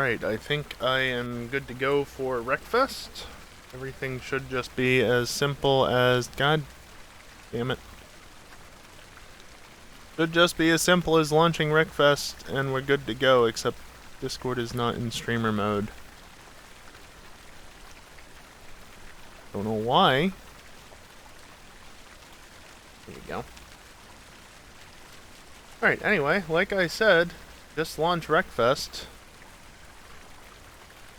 Alright, I think I am good to go for Wreckfest. Everything should just be as simple as... God damn it. Should just be as simple as launching Wreckfest and we're good to go, except Discord is not in streamer mode. Don't know why. There you go. Alright, anyway, like I said, just launch Wreckfest.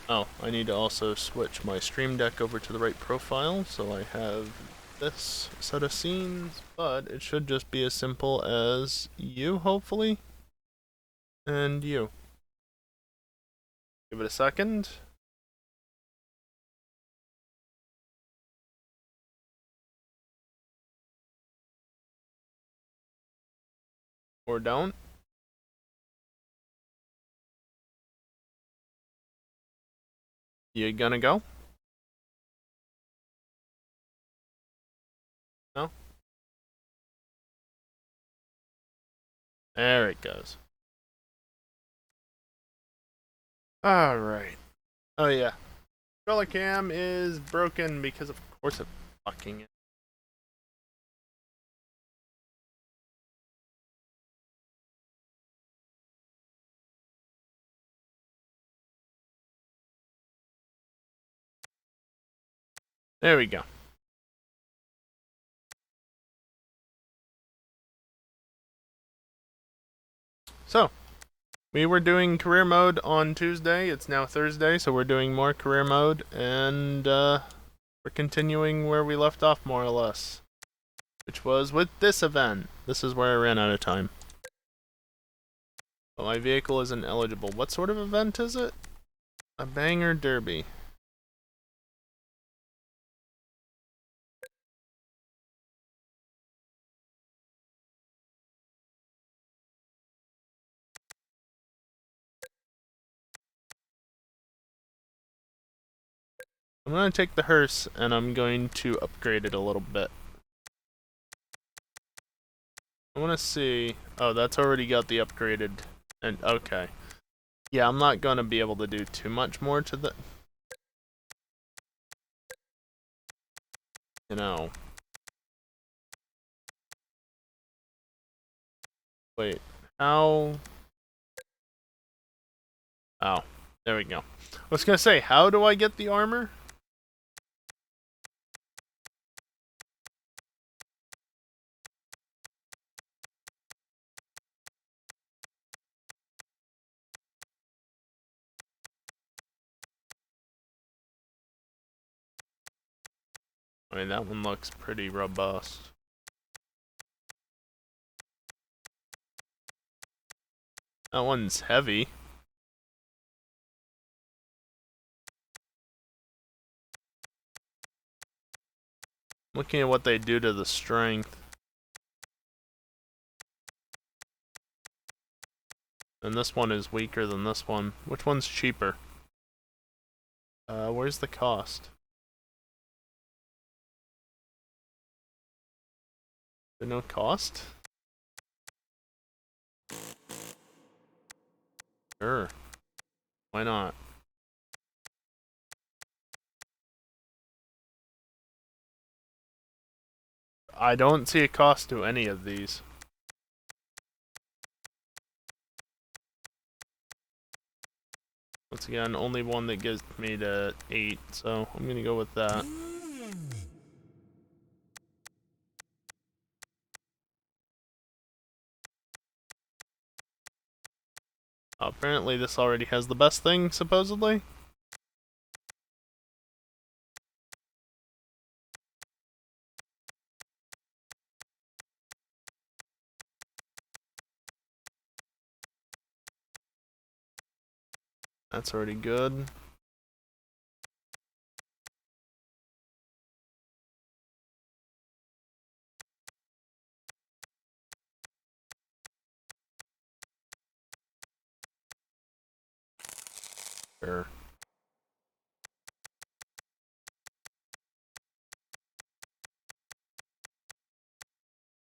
Oh, I need to also switch my stream deck over to the right profile, so I have this set of scenes, but it should just be as simple as you, hopefully, and you. Give it a second. Or don't. You gonna go? No? There it goes. Alright. Oh yeah. Cam is broken because of course it fucking is. There we go. So, we were doing career mode on Tuesday. It's now Thursday, so we're doing more career mode, and we're continuing where we left off, more or less. Which was with this event. This is where I ran out of time. But my vehicle isn't eligible. What sort of event is it? A banger derby. I'm going to take the hearse and I'm going to upgrade it a little bit. I want to see... Oh, that's already got the upgraded... And okay. Yeah, I'm not going to be able to do too much more to the... You know... Wait, how... Oh, there we go. I was going to say, how do I get the armor? I mean, that one looks pretty robust. That one's heavy. Looking at what they do to the strength. And this one is weaker than this one. Which one's cheaper? Where's the cost? There no cost? Sure. Why not? I don't see a cost to any of these. Once again, only one that gets me to 8, so I'm gonna go with that. Apparently this already has the best thing, supposedly. That's already good. Sure.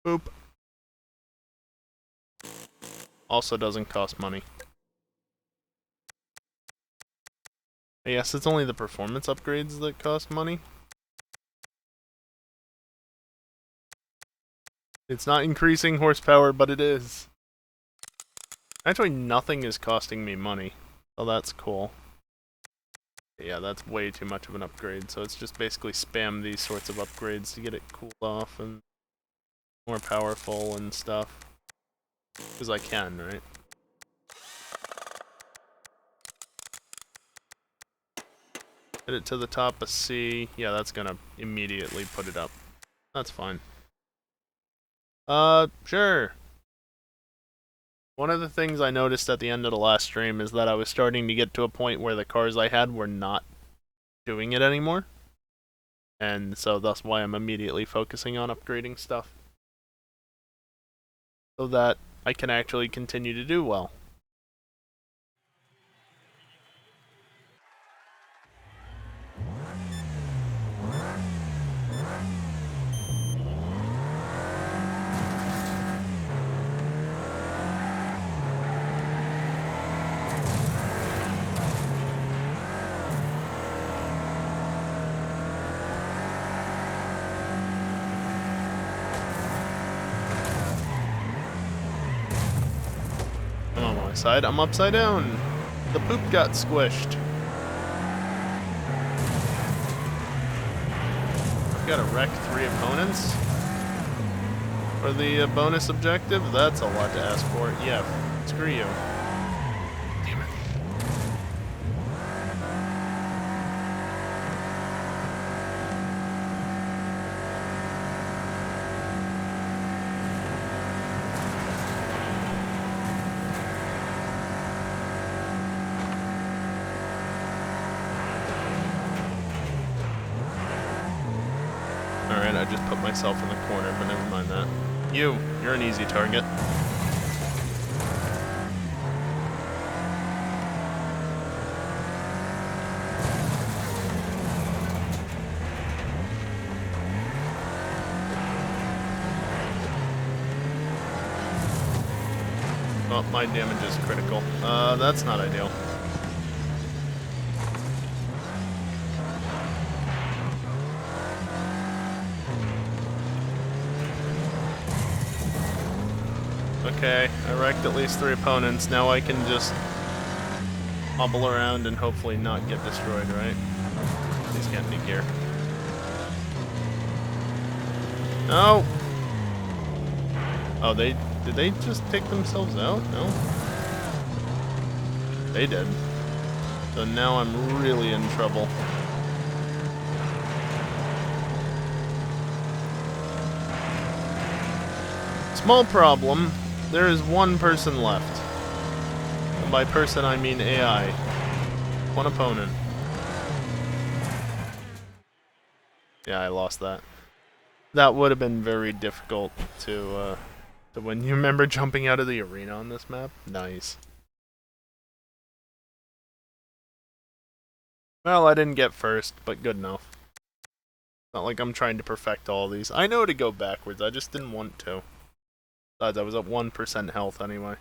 Boop. Also doesn't cost money. Yes, it's only the performance upgrades that cost money. It's not increasing horsepower, but it is. Actually, nothing is costing me money, so that's cool. Yeah, that's way too much of an upgrade, so it's just basically spam these sorts of upgrades to get it cooled off and more powerful and stuff. Because I can, right? Hit it to the top of C. Yeah, that's gonna immediately put it up. That's fine. Sure. One of the things I noticed at the end of the last stream is that I was starting to get to a point where the cars I had were not doing it anymore. And so that's why I'm immediately focusing on upgrading stuff. So that I can actually continue to do well. I'm on my side. I'm upside down. The poop got squished. I've got to wreck 3 opponents for the bonus objective. That's a lot to ask for. Yeah, screw you. Damn it. Alright, I just put myself in the corner, but never mind that. You're an easy target. Oh, my damage is critical. That's not ideal. Okay, I wrecked at least 3 opponents. Now I can just hobble around and hopefully not get destroyed, right? Please get me gear. No! Oh, did they just take themselves out? No? They did. So now I'm really in trouble. Small problem. There is 1 person left. And by person, I mean AI. 1 opponent. Yeah, I lost that. That would have been very difficult to win. You remember jumping out of the arena on this map? Nice. Well, I didn't get first, but good enough. Not like I'm trying to perfect all these. I know to go backwards, I just didn't want to. Besides, I was at 1% health anyway.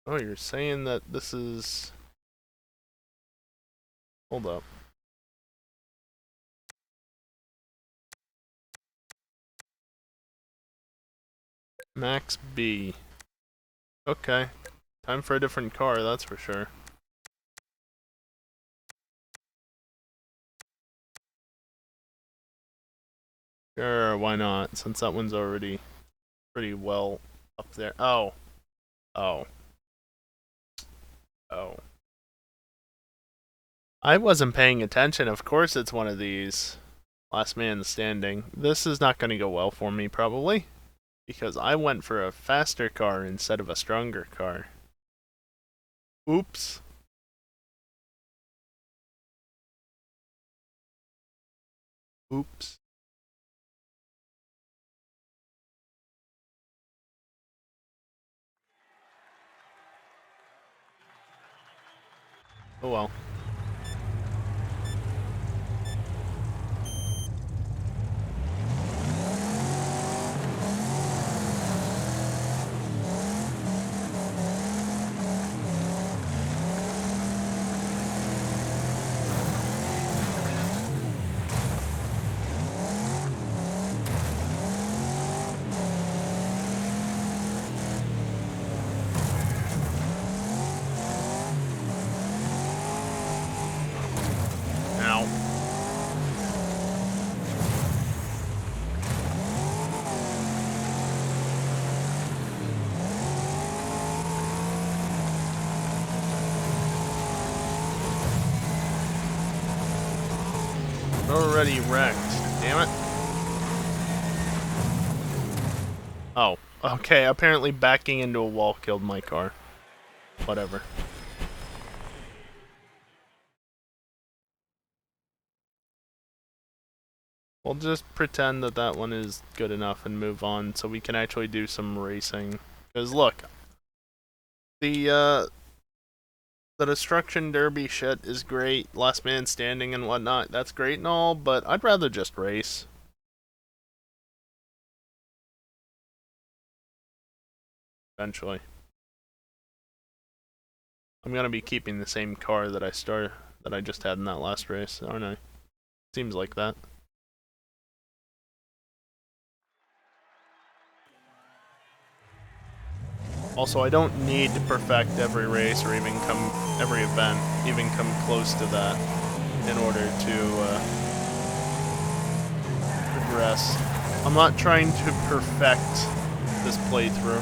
Oh, you're saying that this is... Hold up. Max B. Okay. Time for a different car, that's for sure. Sure, why not? Since that one's already pretty well up there. Oh. Oh. Oh. I wasn't paying attention. Of course it's one of these. Last man standing. This is not going to go well for me, probably. Because I went for a faster car instead of a stronger car. Oops. Oops. Oh well. Already wrecked. Damn it. Oh, okay. Apparently backing into a wall killed my car. Whatever. We'll just pretend that that one is good enough and move on so we can actually do some racing. Because look, the Destruction Derby shit is great, last man standing and whatnot, that's great and all, but I'd rather just race. Eventually. I'm gonna be keeping the same car that I just had in that last race, aren't I? Seems like that. Also, I don't need to perfect every race or even every event, even come close to that in order to progress. I'm not trying to perfect this playthrough.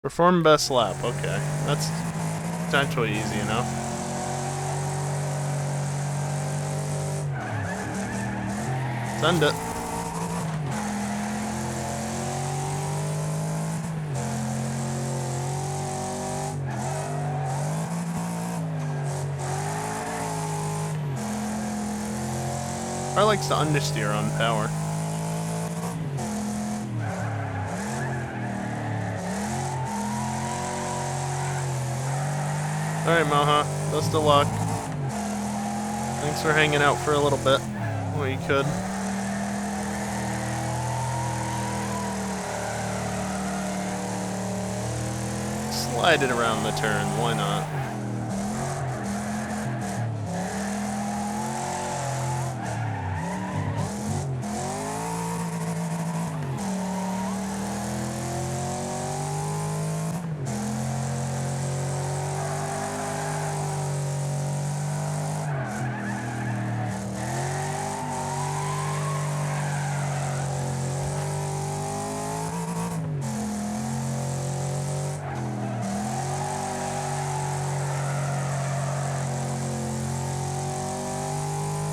Perform best lap, okay. That's potentially easy enough. Send it. Car likes to understeer on power. Alright, Maha. Best of luck. Thanks for hanging out for a little bit. Well, you could. Slide it around the turn, why not?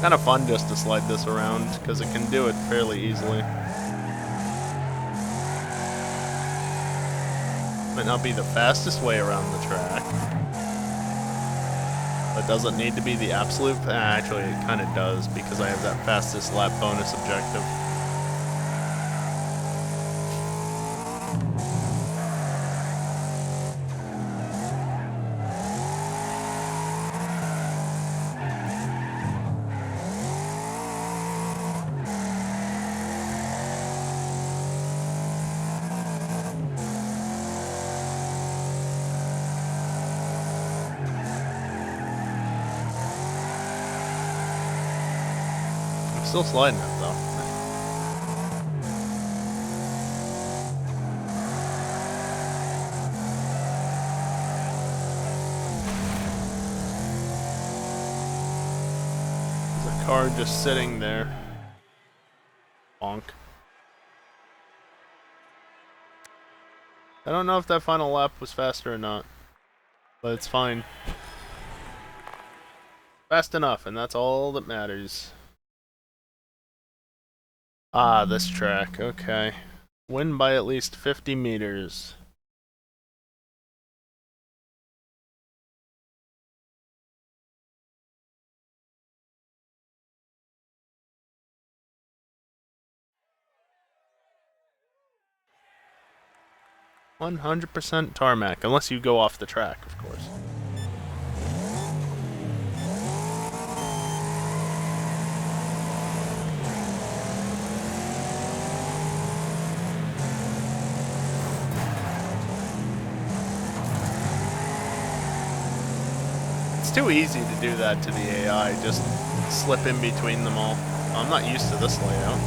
Kind of fun just to slide this around, because it can do it fairly easily. Might not be the fastest way around the track. But does it need to be the absolute? Actually, it kind of does, because I have that fastest lap bonus objective. Still sliding it though. There's a car just sitting there. Bonk. I don't know if that final lap was faster or not, but it's fine. Fast enough, and that's all that matters. Ah, this track, okay. Win by at least 50 meters. %100% tarmac, unless you go off the track, of course. It's too easy to do that to the AI, just slip in between them all. I'm not used to this layout.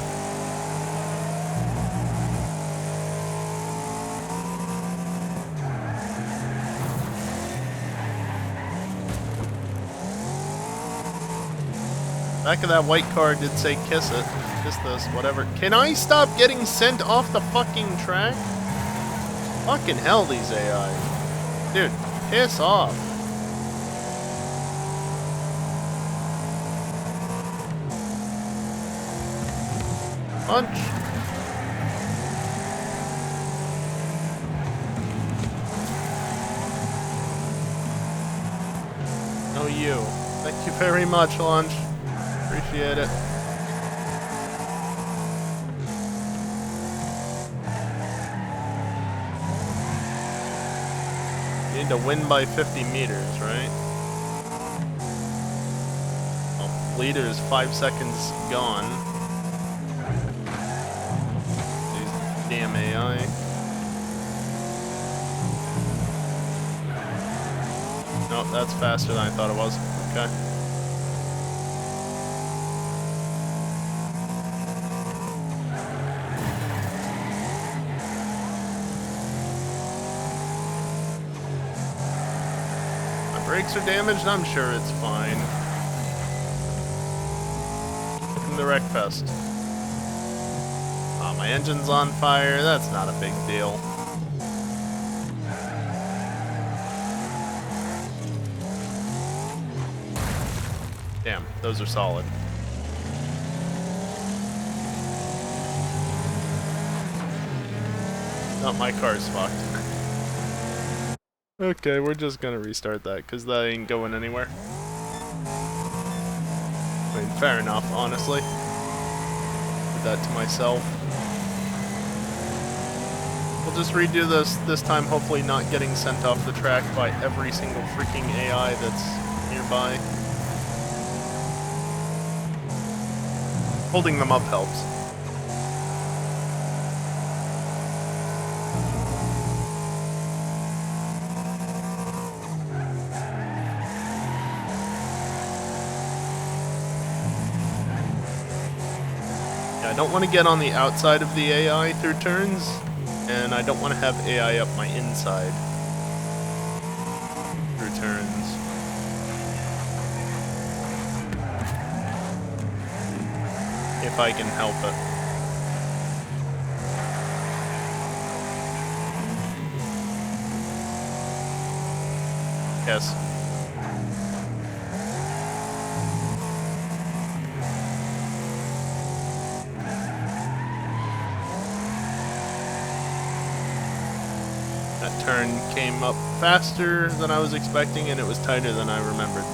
Back of that white car did say kiss it. Kiss this, whatever. Can I stop getting sent off the fucking track? Fucking hell, these AI. Dude, piss off. Punch. Oh, you. Thank you very much, Lunch. Appreciate it. You need to win by 50 meters, right? Oh, leader is 5 seconds gone. These damn AI. Nope, that's faster than I thought it was. Okay. Brakes are damaged? I'm sure it's fine. Welcome to Wreckfest. Oh, my engine's on fire. That's not a big deal. Damn, those are solid. Oh, my car's fucked. Okay, we're just gonna restart that, because that ain't going anywhere. I mean, fair enough, honestly. Did that to myself. We'll just redo this time, hopefully not getting sent off the track by every single freaking AI that's nearby. Holding them up helps. I don't want to get on the outside of the AI through turns, and I don't want to have AI up my inside through turns. If I can help it. Yes. That turn came up faster than I was expecting, and it was tighter than I remembered.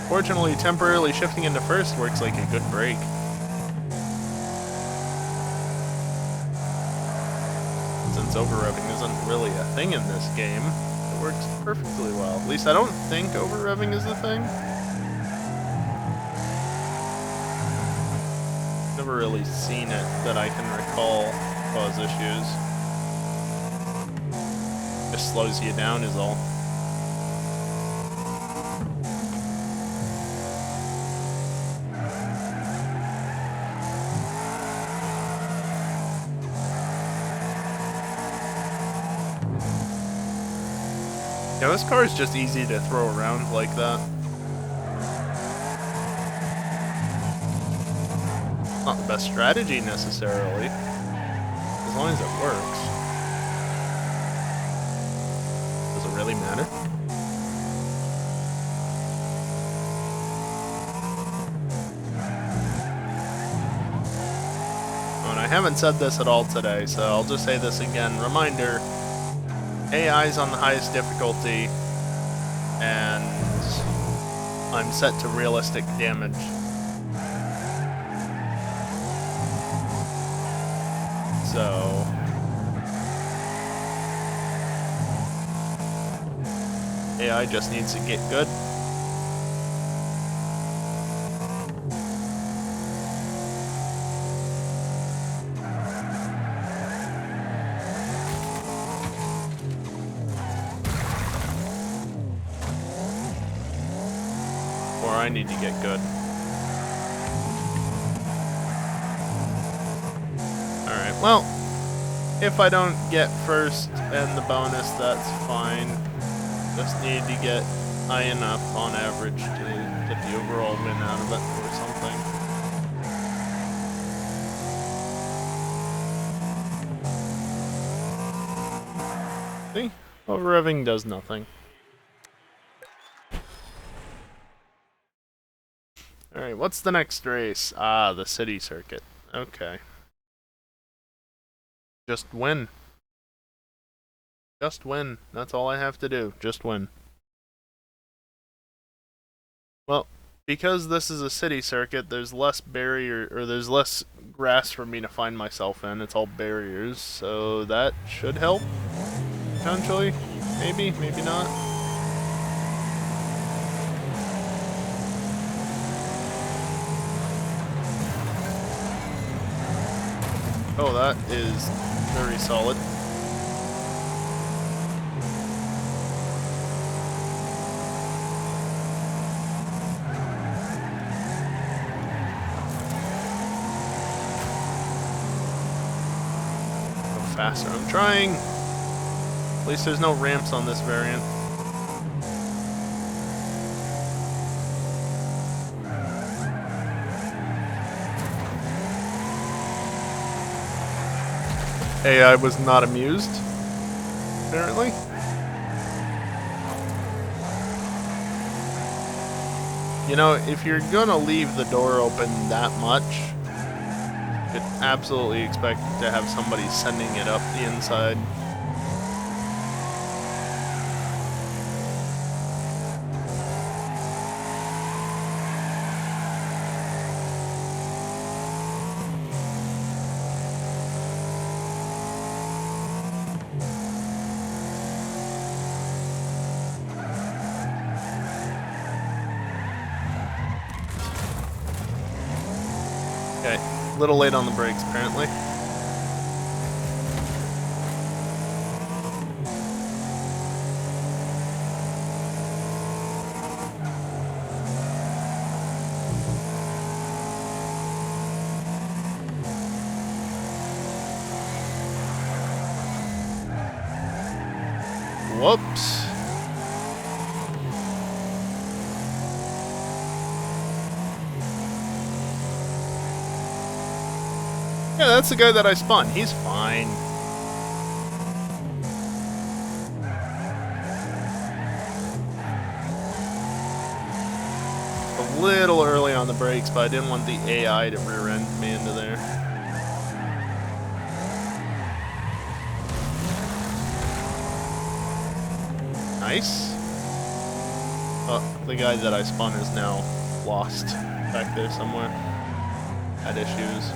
Fortunately, temporarily shifting into first works like a good brake. Since over-revving isn't really a thing in this game, it works perfectly well. At least I don't think over-revving is the thing. Never really seen it that I can recall cause issues. Just slows you down is all. Yeah, this car is just easy to throw around like that. Not the best strategy necessarily, as long as it works. Does it really matter? Oh, and I haven't said this at all today, so I'll just say this again. Reminder, AI's on the highest difficulty, and I'm set to realistic damage. So AI just needs to get good. Or I need to get good. Alright, well, if I don't get first and the bonus, that's fine. Just need to get high enough on average to get the overall win out of it or something. See? Over-revving does nothing. Alright, what's the next race? Ah, the city circuit. Okay. Just win. Just win. That's all I have to do. Just win. Well, because this is a city circuit, there's less barrier, or there's less grass for me to find myself in. It's all barriers, so that should help. Potentially. Maybe, maybe not. Oh, that is very solid. Go faster. I'm trying. At least there's no ramps on this variant. AI was not amused, apparently. You know, if you're gonna leave the door open that much, you could absolutely expect to have somebody sending it up the inside. Okay, a little late on the brakes, apparently. Whoops. Yeah, that's the guy that I spawned. He's fine. A little early on the brakes, but I didn't want the AI to rear-end me into there. Nice. Oh, the guy that I spawned is now lost back there somewhere. Had issues.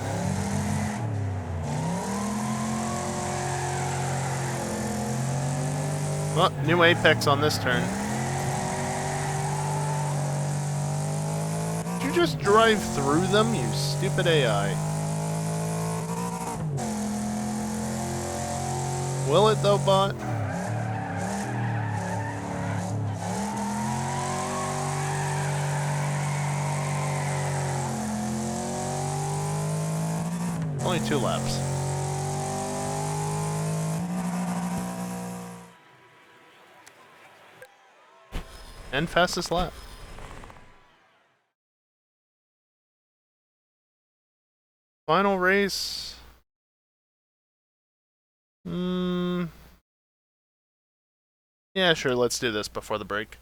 Well, new apex on this turn. Did you just drive through them, you stupid AI? Will it though, bot? Only 2 laps. And fastest lap. Final race. Yeah, sure, let's do this before the break.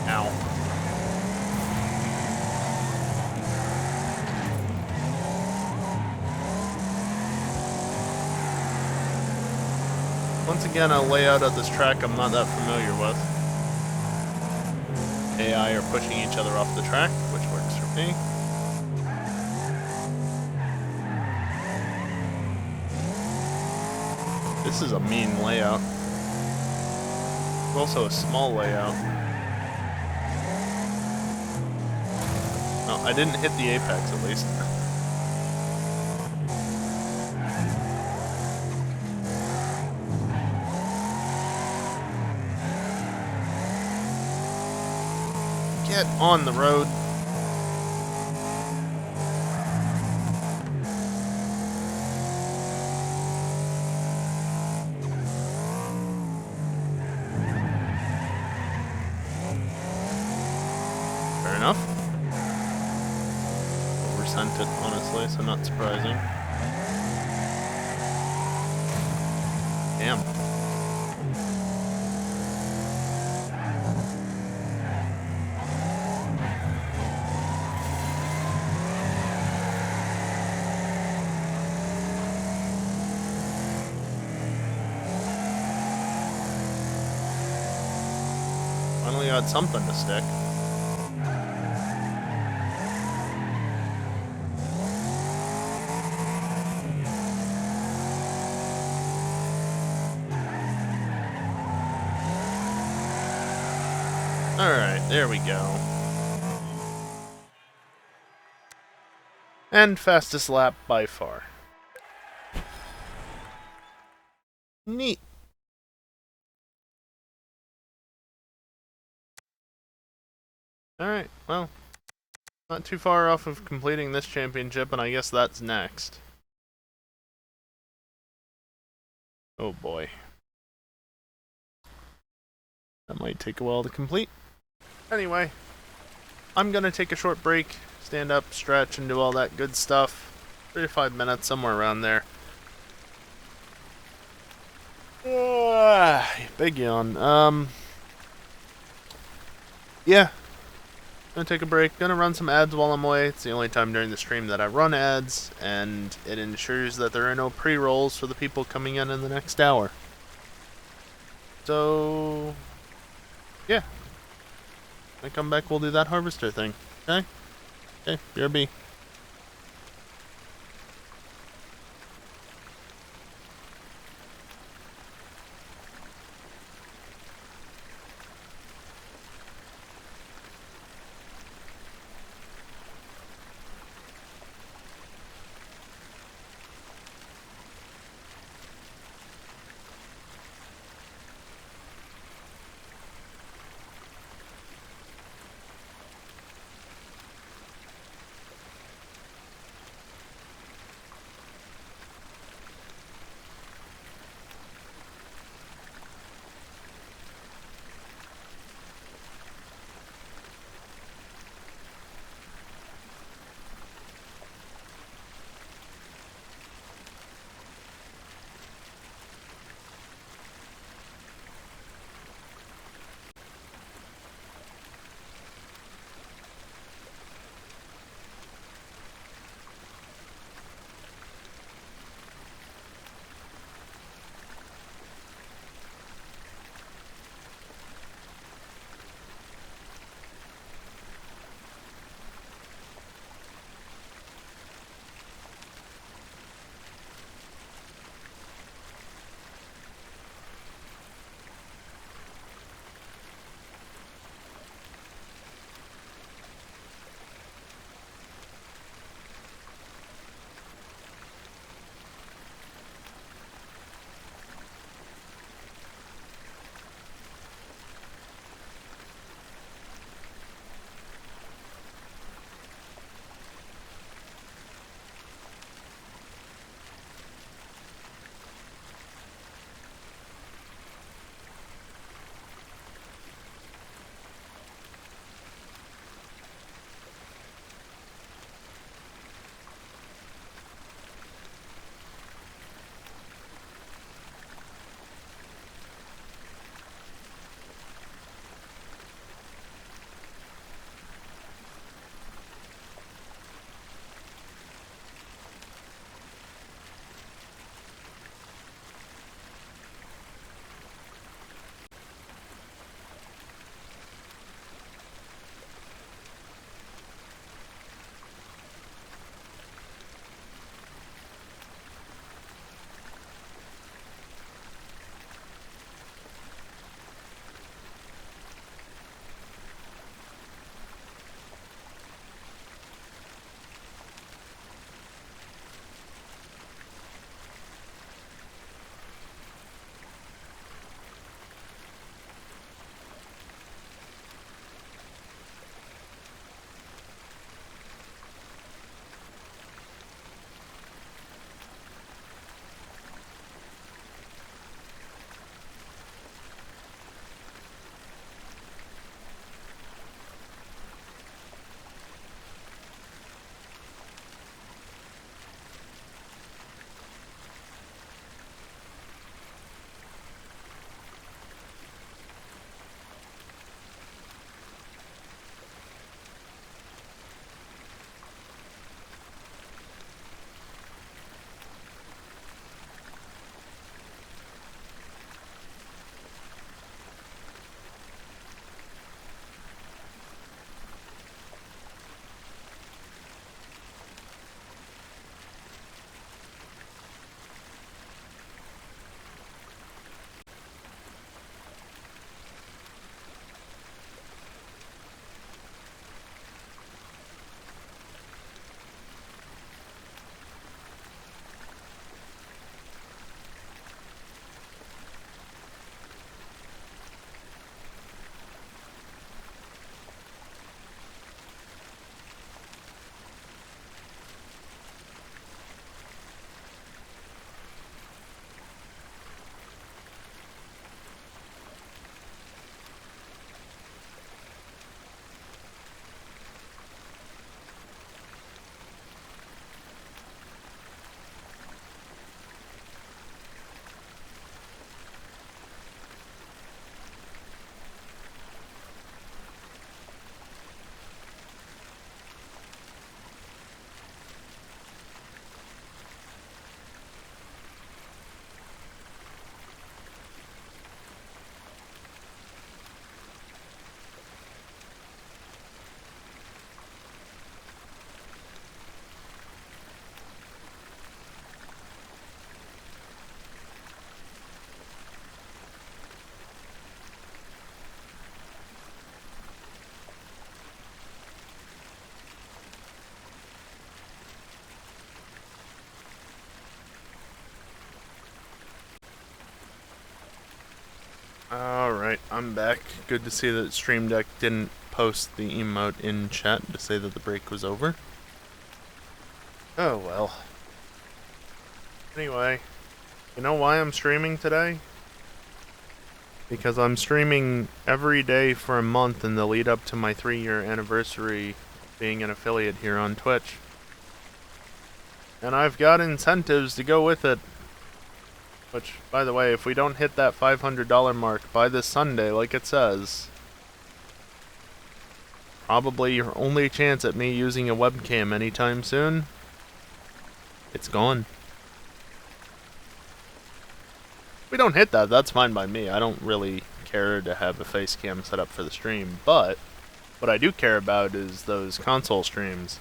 Ow. Once again, a layout of this track I'm not that familiar with. AI are pushing each other off the track, which works for me. This is a mean layout. It's also a small layout. No, I didn't hit the apex at least. Get on the road. Fair enough. Oversent it, honestly, so not surprising. Damn. Finally got something to stick. Alright, there we go. And fastest lap by far. Neat. Alright, well, not too far off of completing this championship, and I guess that's next. Oh boy. That might take a while to complete. Anyway, I'm gonna take a short break, stand up, stretch, and do all that good stuff. 35 minutes, somewhere around there. Big yawn. Yeah. Gonna take a break, gonna run some ads while I'm away. It's the only time during the stream that I run ads, and it ensures that there are no pre-rolls for the people coming in the next hour. So, yeah. When I come back, we'll do that harvester thing. Okay? Okay, BRB. Alright, I'm back. Good to see that Stream Deck didn't post the emote in chat to say that the break was over. Oh well. Anyway, you know why I'm streaming today? Because I'm streaming every day for a month in the lead up to my 3-year anniversary being an affiliate here on Twitch. And I've got incentives to go with it. Which, by the way, if we don't hit that $500 mark by this Sunday, like it says, probably your only chance at me using a webcam anytime soon, it's gone. If we don't hit that, that's fine by me. I don't really care to have a face cam set up for the stream, but what I do care about is those console streams.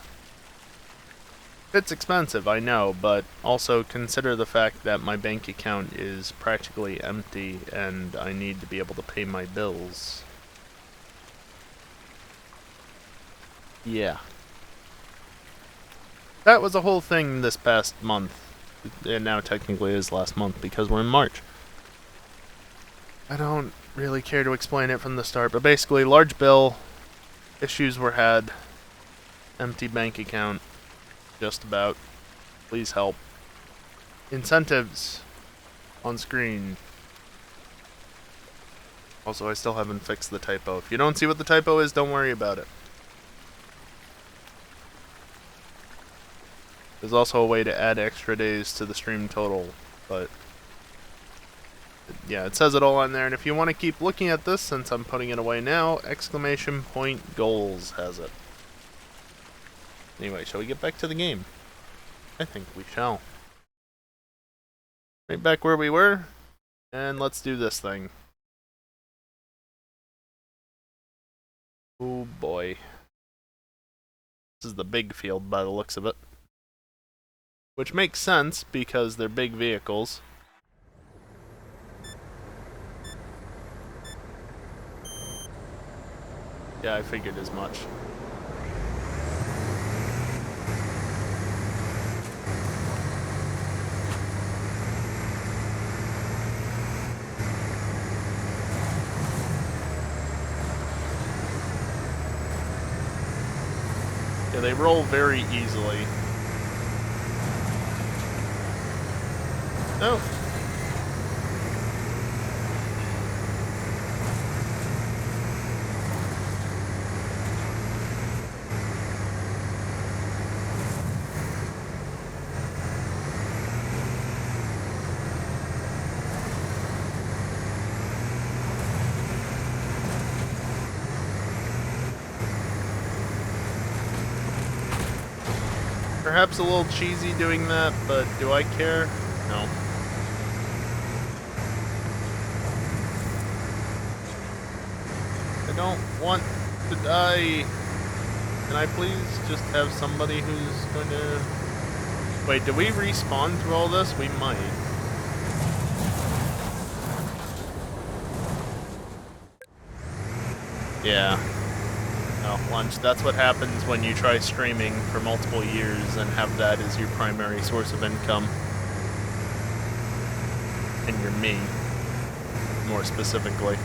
It's expensive, I know, but also consider the fact that my bank account is practically empty and I need to be able to pay my bills. Yeah. That was a whole thing this past month. It now technically is last month because we're in March. I don't really care to explain it from the start, but basically, large bill, issues were had, empty bank account. Just about. Please help. Incentives on screen. Also, I still haven't fixed the typo. If you don't see what the typo is, don't worry about it. There's also a way to add extra days to the stream total, but yeah, it says it all on there, and if you want to keep looking at this, since I'm putting it away now, exclamation point goals has it. Anyway, shall we get back to the game? I think we shall. Right back where we were, and let's do this thing. Oh boy. This is the big field by the looks of it. Which makes sense, because they're big vehicles. Yeah, I figured as much. Yeah, they roll very easily. No. Perhaps a little cheesy doing that, but do I care? No. I don't want to die. Can I please just have somebody who's going to... Wait, do we respawn through all this? We might. Yeah. No, lunch. That's what happens when you try streaming for multiple years and have that as your primary source of income. And you're me, more specifically.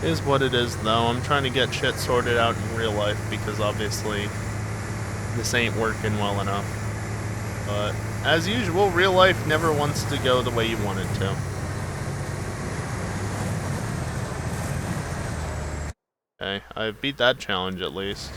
Is what it is, though. I'm trying to get shit sorted out in real life because obviously this ain't working well enough. But as usual, real life never wants to go the way you want it to. Okay, I beat that challenge at least.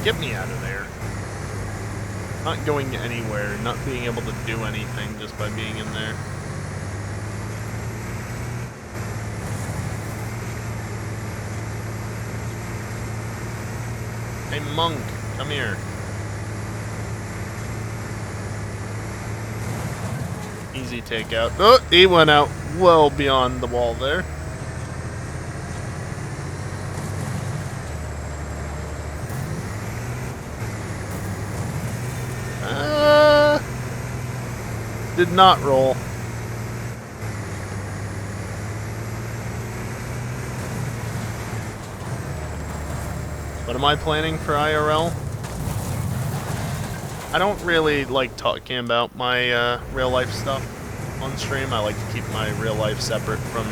Get me out of there. not going anywhere, not being able to do anything just by being in there. Hey, Monk, come here. Easy takeout. Oh, he went out well beyond the wall there. Did not roll. What am I planning for IRL? I don't really like talking about my real life stuff on stream. I like to keep my real life separate from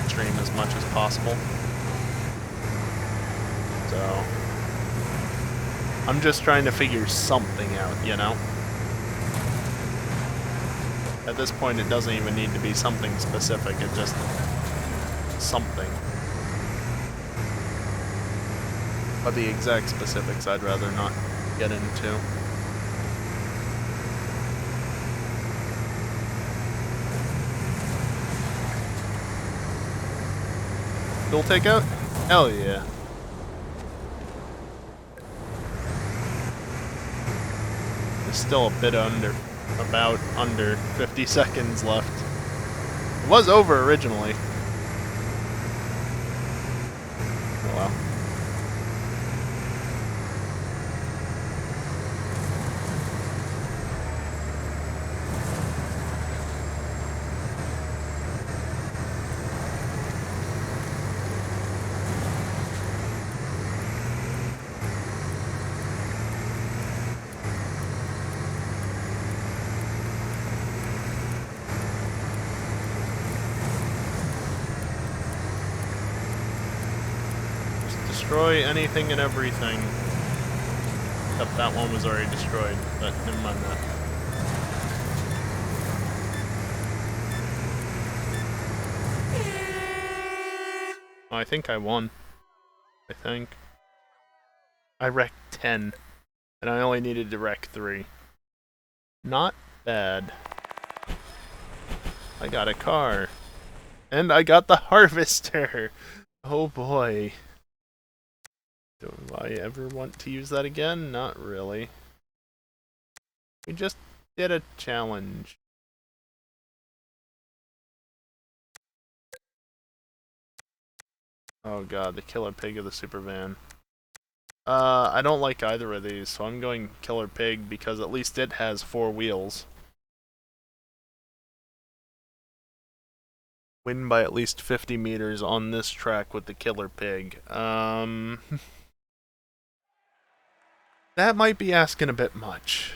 stream as much as possible. So I'm just trying to figure something out, you know? At this point, it doesn't even need to be something specific, it's just something. But the exact specifics I'd rather not get into. Dual takeout? Hell yeah. There's still a bit under, about under 50 seconds left. It was over originally. Oh well. Destroy anything and everything. Except that one was already destroyed, but never mind that. Oh, I think I won. I think. I wrecked 10, and I only needed to wreck 3. Not bad. I got a car. And I got the harvester! Oh boy. Do I ever want to use that again? Not really. We just did a challenge. Oh god, the killer pig of the super van. I don't like either of these, so I'm going killer pig because at least it has 4 wheels. Win by at least 50 meters on this track with the killer pig. That might be asking a bit much.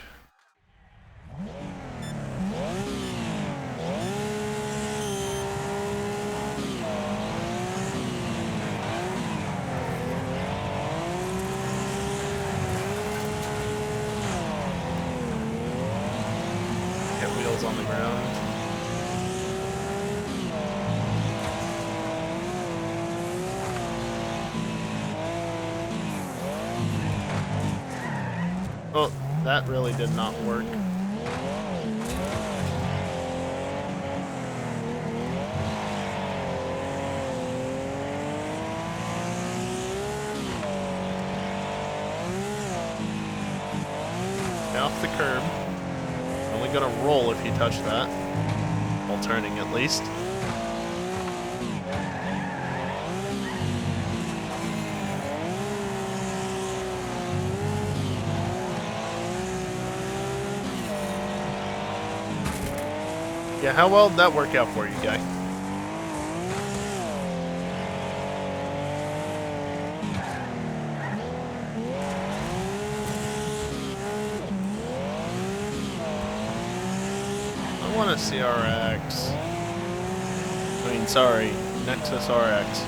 Get wheels on the ground. Oh, that really did not work. Get off the curb. Only gonna roll if you touch that. While turning, at least. Yeah, how well did that work out for you, guy? I want a CRX. I mean, sorry, Nexus RX.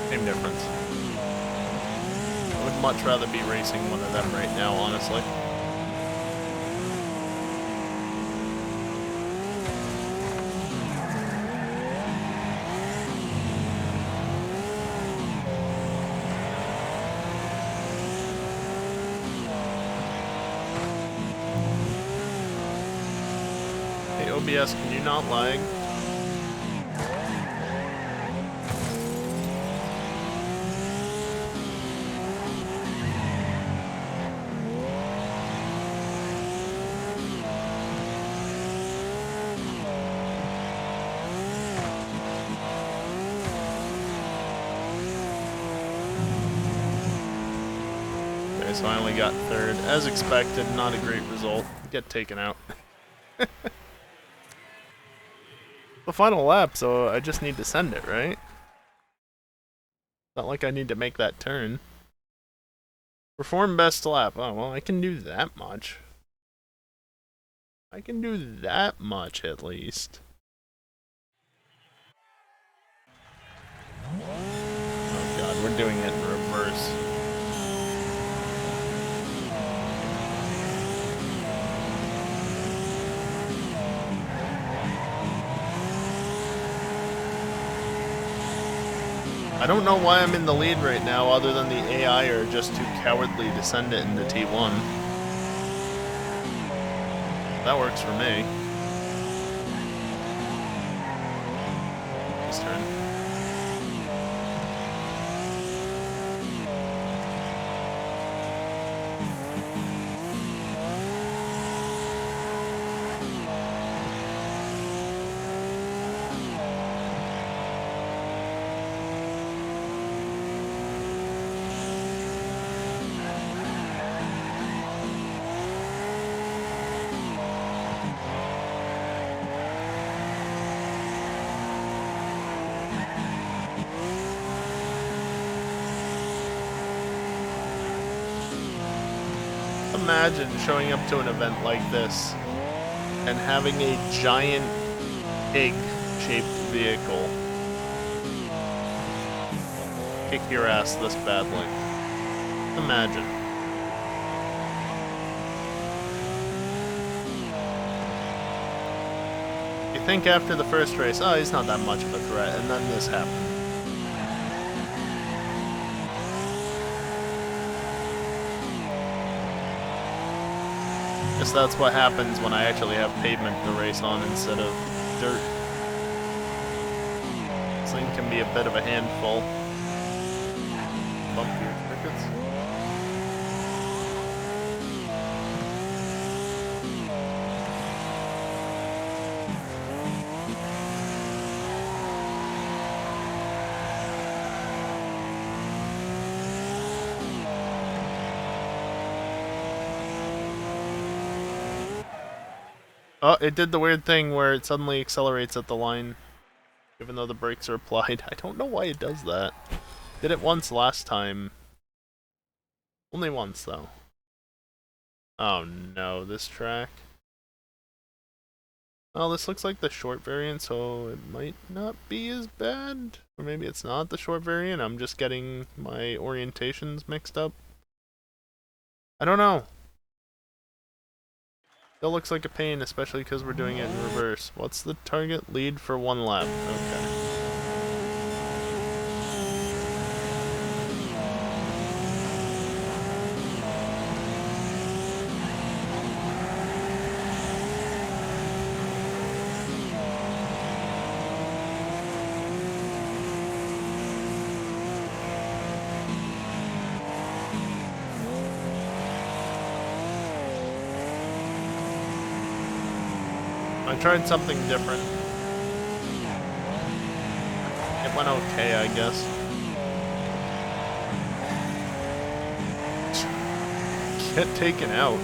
Same difference. I would much rather be racing one of them right now, honestly. Hey, OBS, can you not lag? Okay, so I only got third. As expected, not a great result. Get taken out. The final lap, so I just need to send it, right? Not like I need to make that turn. Perform best lap. Oh, well, I can do that much. I can do that much, at least. Oh god, we're doing it in reverse. I don't know why I'm in the lead right now, other than the AI are just too cowardly to send it into T1. That works for me. His turn. Imagine showing up to an event like this and having a giant pig-shaped vehicle kick your ass this badly. Imagine. You think after the first race, oh, he's not that much of a threat, and then this happened. Guess that's what happens when I actually have pavement to race on instead of dirt. This thing can be a bit of a handful. Bump your tickets. Oh, it did the weird thing where it suddenly accelerates at the line, even though the brakes are applied. I don't know why it does that. Did it once last time. Only once, though. Oh no, this track. Oh, this looks like the short variant, so it might not be as bad. Or maybe it's not the short variant, I'm just getting my orientations mixed up. I don't know. Still looks like a pain, especially because we're doing it in reverse. What's the target? Lead for 1 lap. Okay. I tried something different. It went okay, I guess. Get taken out.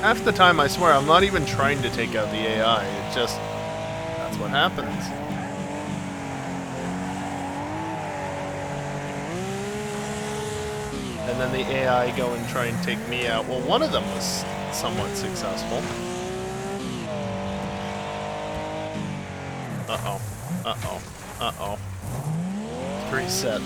Half the time, I swear, I'm not even trying to take out the AI. It just... that's what happens. And then the AI go and try and take me out. Well, one of them was somewhat successful. Uh-oh. Uh-oh. Uh-oh. Reset.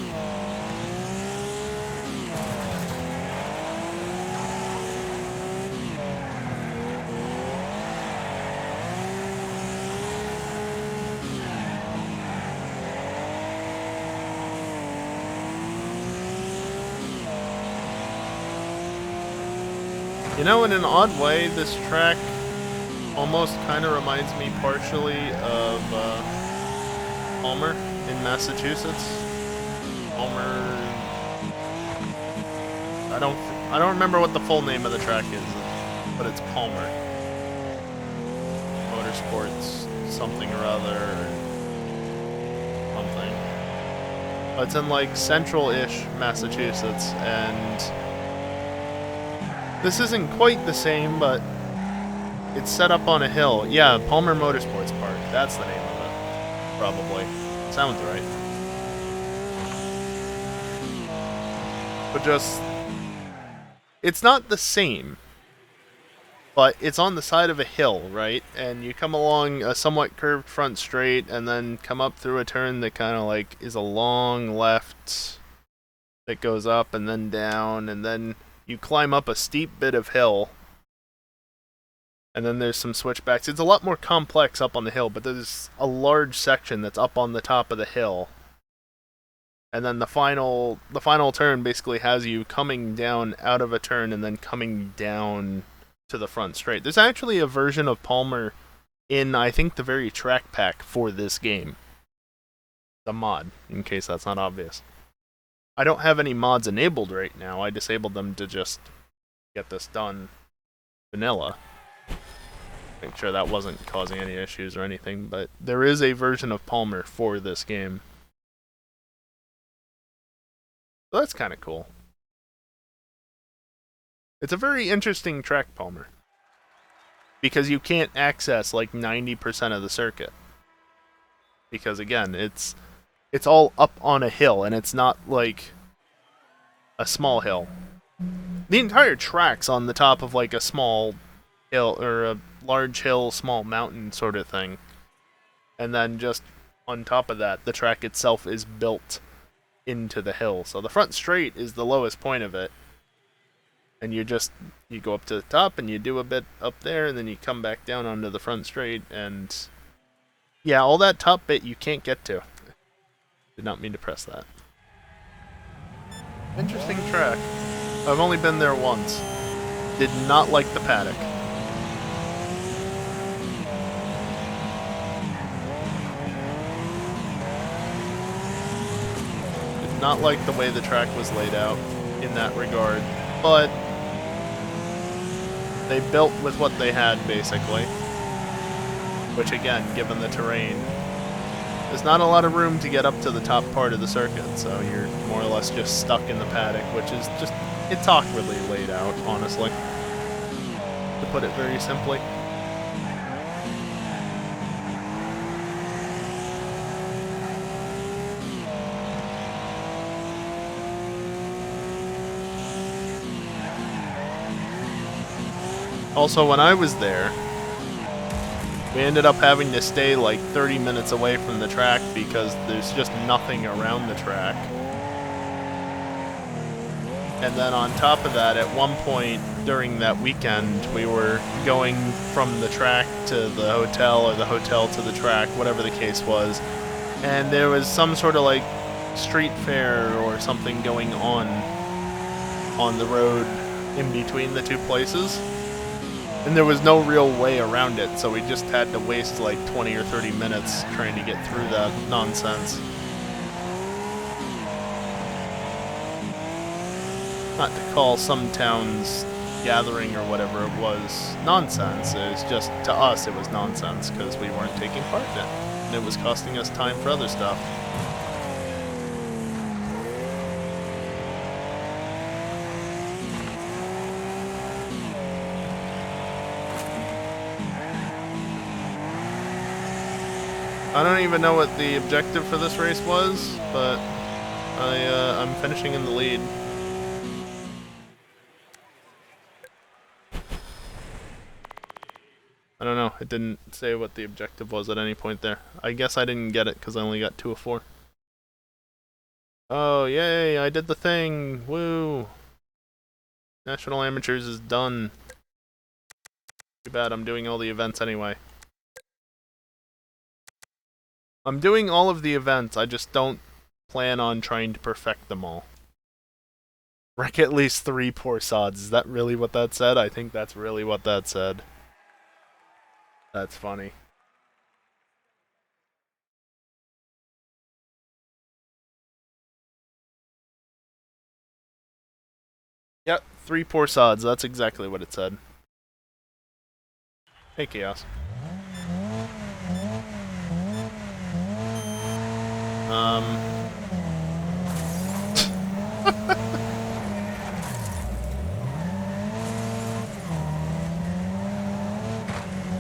You know, in an odd way, this track almost kind of reminds me partially of Palmer in Massachusetts. Palmer. I don't remember what the full name of the track is, but it's Palmer. Motorsports something or other. Something. It's in like central-ish Massachusetts, and this isn't quite the same, but it's set up on a hill. Yeah, Palmer Motorsports Park. That's the name of it. Probably. Sounds right. But just... it's not the same, but it's on the side of a hill, right? And you come along a somewhat curved front straight, and then come up through a turn that kind of like is a long left that goes up and then down, and then you climb up a steep bit of hill, and then there's some switchbacks. It's a lot more complex up on the hill, but there's a large section that's up on the top of the hill. And then the final turn basically has you coming down out of a turn and then coming down to the front straight. There's actually a version of Palmer in, I think, the very track pack for this game. The mod, in case that's not obvious. I don't have any mods enabled right now. I disabled them to just get this done vanilla. Make sure that wasn't causing any issues or anything, but there is a version of Palmer for this game. So that's kind of cool. It's a very interesting track, Palmer. Because you can't access like 90% of the circuit. Because again, it's all up on a hill, and it's not like a small hill. The entire track's on the top of like a small hill, or a large hill, small mountain sort of thing. And then just on top of that, the track itself is built into the hill. So the front straight is the lowest point of it. And you go up to the top and you do a bit up there, and then you come back down onto the front straight, and yeah, all that top bit you can't get to. Did not mean to press that. Interesting track. I've only been there once. Did not like the paddock. Did not like the way the track was laid out in that regard. But they built with what they had, basically. Which, again, given the terrain, there's not a lot of room to get up to the top part of the circuit, so you're more or less just stuck in the paddock, which is just, it's awkwardly laid out, honestly, to put it very simply. Also, when I was there, we ended up having to stay like 30 minutes away from the track because there's just nothing around the track. And then on top of that, at one point during that weekend, we were going from the track to the hotel, or the hotel to the track, whatever the case was. And there was some sort of like street fair or something going on the road in between the two places. And there was no real way around it, so we just had to waste like 20 or 30 minutes trying to get through that nonsense. Not to call some town's gathering or whatever it was nonsense, it's just, to us, it was nonsense because we weren't taking part in it. And it was costing us time for other stuff. I don't even know what the objective for this race was, but I'm finishing in the lead. I don't know, it didn't say what the objective was at any point there. I guess I didn't get it because I only got 2 of 4. Oh, yay, I did the thing! Woo! National Amateurs is done. Too bad, I'm doing all the events anyway. I'm doing all of the events, I just don't plan on trying to perfect them all. Wreck at least 3 poor sods. Is that really what that said? I think that's really what that said. That's funny. Yep, 3 poor sods. That's exactly what it said. Hey, Chaos.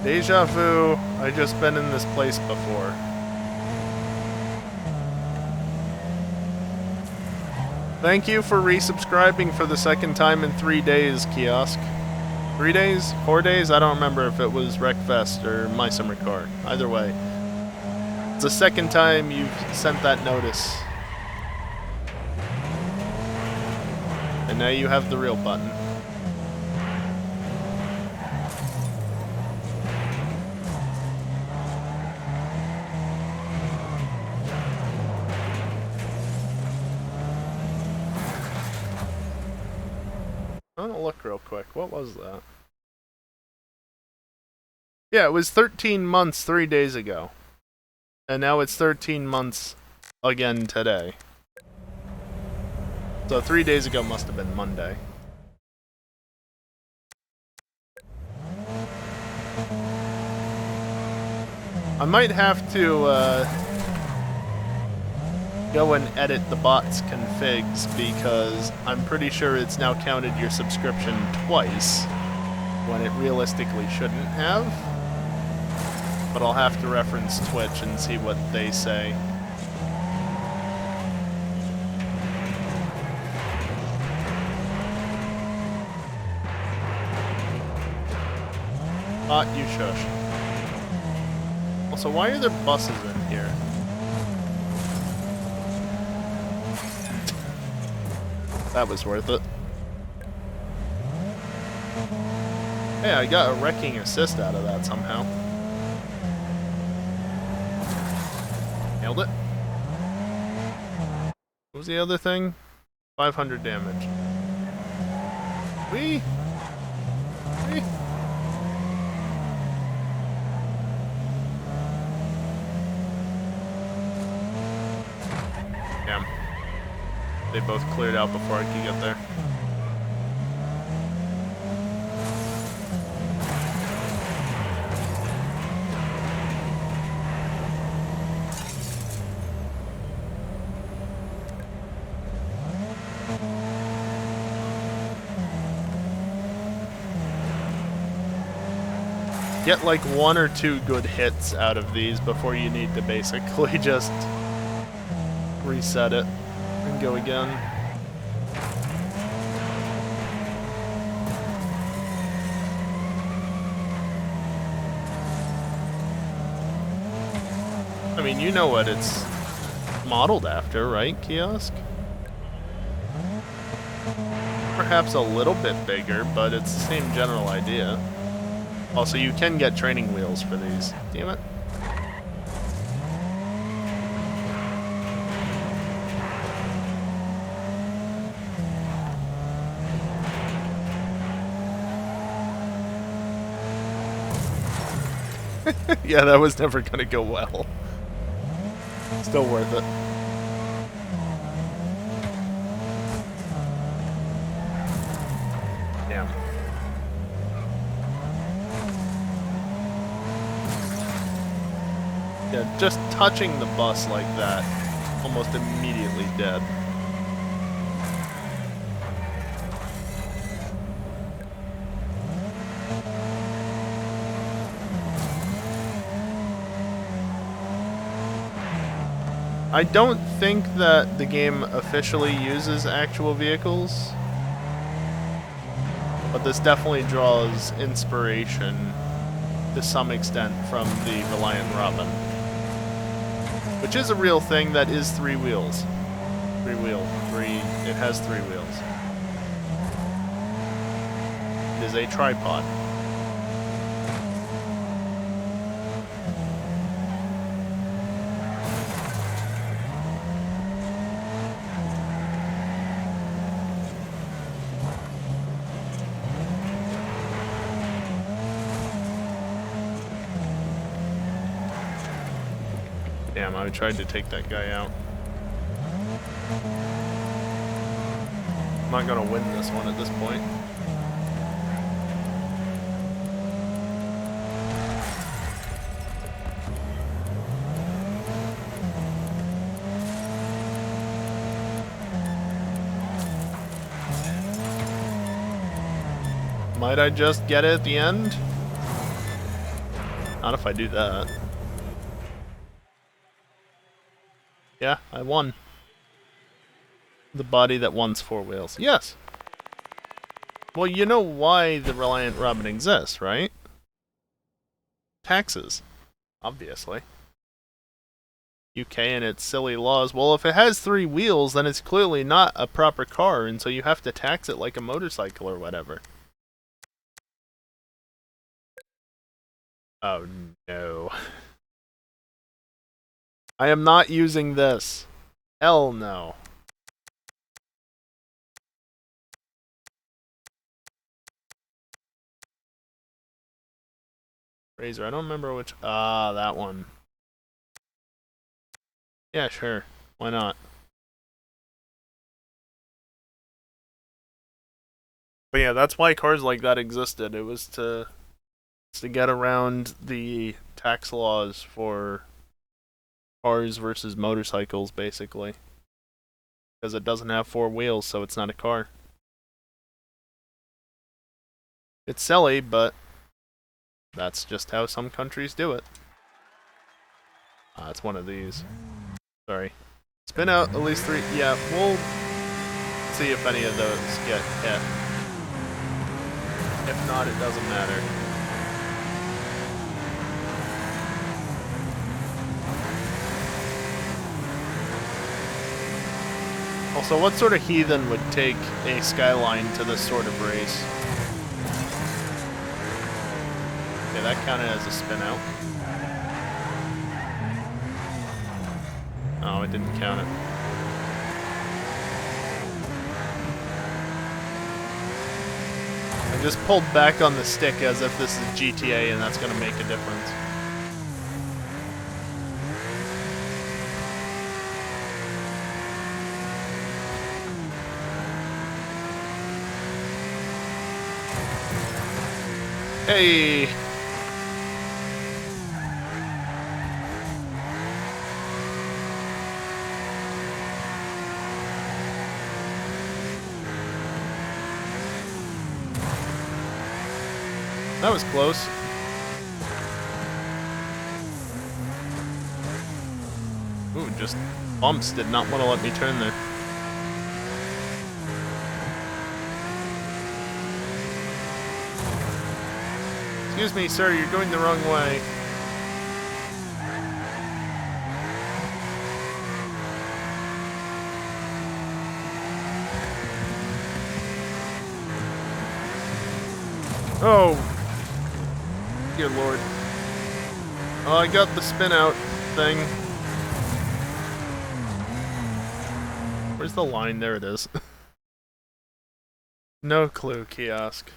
Deja vu. I just been in this place before. Thank you for resubscribing for the second time in 3 days, Kiosk. 3 days? 4 days? I don't remember if it was Wreckfest or My Summer Car. Either way. It's the second time you've sent that notice. And now you have the real button. I'm gonna look real quick. What was that? Yeah, it was 13 months 3 days ago. And now it's 13 months again today. So 3 days ago must have been Monday. I might have to go and edit the bot's configs because I'm pretty sure it's now counted your subscription twice when it realistically shouldn't have. But I'll have to reference Twitch and see what they say. Bot, you shush. Also, why are there buses in here? That was worth it. Hey, I got a wrecking assist out of that somehow. Nailed it. What was the other thing? 500 damage. Whee! Whee! Damn. They both cleared out before I could get there. Get like 1 or 2 good hits out of these before you need to basically just reset it and go again. I mean, you know what it's modeled after, right, Kiosk? Perhaps a little bit bigger, but it's the same general idea. Also, you can get training wheels for these. Damn it. Yeah, that was never gonna go well. Still worth it. Damn. Yeah, just touching the bus like that, almost immediately dead. I don't think that the game officially uses actual vehicles, but this definitely draws inspiration to some extent from the Reliant Robin, which is a real thing that is 3 wheels. It has 3 wheels. It is a tripod. Damn, I tried to take that guy out. I'm not gonna win this one at this point. Might I just get it at the end? Not if I do that. Yeah, I won. The body that wants 4 wheels. Yes! Well, you know why the Reliant Robin exists, right? Taxes. Obviously. UK and its silly laws. Well, if it has 3 wheels, then it's clearly not a proper car, and so you have to tax it like a motorcycle or whatever. Oh no. I am not using this. Hell no. Razor, I don't remember which... Ah, that one. Yeah, sure. Why not? But yeah, that's why cars like that existed. It was to get around the tax laws for cars versus motorcycles, basically. Because it doesn't have 4 wheels, so it's not a car. It's silly, but that's just how some countries do it. It's one of these. Sorry. Spin out at least 3. Yeah, we'll see if any of those get hit. If not, it doesn't matter. Also, what sort of heathen would take a Skyline to this sort of race? Okay, that counted as a spin out. Oh, it didn't count it. I just pulled back on the stick as if this is GTA and that's going to make a difference. Hey! That was close. Ooh, just bumps did not want to let me turn there. Excuse me, sir, you're going the wrong way. Oh! Dear Lord. Oh, I got the spin out thing. Where's the line? There it is. No clue, kiosk.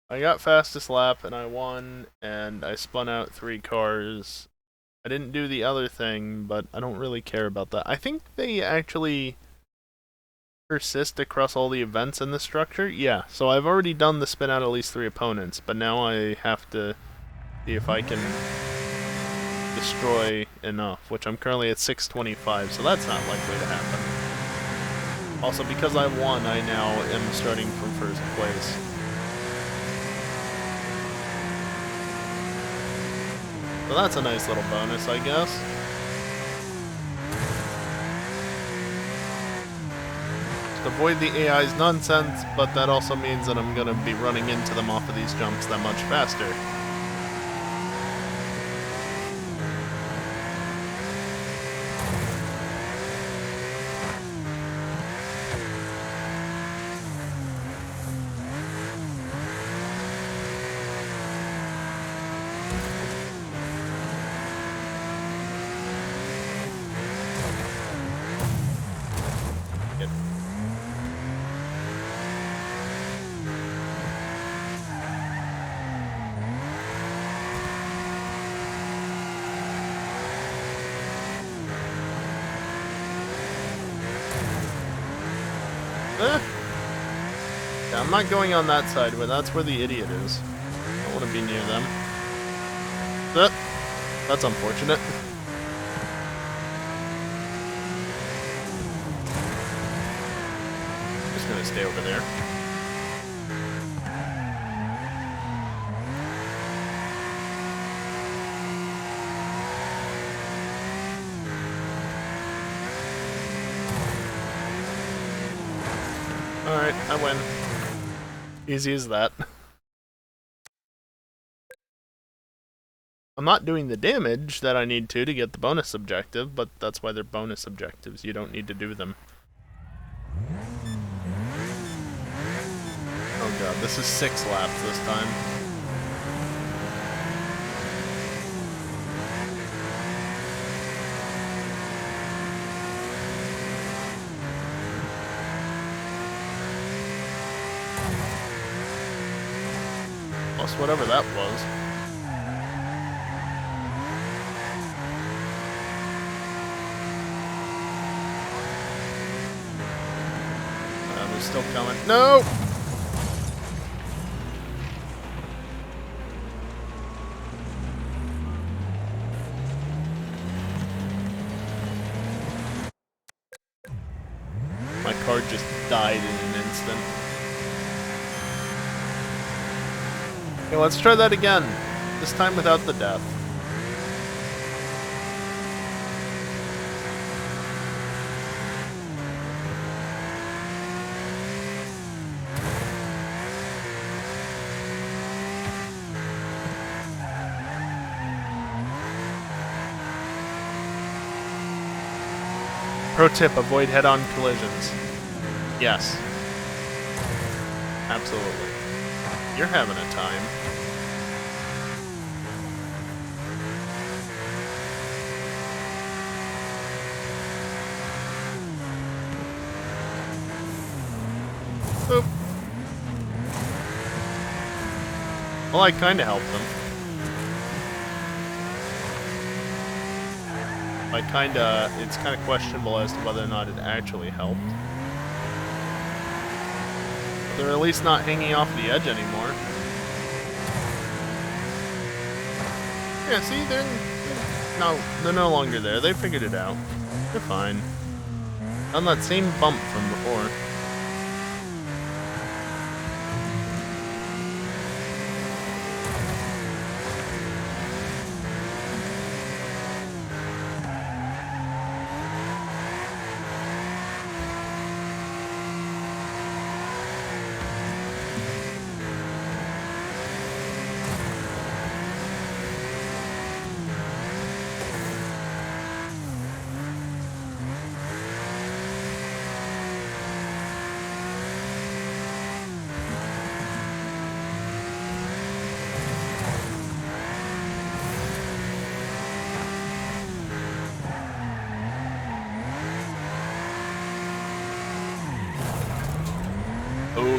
I got fastest lap and I won, and I spun out 3 cars. I didn't do the other thing, but I don't really care about that. I think they actually persist across all the events in the structure. Yeah, so I've already done the spin out at least 3 opponents, but now I have to see if I can destroy enough, which I'm currently at 625, so that's not likely to happen. Also, because I won, I now am starting from first place. So that's a nice little bonus, I guess. Just avoid the AI's nonsense, but that also means that I'm gonna be running into them off of these jumps that much faster. Eh. Yeah, I'm not going on that side, but that's where the idiot is. I don't want to be near them. That's unfortunate. Just gonna stay over there. Alright, I win. Easy as that. I'm not doing the damage that I need to get the bonus objective, but that's why they're bonus objectives. You don't need to do them. Oh god, this is 6 laps this time. Plus whatever that was. They're still coming. No! My car just died in an instant. Okay, let's try that again. This time without the death. Pro tip, avoid head-on collisions. Yes. Absolutely. You're having a time. Oop. Well, I kinda helped them. It's kinda questionable as to whether or not it actually helped. They're at least not hanging off the edge anymore. Yeah, see, they're no longer there. They figured it out. They're fine. On that same bump from before.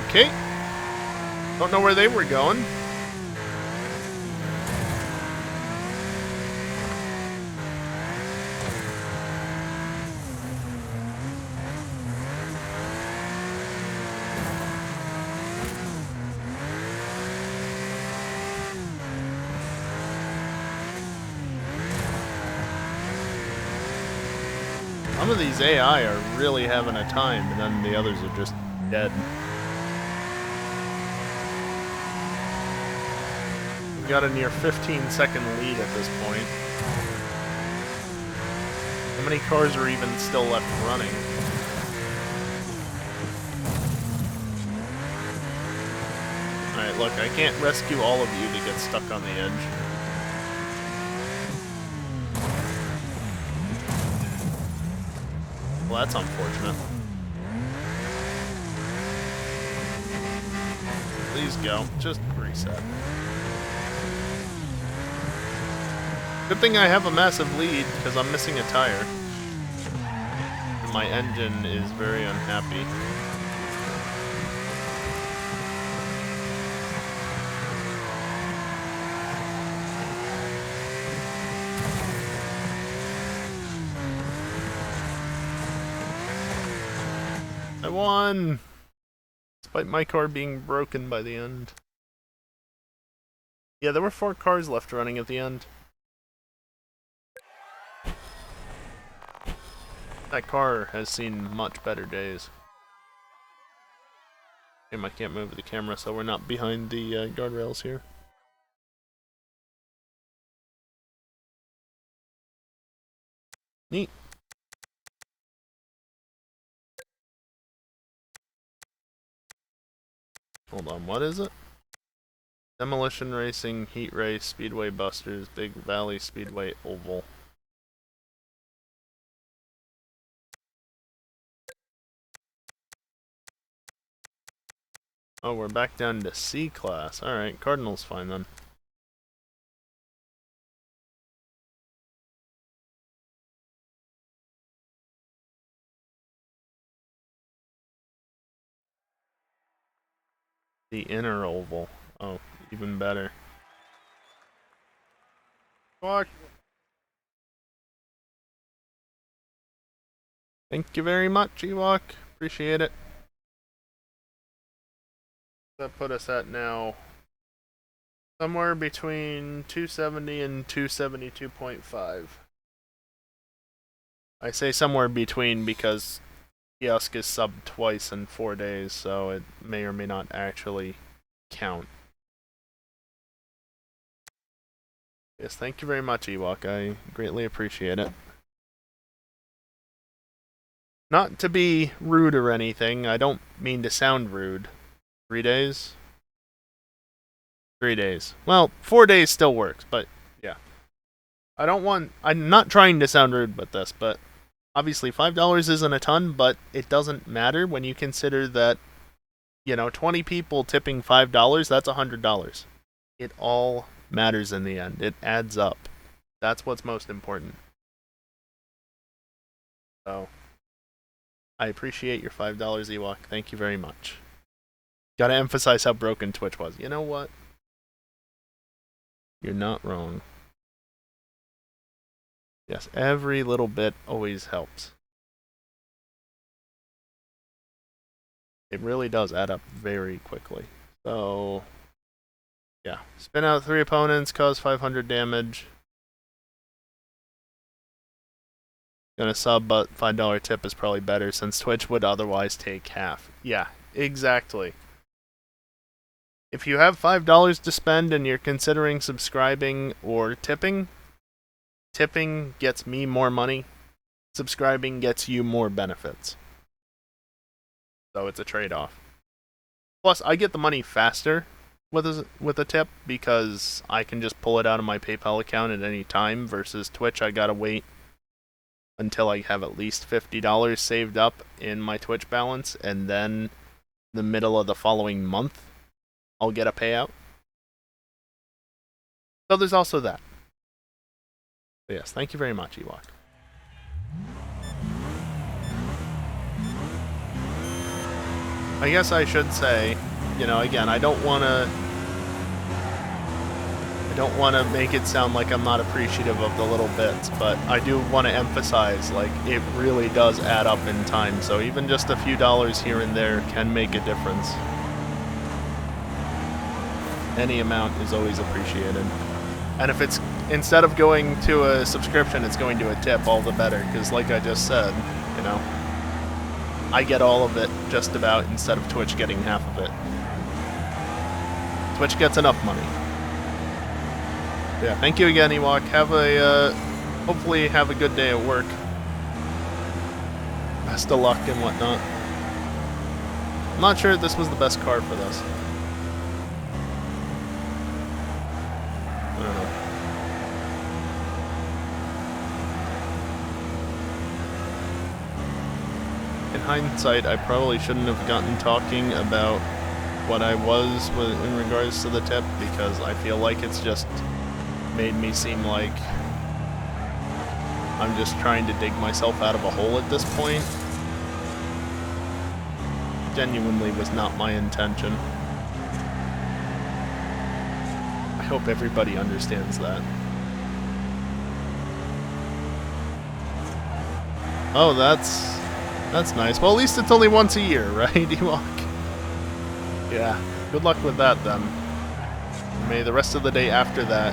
Okay. Don't know where they were going. Some of these AI are really having a time, and then the others are just dead. We've got a near 15-second lead at this point. How many cars are even still left running? Alright, look, I can't rescue all of you to get stuck on the edge. Well, that's unfortunate. Please go. Just reset. Good thing I have a massive lead, because I'm missing a tire. And my engine is very unhappy. I won! Despite my car being broken by the end. Yeah, there were 4 cars left running at the end. That car has seen much better days. I can't move the camera, so we're not behind the guardrails here. Neat. Hold on, what is it? Demolition Racing, Heat Race, Speedway Busters, Big Valley Speedway Oval. Oh, we're back down to C class. Alright, Cardinal's fine then. The inner oval. Oh, even better. Fuck. Thank you very much, Ewok. Appreciate it. That put us at now somewhere between 270 and 272.5. I say somewhere between because Kiosk is subbed twice in 4 days, so it may or may not actually count. Yes, thank you very much, Ewok. I greatly appreciate it. Not to be rude or anything, I don't mean to sound rude. 3 days? 3 days. Well, 4 days still works, but yeah. I'm not trying to sound rude with this, but obviously $5 isn't a ton, but it doesn't matter when you consider that, 20 people tipping $5, that's $100. It all matters in the end. It adds up. That's what's most important. So, I appreciate your $5, Ewok. Thank you very much. Gotta emphasize how broken Twitch was. You know what? You're not wrong. Yes, every little bit always helps. It really does add up very quickly. So, yeah. Spin out 3 opponents, cause 500 damage. Gonna sub, but $5 tip is probably better since Twitch would otherwise take half. Yeah, exactly. If you have $5 to spend and you're considering subscribing or tipping, tipping gets me more money. Subscribing gets you more benefits. So it's a trade-off. Plus, I get the money faster with a tip because I can just pull it out of my PayPal account at any time versus Twitch. I gotta wait until I have at least $50 saved up in my Twitch balance, and then the middle of the following month, I'll get a payout. So there's also that. But yes, thank you very much, Ewok. I guess I should say, again, I don't want to make it sound like I'm not appreciative of the little bits, but I do want to emphasize, it really does add up in time, so even just a few dollars here and there can make a difference. Any amount is always appreciated. And if it's, instead of going to a subscription, it's going to a tip, all the better, because like I just said, I get all of it just about instead of Twitch getting half of it. Twitch gets enough money. Yeah, thank you again, Ewok. Hopefully have a good day at work. Best of luck and whatnot. I'm not sure if this was the best card for this. I don't know. In hindsight, I probably shouldn't have gotten talking about what I was in regards to the tip, because I feel like it's just made me seem like I'm just trying to dig myself out of a hole at this point. Genuinely was not my intention. I hope everybody understands that. Oh, that's nice. Well, at least it's only once a year, right, Ewok? Yeah, good luck with that then. May the rest of the day after that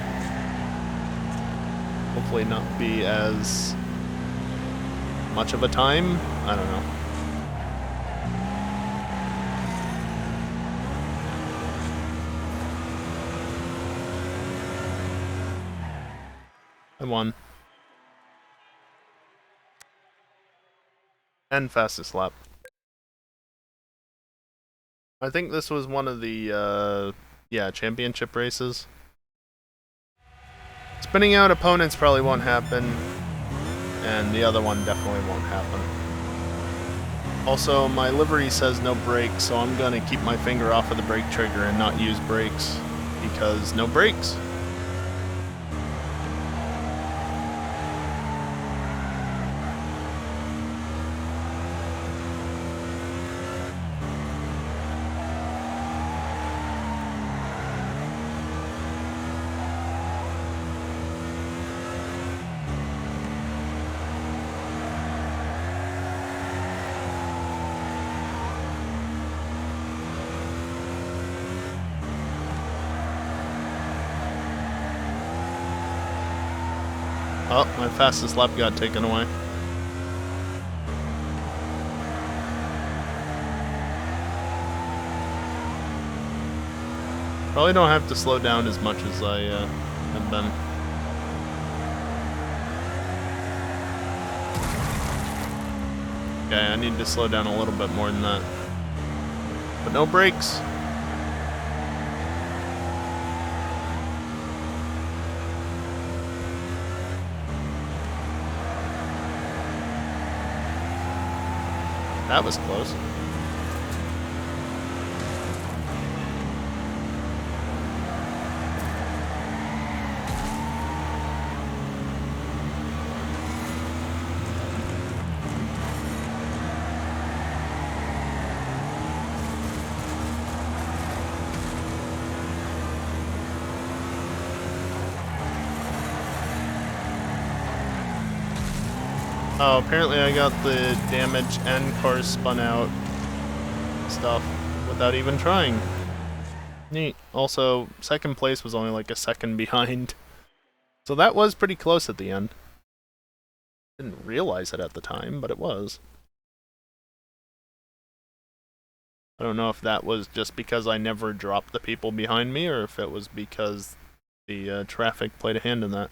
hopefully not be as much of a time. I don't know. I won. And fastest lap. I think this was one of the, championship races. Spinning out opponents probably won't happen, and the other one definitely won't happen. Also, my livery says no brakes, so I'm gonna keep my finger off of the brake trigger and not use brakes, because no brakes. Oh, my fastest lap got taken away. Probably don't have to slow down as much as I have been. Okay, I need to slow down a little bit more than that. But no brakes. That was close. Oh, apparently I got the damage and cars spun out stuff without even trying. Neat. Also, second place was only like a second behind. So that was pretty close at the end. Didn't realize it at the time, but it was. I don't know if that was just because I never dropped the people behind me, or if it was because the traffic played a hand in that.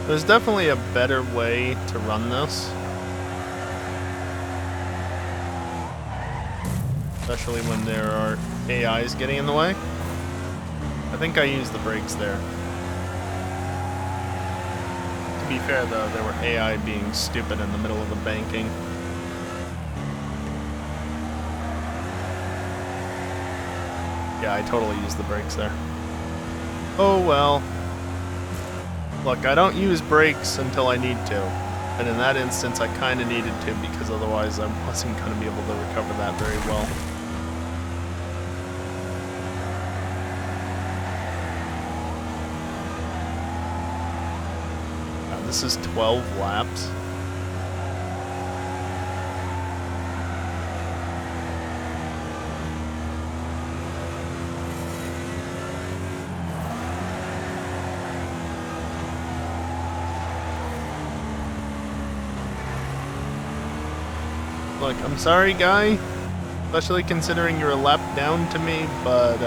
There's definitely a better way to run this. Especially when there are AIs getting in the way. I think I used the brakes there. To be fair though, there were AI being stupid in the middle of the banking. Yeah, I totally used the brakes there. Oh well. Look, I don't use brakes until I need to. And in that instance, I kind of needed to, because otherwise I wasn't going to be able to recover that very well. Now, this is 12 laps. Look, I'm sorry, guy, especially considering you're a lap down to me, but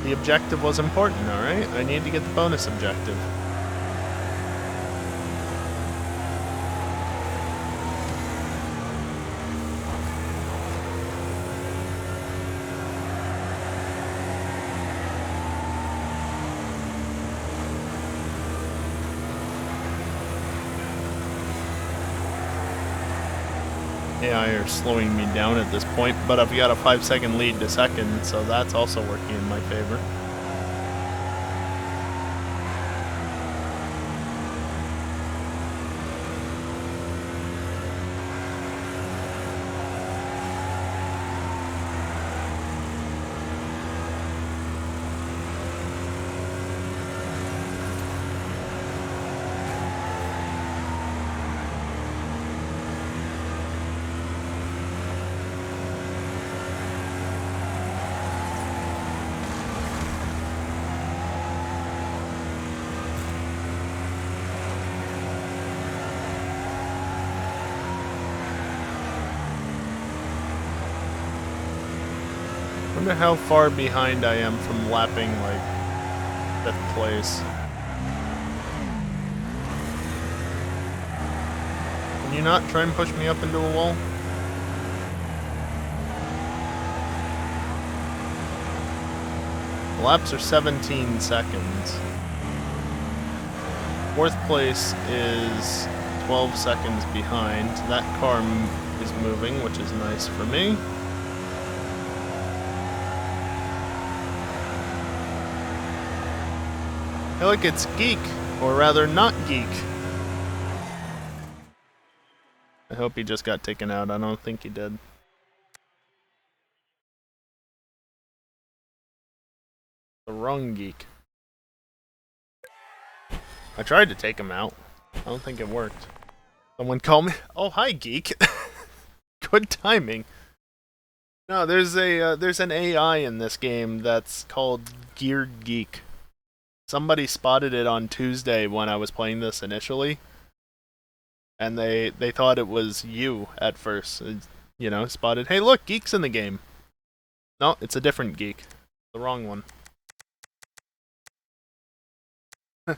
the objective was important, alright? I need to get the bonus objective. AI are slowing me down at this point, but I've got a 5-second lead to second, so that's also working in my favor. I wonder how far behind I am from lapping, like, 5th place. Can you not try and push me up into a wall? The laps are 17 seconds. 4th place is 12 seconds behind. That car is moving, which is nice for me. Hey look, it's Geek, or rather not Geek. I hope he just got taken out. I don't think he did. The wrong Geek. I tried to take him out. I don't think it worked. Someone call me. Oh, hi, Geek. Good timing. No, there's an AI in this game that's called Geared Geek. Somebody spotted it on Tuesday when I was playing this initially, and they thought it was you at first. You know, spotted. Hey, look, Geek's in the game. No, it's a different Geek. The wrong one.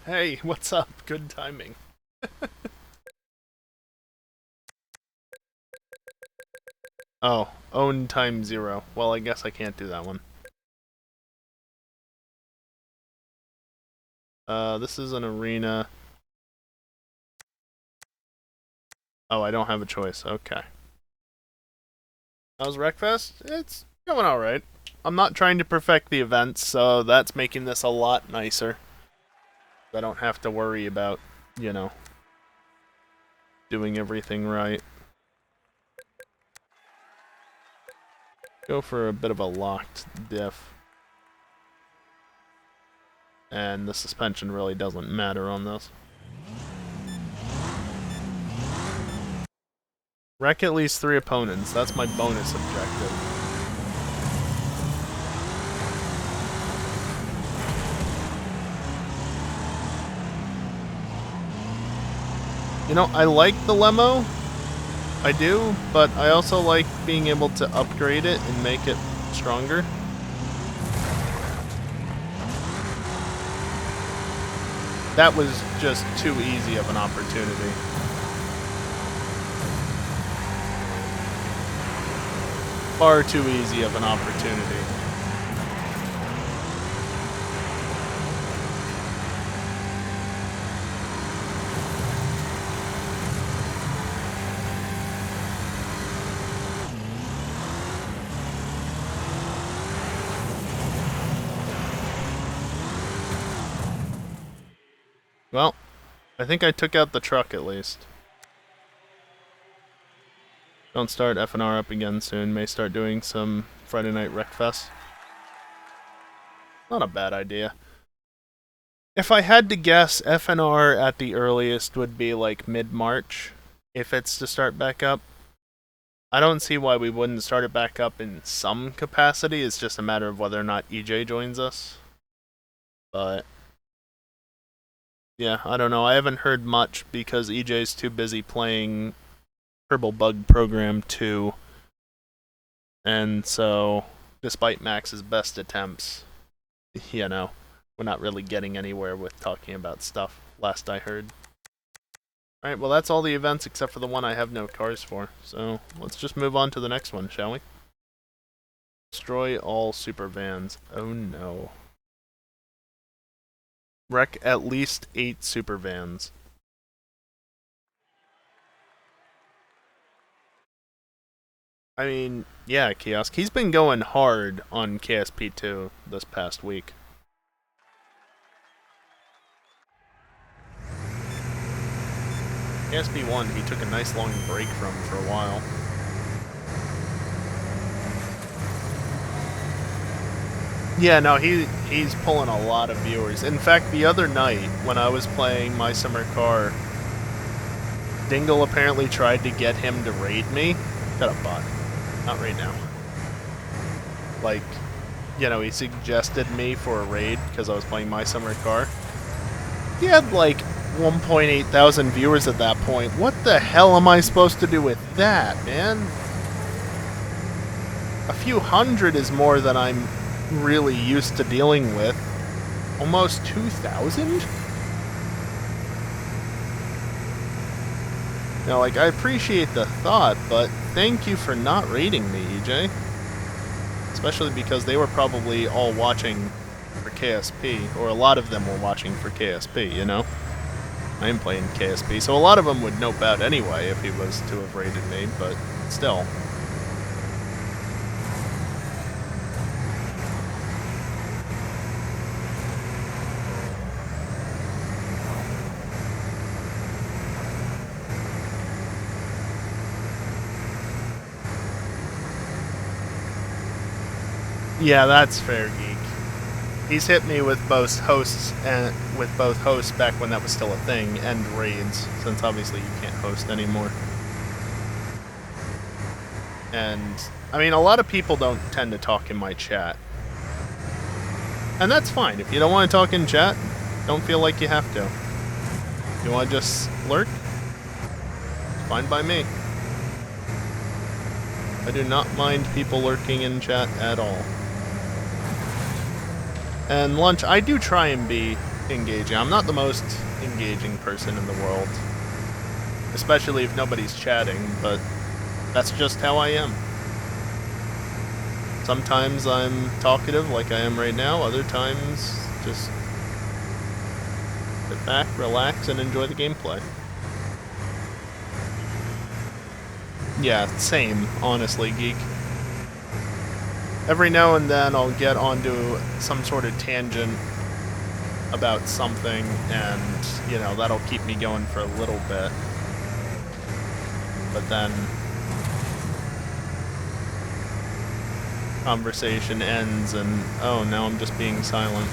Hey, what's up? Good timing. Oh, own time 0. Well, I guess I can't do that one. This is an arena. Oh, I don't have a choice. Okay. How's Wreckfest? It's going alright. I'm not trying to perfect the events, so that's making this a lot nicer. I don't have to worry about, you know, doing everything right. Go for a bit of a locked diff. And the suspension really doesn't matter on this. Wreck at least 3 opponents. That's my bonus objective. You know, I like the limo. I do, but I also like being able to upgrade it and make it stronger. That was just too easy of an opportunity. Far too easy of an opportunity. Well, I think I took out the truck at least. Don't start FNR up again soon. May start doing some Friday night Wreckfest. Not a bad idea. If I had to guess, FNR at the earliest would be like mid-March, if it's to start back up. I don't see why we wouldn't start it back up in some capacity. It's just a matter of whether or not EJ joins us. But yeah, I don't know. I haven't heard much because EJ's too busy playing Kerbal Bug Program 2. And so, despite Max's best attempts, you know, we're not really getting anywhere with talking about stuff, last I heard. Alright, well that's all the events except for the one I have no cars for. So, let's just move on to the next one, shall we? Destroy all super vans. Oh no. Wreck at least 8 super vans. I mean, yeah, Kiosk. He's been going hard on KSP2 this past week. KSP1, he took a nice long break from for a while. Yeah, no, he's pulling a lot of viewers. In fact, the other night when I was playing My Summer Car, Dingle apparently tried to get him to raid me. Shut up, bot. Not right now. Like, you know, he suggested me for a raid because I was playing My Summer Car. He had like 1.8 thousand viewers at that point. What the hell am I supposed to do with that, man? A few hundred is more than I'm really used to dealing with. Almost 2,000? Now, like, I appreciate the thought, but thank you for not raiding me, EJ. Especially because they were probably all watching for KSP, or a lot of them were watching for KSP, you know? I am playing KSP, so a lot of them would nope out anyway if he was to have raided me, but still. Yeah, that's fair, Geek. He's hit me with both hosts back when that was still a thing, and raids, since obviously you can't host anymore. And I mean, a lot of people don't tend to talk in my chat. And that's fine. If you don't want to talk in chat, don't feel like you have to. You want to just lurk? Fine by me. I do not mind people lurking in chat at all. And Lunch, I do try and be engaging. I'm not the most engaging person in the world. Especially if nobody's chatting, but that's just how I am. Sometimes I'm talkative like I am right now, other times just sit back, relax, and enjoy the gameplay. Yeah, same, honestly, Geek. Every now and then I'll get onto some sort of tangent about something, and, you know, that'll keep me going for a little bit. But then conversation ends and, oh, now I'm just being silent.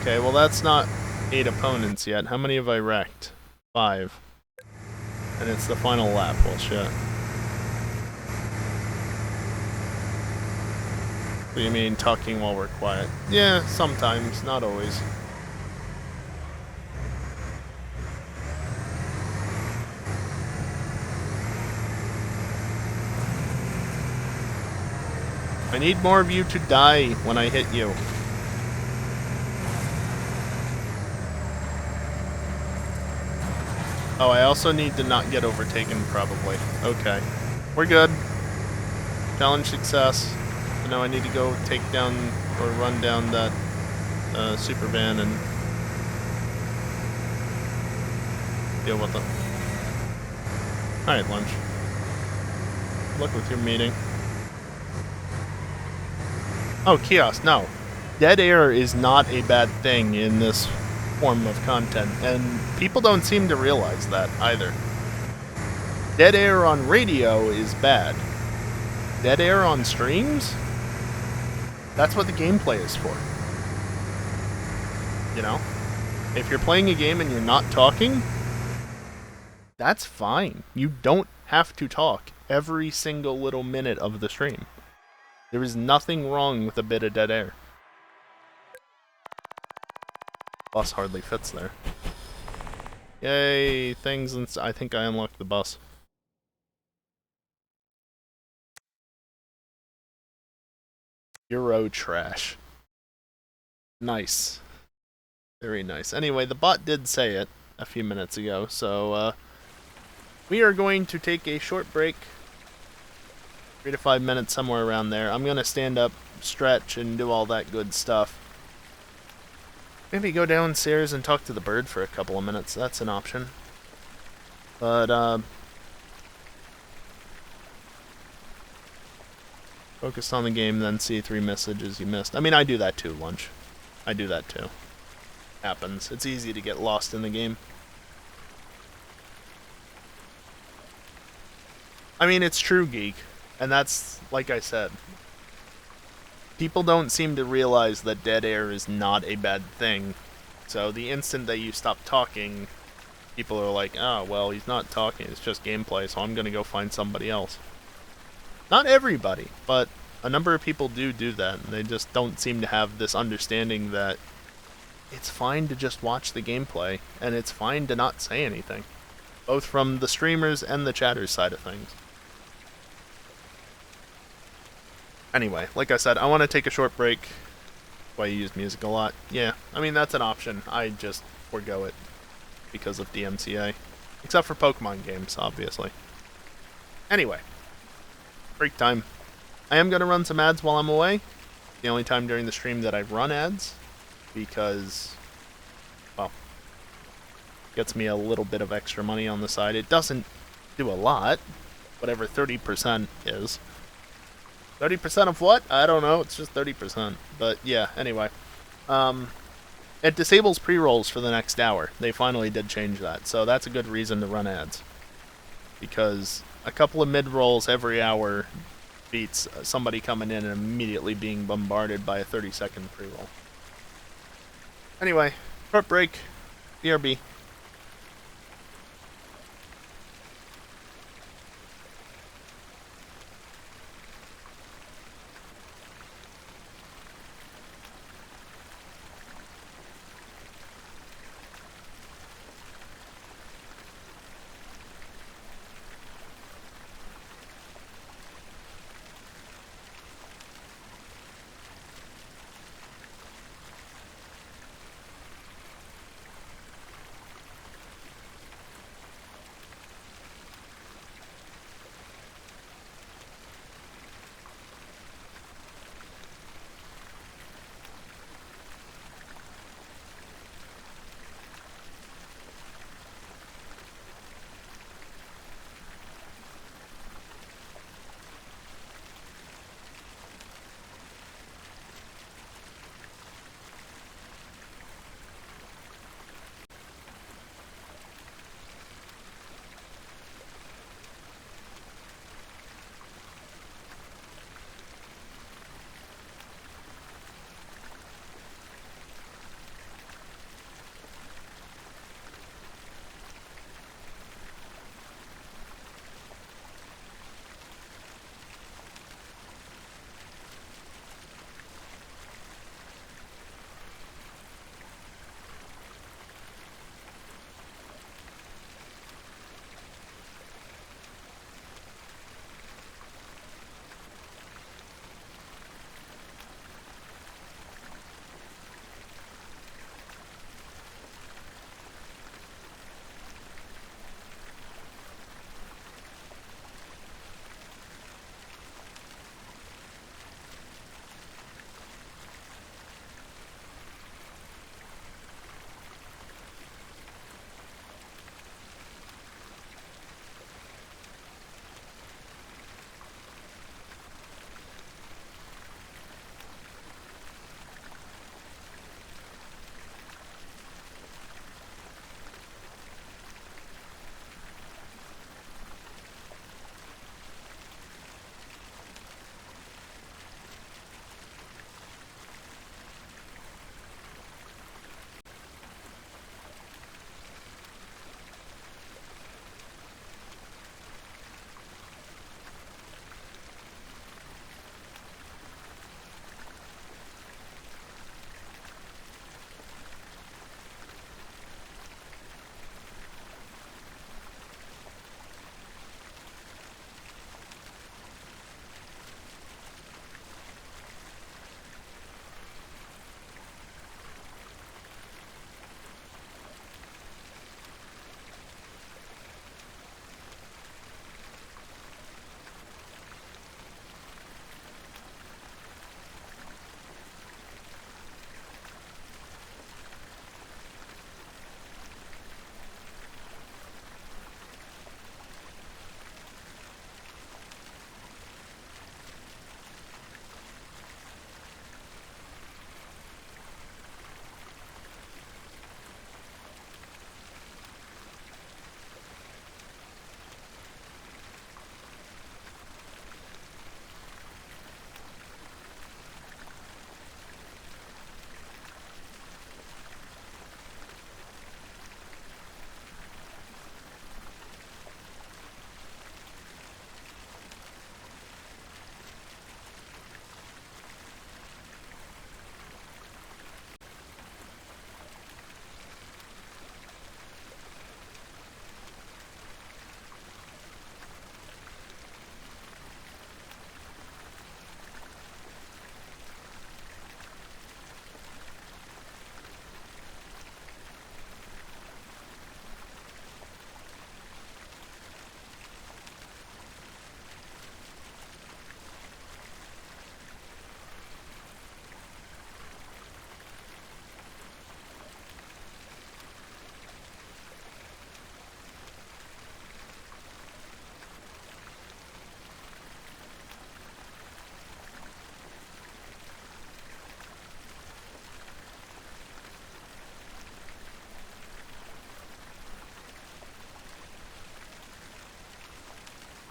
Okay, well that's not 8 opponents yet. How many have I wrecked? 5. And it's the final lap. Well, shit. What do you mean, talking while we're quiet? Yeah, sometimes, not always. I need more of you to die when I hit you. Oh, I also need to not get overtaken, probably. Okay. We're good. Challenge success. So now I need to go take down, or run down that super van and deal with them. Alright, Lunch. Good luck with your meeting. Oh, Kiosk, no. Dead air is not a bad thing in this form of content, and people don't seem to realize that either. Dead air on radio is bad. Dead air on streams? That's what the gameplay is for. You know? If you're playing a game and you're not talking, that's fine. You don't have to talk every single little minute of the stream. There is nothing wrong with a bit of dead air. Bus hardly fits there. Yay, things, and I think I unlocked the bus. Euro trash. Nice. Very nice. Anyway, the bot did say it a few minutes ago, so we are going to take a short break. 3 to 5 minutes, somewhere around there. I'm gonna stand up, stretch, and do all that good stuff. Maybe go downstairs and talk to the bird for a couple of minutes. That's an option. But, Focused on the game, then see 3 messages you missed. I mean, I do that too, Lunch. I do that too. Happens. It's easy to get lost in the game. I mean, it's true, Geek. And that's, like I said, people don't seem to realize that dead air is not a bad thing. So the instant that you stop talking, people are like, oh, well, he's not talking, it's just gameplay, so I'm gonna go find somebody else. Not everybody, but a number of people do that, and they just don't seem to have this understanding that it's fine to just watch the gameplay, and it's fine to not say anything. Both from the streamers and the chatters side of things. Anyway, like I said, I want to take a short break. Why you use music a lot. Yeah, I mean, that's an option. I just forego it because of DMCA. Except for Pokemon games, obviously. Anyway, break time. I am going to run some ads while I'm away. The only time during the stream that I run ads, because, well, gets me a little bit of extra money on the side. It doesn't do a lot, whatever 30% is. 30% of what? I don't know, it's just 30%. But yeah, anyway. It disables pre-rolls for the next hour. They finally did change that, so that's a good reason to run ads. Because a couple of mid-rolls every hour beats somebody coming in and immediately being bombarded by a 30-second pre-roll. Anyway, short break. BRB.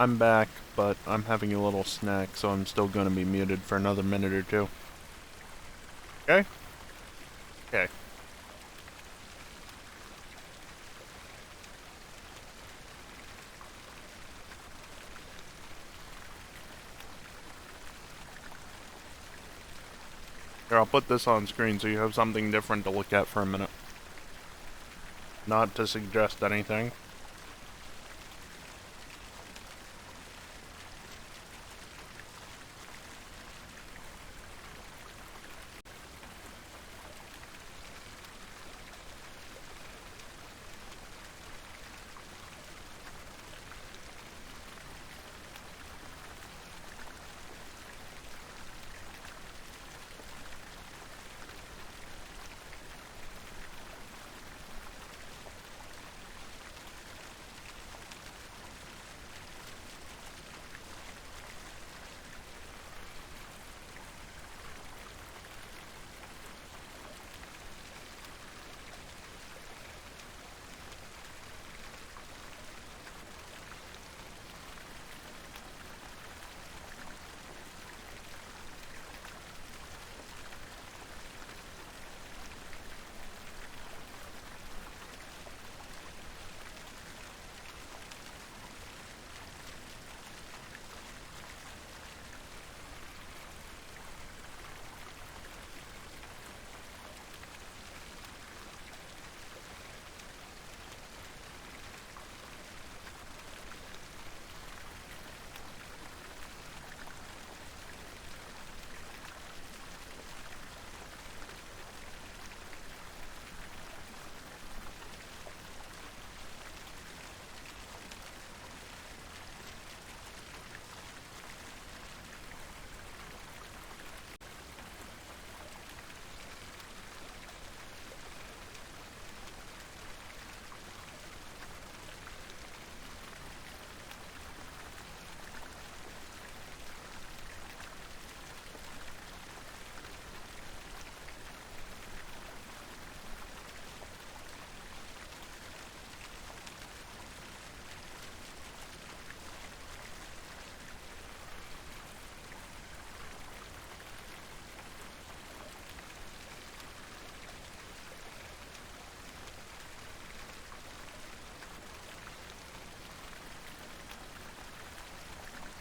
I'm back, but I'm having a little snack, so I'm still going to be muted for another minute or two. Okay? Okay. Here, I'll put this on screen so you have something different to look at for a minute. Not to suggest anything.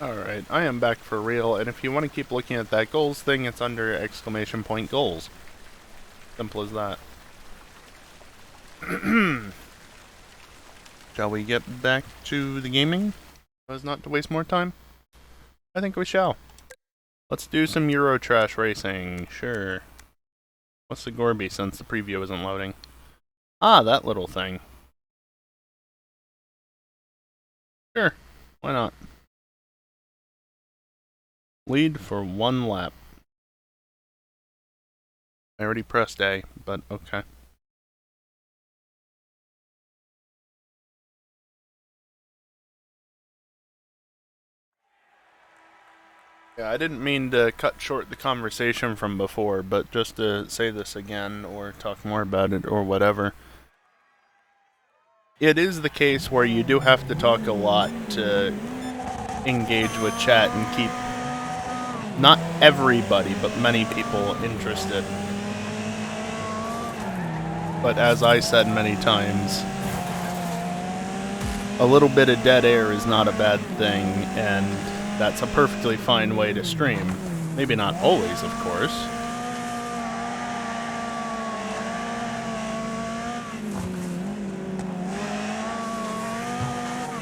Alright, I am back for real, and if you want to keep looking at that goals thing, it's under exclamation point goals. Simple as that. Shall we get back to the gaming? So as not to waste more time? I think we shall. Let's do some Euro Trash racing, sure. What's the Gorby since the preview isn't loading? Ah, that little thing. Sure, why not? Lead for 1 lap. I already pressed A, but okay. Yeah, I didn't mean to cut short the conversation from before, but just to say this again, or talk more about it, or whatever. It is the case where you do have to talk a lot to engage with chat and keep not everybody, but many people interested. But as I said many times, a little bit of dead air is not a bad thing, and that's a perfectly fine way to stream. Maybe not always, of course.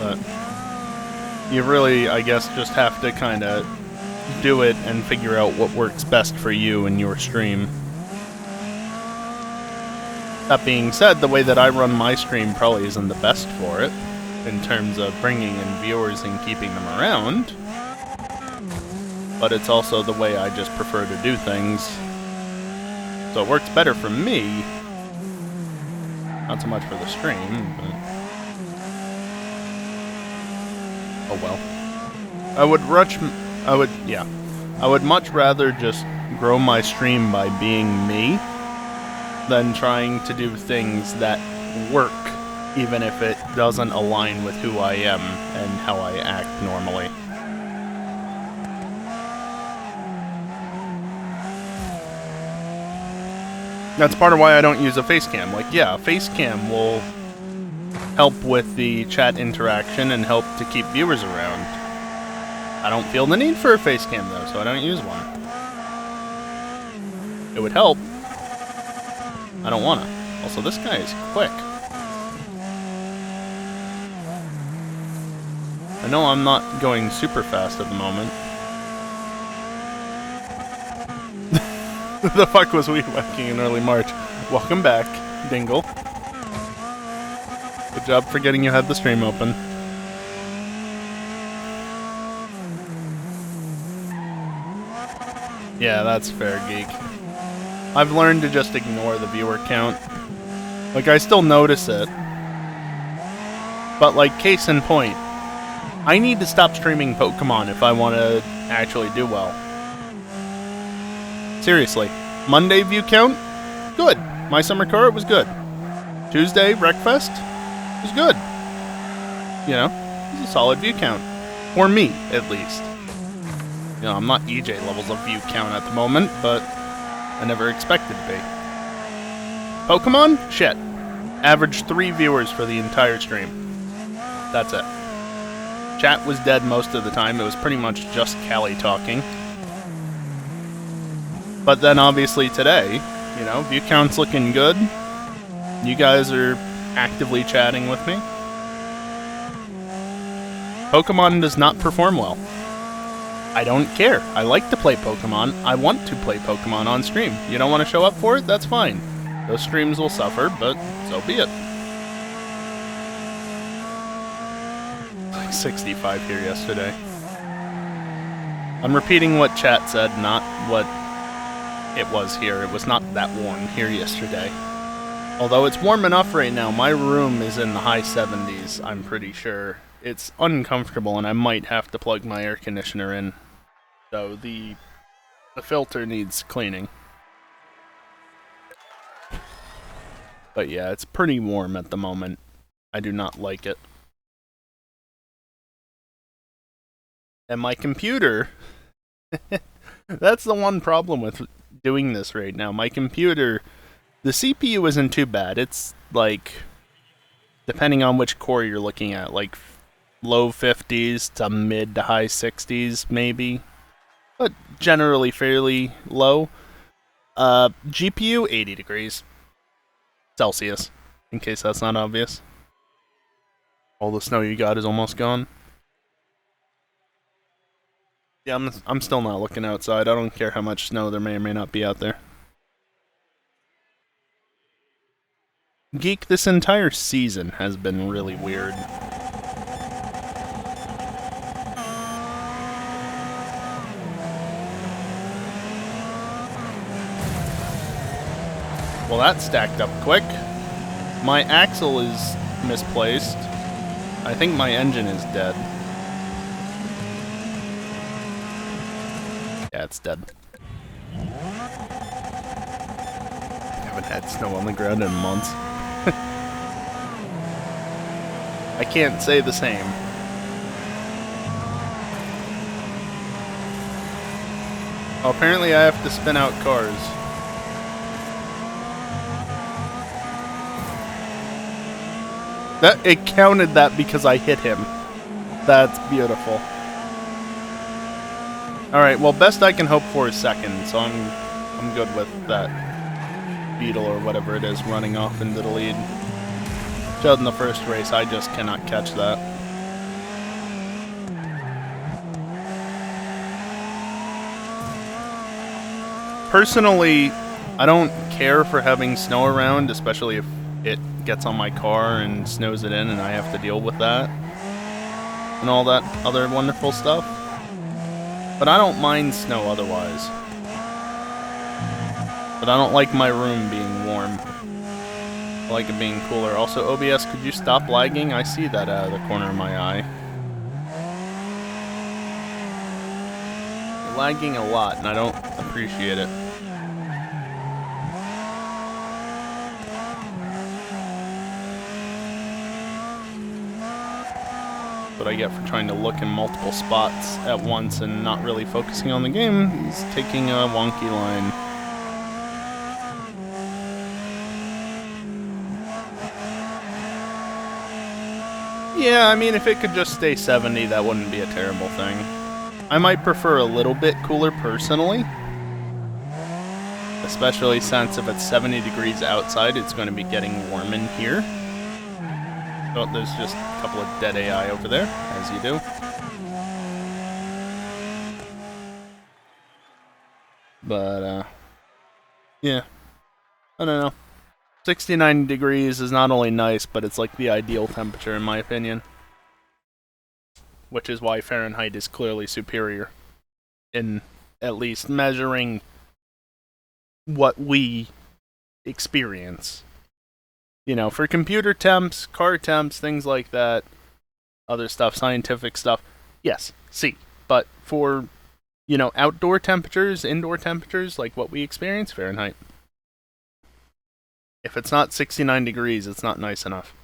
But you really, I guess, just have to kind of do it and figure out what works best for you and your stream. That being said, the way that I run my stream probably isn't the best for it, in terms of bringing in viewers and keeping them around. But it's also the way I just prefer to do things. So it works better for me. Not so much for the stream, but... oh well. I would much rather just grow my stream by being me than trying to do things that work even if it doesn't align with who I am and how I act normally. That's part of why I don't use a face cam. Like, yeah, a face cam will help with the chat interaction and help to keep viewers around. I don't feel the need for a face cam, though, so I don't use one. It would help. I don't wanna. Also, this guy is quick. I know I'm not going super fast at the moment. The fuck was weed whacking in early March? Welcome back, Dingle. Good job for getting you had the stream open. Yeah, that's fair, Geek. I've learned to just ignore the viewer count. Like, I still notice it. But, like, case in point, I need to stop streaming Pokemon if I want to actually do well. Seriously. Monday view count? Good. My Summer Car was good. Tuesday, Wreckfest? Was good. You know, it was a solid view count. For me, at least. You know, I'm not EJ levels of view count at the moment, but I never expected to be. Pokemon? Shit. Average 3 viewers for the entire stream. That's it. Chat was dead most of the time. It was pretty much just Callie talking. But then obviously today, you know, view count's looking good. You guys are actively chatting with me. Pokemon does not perform well. I don't care. I like to play Pokemon. I want to play Pokemon on stream. You don't want to show up for it? That's fine. Those streams will suffer, but so be it. Like 65 here yesterday. I'm repeating what chat said, not what it was here. It was not that warm here yesterday. Although it's warm enough right now. My room is in the high 70s, I'm pretty sure. It's uncomfortable and I might have to plug my air conditioner in. So the filter needs cleaning. But yeah, it's pretty warm at the moment. I do not like it. And my computer... That's the one problem with doing this right now. My computer... The CPU isn't too bad. It's like... Depending on which core you're looking at, like low 50s to mid to high 60s, maybe. But generally fairly low. GPU, 80 degrees Celsius, in case that's not obvious. All the snow you got is almost gone. Yeah, I'm still not looking outside. I don't care how much snow there may or may not be out there. Geek, this entire season has been really weird. Well, that stacked up quick. My axle is misplaced. I think my engine is dead. Yeah, it's dead. I haven't had snow on the ground in months. I can't say the same. Well, apparently I have to spin out cars. It counted that because I hit him. That's beautiful. Alright, well, best I can hope for is second, so I'm good with that beetle or whatever it is running off into the lead. Showed in the first race, I just cannot catch that. Personally, I don't care for having snow around, especially if it gets on my car and snows it in and I have to deal with that. And all that other wonderful stuff. But I don't mind snow otherwise. But I don't like my room being warm. I like it being cooler. Also, OBS, could you stop lagging? I see that out of the corner of my eye. You're lagging a lot, and I don't appreciate it. what I get for trying to look in multiple spots at once and not really focusing on the game. He's taking a wonky line. Yeah, I mean, if it could just stay 70, that wouldn't be a terrible thing. I might prefer a little bit cooler personally. Especially since if it's 70 degrees outside, it's going to be getting warm in here. Oh, there's just a couple of dead AI over there, as you do. But, yeah. I don't know. 69 degrees is not only nice, but it's like the ideal temperature in my opinion. Which is why Fahrenheit is clearly superior. In at least measuring what we experience. You know, for computer temps, car temps, things like that, other stuff, scientific stuff, yes, C. But for, you know, outdoor temperatures, indoor temperatures, like what we experience, Fahrenheit. If it's not 69 degrees, it's not nice enough.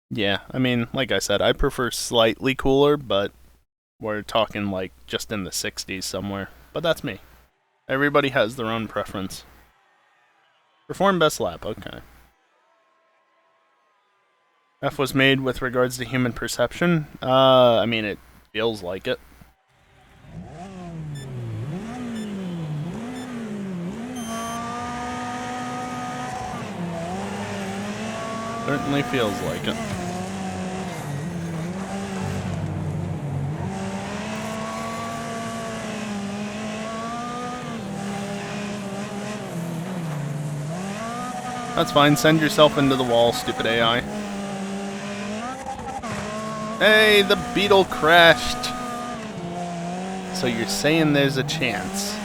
Yeah, I mean, like I said, I prefer slightly cooler, but we're talking like just in the 60s somewhere. But that's me. Everybody has their own preference. Perform best lap, okay. F was made with regards to human perception. I mean, it feels like it. Certainly feels like it. That's fine, send yourself into the wall, stupid AI. Hey, the beetle crashed! So you're saying there's a chance.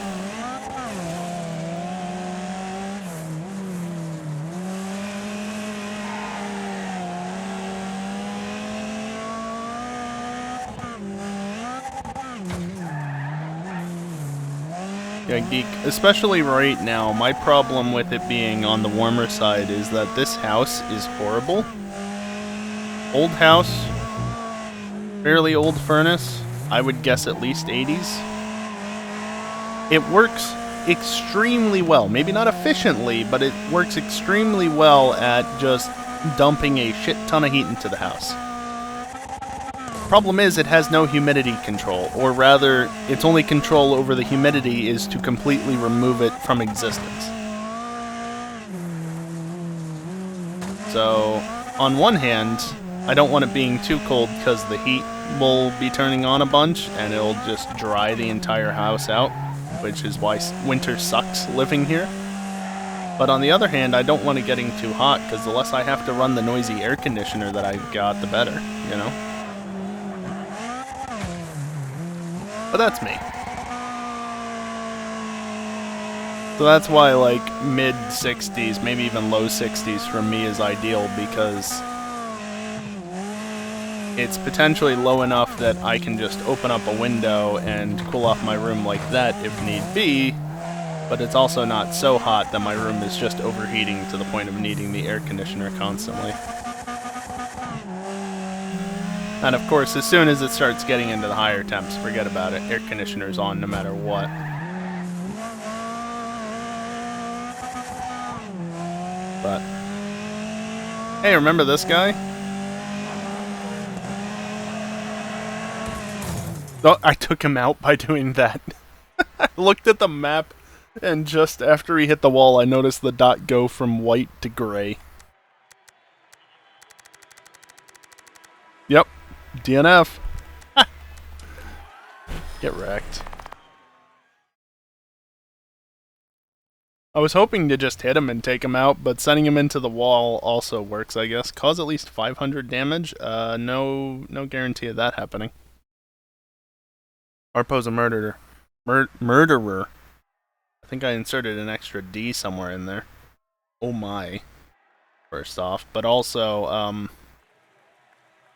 Yeah, Geek, especially right now, my problem with it being on the warmer side is that this house is horrible. Old house, fairly old furnace, I would guess at least 80s. It works extremely well, maybe not efficiently, but it works extremely well at just dumping a shit ton of heat into the house. Problem is, it has no humidity control, or rather, its only control over the humidity is to completely remove it from existence. So, on one hand, I don't want it being too cold because the heat will be turning on a bunch and it'll just dry the entire house out, which is why winter sucks living here. But on the other hand, I don't want it getting too hot because the less I have to run the noisy air conditioner that I've got, the better, you know? But that's me. So that's why, like, mid-60s, maybe even low 60s for me is ideal, because it's potentially low enough that I can just open up a window and cool off my room like that if need be, but it's also not so hot that my room is just overheating to the point of needing the air conditioner constantly. And of course, as soon as it starts getting into the higher temps, forget about it. Air conditioner's on no matter what. But hey, remember this guy? Oh, I took him out by doing that. I looked at the map, and just after he hit the wall, I noticed the dot go from white to gray. Yep. DNF. Get wrecked. I was hoping to just hit him and take him out, but sending him into the wall also works, I guess. Cause at least 500 damage? No guarantee of that happening. Arpo's a murderer. Murderer. I think I inserted an extra D somewhere in there. Oh my. First off. But also,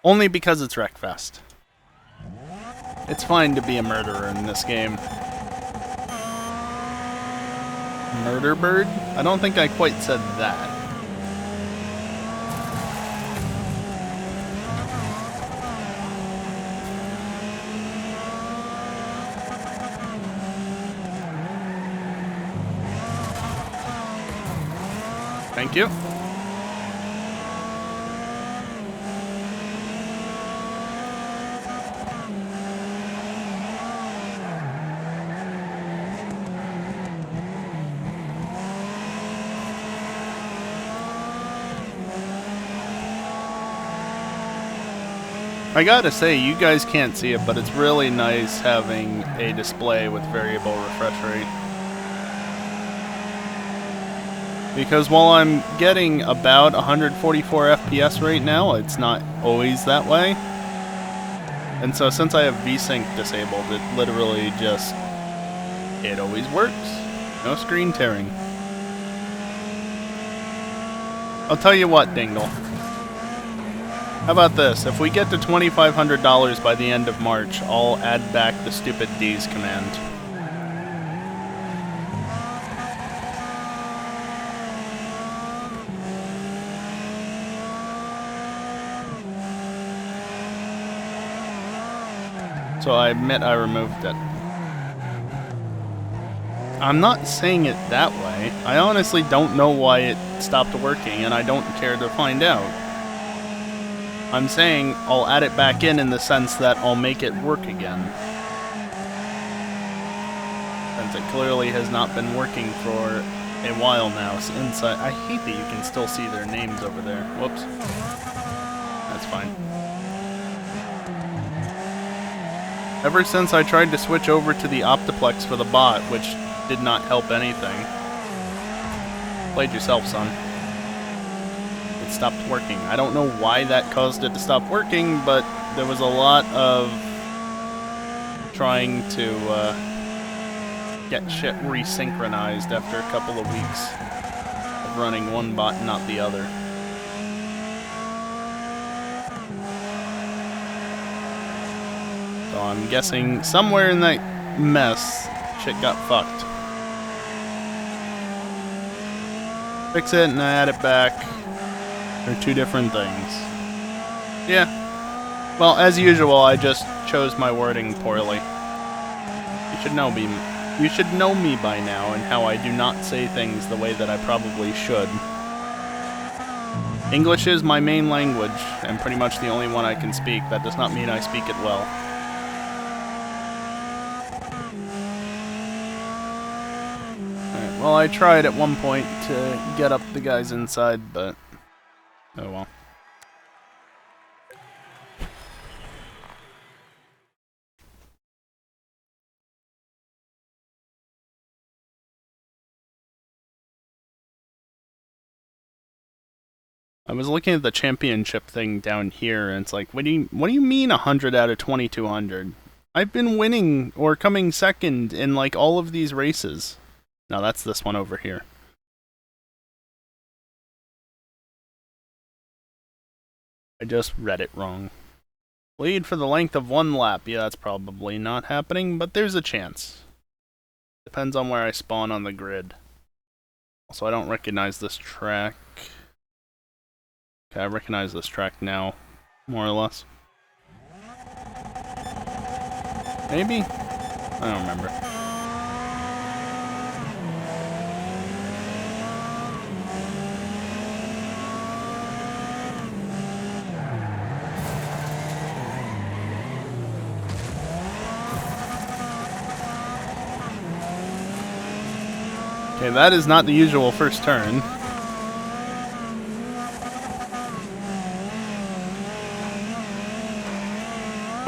only because it's Wreckfest. It's fine to be a murderer in this game. Murder bird? I don't think I quite said that. Thank you. I gotta say, you guys can't see it, but it's really nice having a display with variable refresh rate. Because while I'm getting about 144 FPS right now, it's not always that way. And so since I have VSync disabled, it literally just... it always works. No screen tearing. I'll tell you what, Dingle. How about this? If we get to $2,500 by the end of March, I'll add back the stupid D's command. So I admit I removed it. I'm not saying it that way. I honestly don't know why it stopped working, and I don't care to find out. I'm saying I'll add it back in the sense that I'll make it work again. Since it clearly has not been working for a while now. Since I hate that you can still see their names over there. Whoops. That's fine. Ever since I tried to switch over to the Optiplex for the bot, which did not help anything. Played yourself, son. It stopped working. I don't know why that caused it to stop working, but there was a lot of trying to get shit resynchronized after a couple of weeks of running one bot and not the other. So I'm guessing somewhere in that mess, shit got fucked. Fix it and I add it back. They're two different things. Yeah. Well, as usual, I just chose my wording poorly. You should know me. You should know me by now and how I do not say things the way that I probably should. English is my main language, and pretty much the only one I can speak. That does not mean I speak it well. Alright, well, I tried at one point to get up the guys inside, but... oh well. I was looking at the championship thing down here, and it's like, what do you mean 100 out of 2,200? I've been winning or coming second in like all of these races. No, that's this one over here. I just read it wrong. Lead for the length of one lap. Yeah, that's probably not happening, but there's a chance. Depends on where I spawn on the grid. Also, I don't recognize this track. Okay, I recognize this track now, more or less. Maybe? I don't remember. Okay, that is not the usual first turn.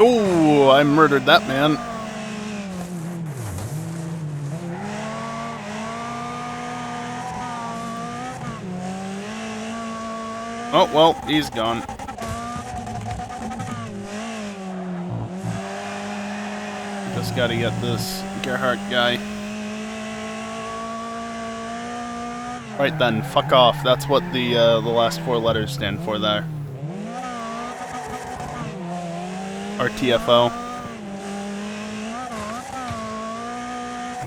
Oh, I murdered that man. Oh, well, he's gone. Just gotta get this Gerhardt guy. Right then, fuck off. That's what the last four letters stand for there. RTFO.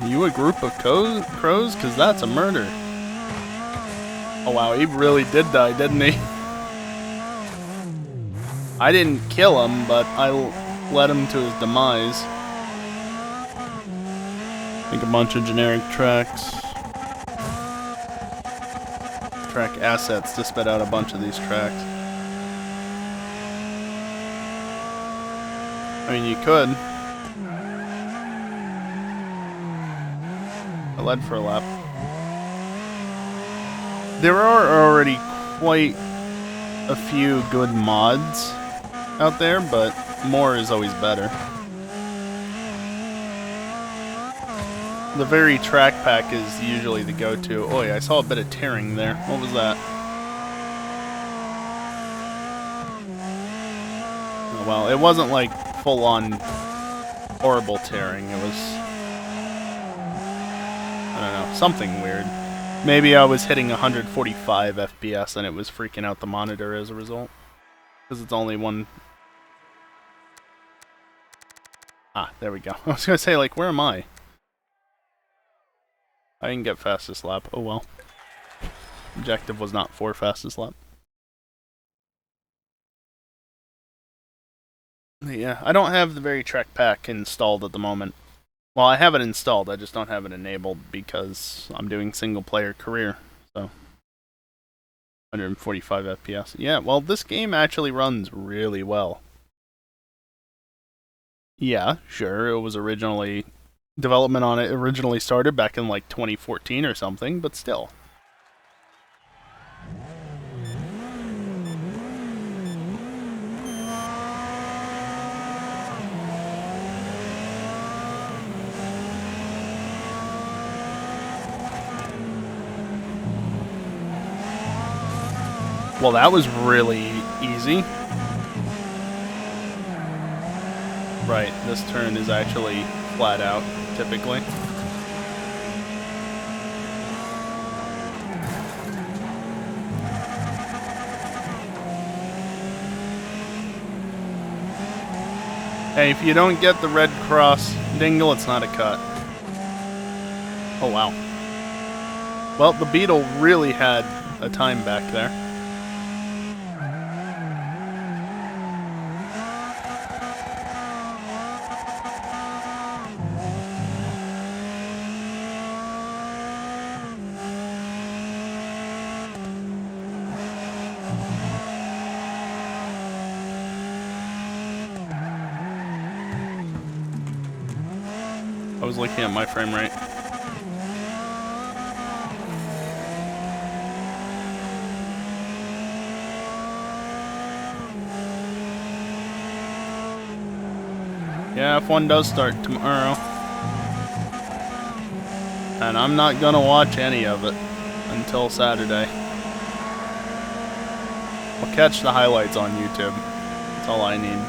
Are you a group of crows? Because that's a murder. Oh wow, he really did die, didn't he? I didn't kill him, but I led him to his demise. I think a bunch of generic tracks. track assets to spit out a bunch of these tracks. I mean, you could. I led for a lap. There are already quite a few good mods out there, but more is always better. The very track pack is usually the go-to. Oh yeah, I saw a bit of tearing there. What was that? Oh, well, it wasn't like full-on horrible tearing. It was, I don't know, something weird. Maybe I was hitting 145 FPS and it was freaking out the monitor as a result. Because it's only one... Ah, there we go. I was going to say, like, where am I? I didn't get fastest lap. Oh well. Objective was not for fastest lap. Yeah, I don't have the very track pack installed at the moment. Well, I have it installed, I just don't have it enabled because I'm doing single player career. So 145 FPS. Yeah, well, this game actually runs really well. Yeah, sure, it was originally... Development on it originally started back in like 2014 or something, but still. Well, that was really easy. Right, this turn is actually flat out, typically. Hey, if you don't get the red cross dingle, it's not a cut. Oh, wow. Well, the Beetle really had a time back there. I was looking at my frame rate. Yeah, F1 does start tomorrow. And I'm not gonna watch any of it until Saturday. I'll catch the highlights on YouTube. That's all I need.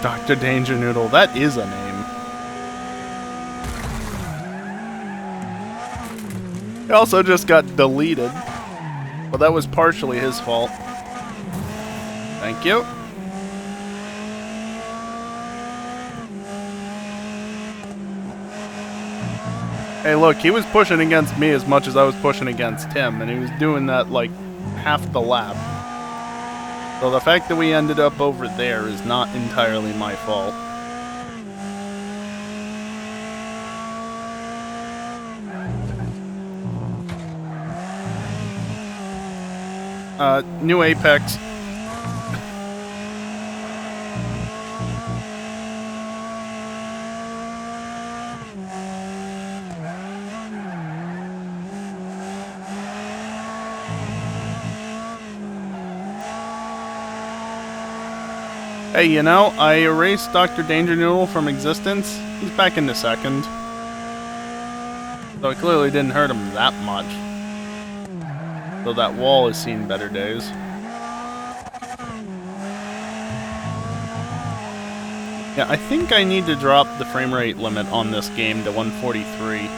Dr. Danger Noodle, that is a name. It also just got deleted. But that was partially his fault. Thank you. Hey look, he was pushing against me as much as I was pushing against him, and he was doing that like half the lap. So the fact that we ended up over there is not entirely my fault. New Apex. Hey, you know, I erased Dr. Danger Noodle from existence. He's back into second. So it clearly didn't hurt him that much. Though that wall has seen better days. Yeah, I think I need to drop the frame rate limit on this game to 143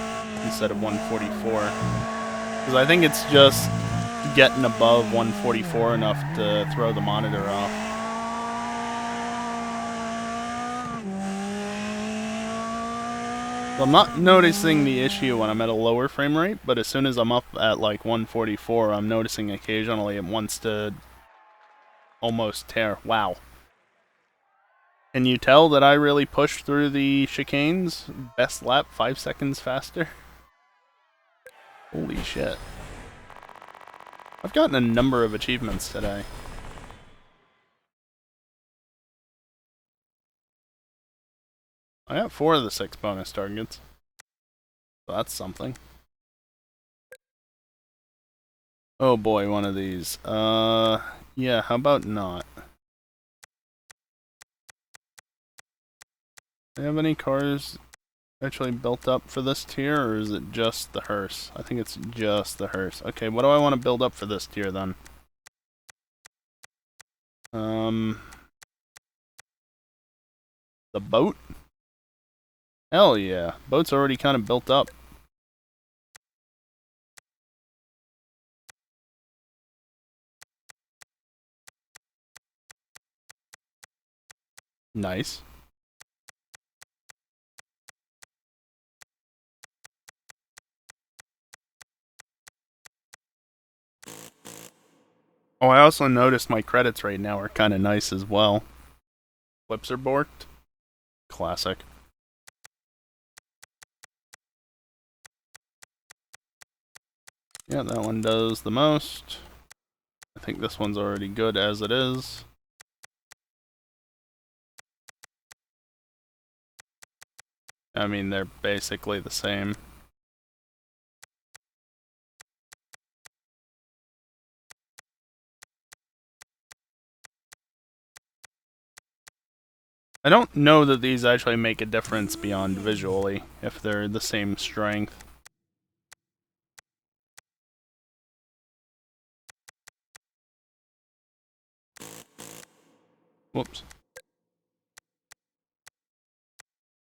instead of 144. Because I think it's just getting above 144 enough to throw the monitor off. So I'm not noticing the issue when I'm at a lower frame rate, but as soon as I'm up at like 144, I'm noticing occasionally it wants to almost tear. Wow. Can you tell that I really pushed through the chicanes? Best lap 5 seconds faster? Holy shit. I've gotten a number of achievements today. I got 4 of the 6 bonus targets. So that's something. Oh boy, one of these. Yeah, how about not? Do you have any cars actually built up for this tier, or is it just the hearse? I think it's just the hearse. Okay, what do I want to build up for this tier then? The boat? Hell yeah, boat's already kind of built up. Nice. Oh, I also noticed my credits right now are kind of nice as well. Flips are borked. Classic. Yeah, that one does the most. I think this one's already good as it is. I mean, they're basically the same. I don't know that these actually make a difference beyond visually, if they're the same strength. Whoops.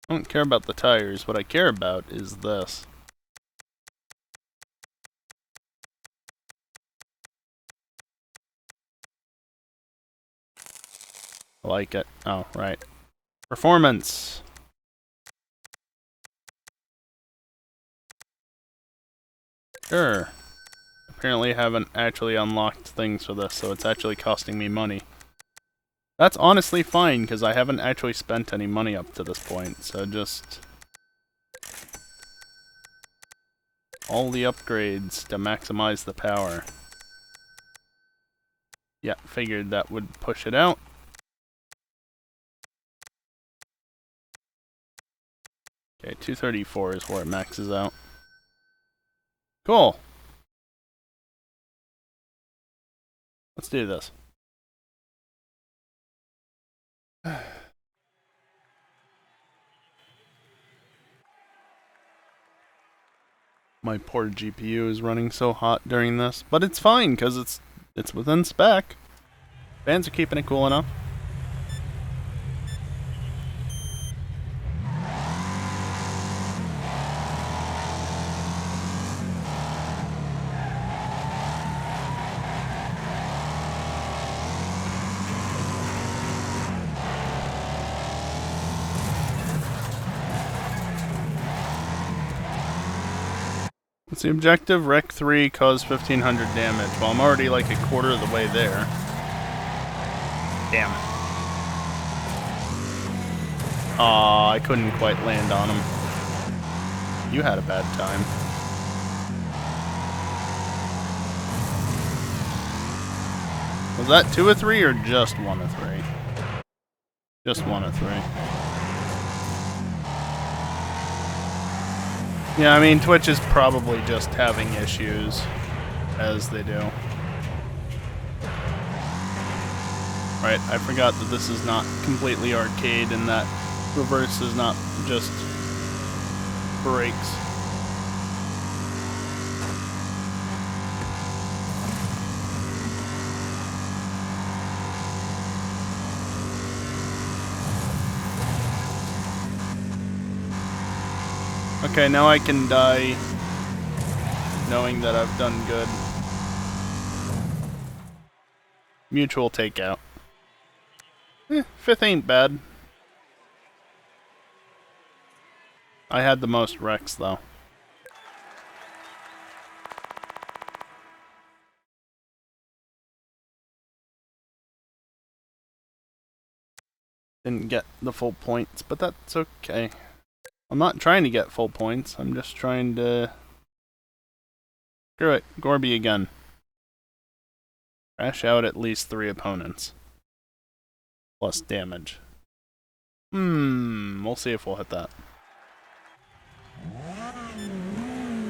I don't care about the tires. What I care about is this. I like it. Oh, right. Performance! Sure. Apparently I haven't actually unlocked things for this, so it's actually costing me money. That's honestly fine, because I haven't actually spent any money up to this point, so just... all the upgrades to maximize the power. Yeah, figured that would push it out. Okay, 234 is where it maxes out. Cool. Let's do this. My poor GPU is running so hot during this, but it's fine because it's within spec. Fans are keeping it cool enough. What's the objective? Wreck 3, cause 1500 damage. Well, I'm already like a quarter of the way there. Damn it. Aw, I couldn't quite land on him. You had a bad time. Was that 2 of 3 or just 1 of 3? Just 1 of 3. Yeah, I mean, Twitch is probably just having issues, as they do. Right, I forgot that this is not completely arcade and that reverse is not just brakes. Okay, now I can die knowing that I've done good. Mutual takeout. Fifth ain't bad. I had the most wrecks, though. Didn't get the full points, but that's okay. I'm not trying to get full points. I'm just trying to... Screw it. Gorby again. Crash out at least 3 opponents. Plus damage. We'll see if we'll hit that.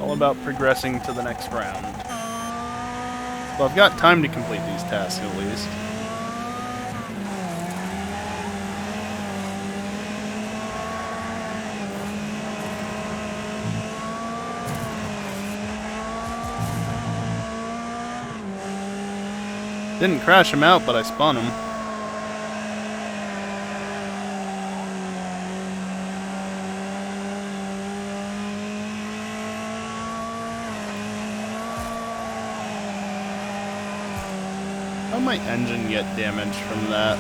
All about progressing to the next round. Well, I've got time to complete these tasks at least. Didn't crash him out, but I spun him. How might my engine get damaged from that?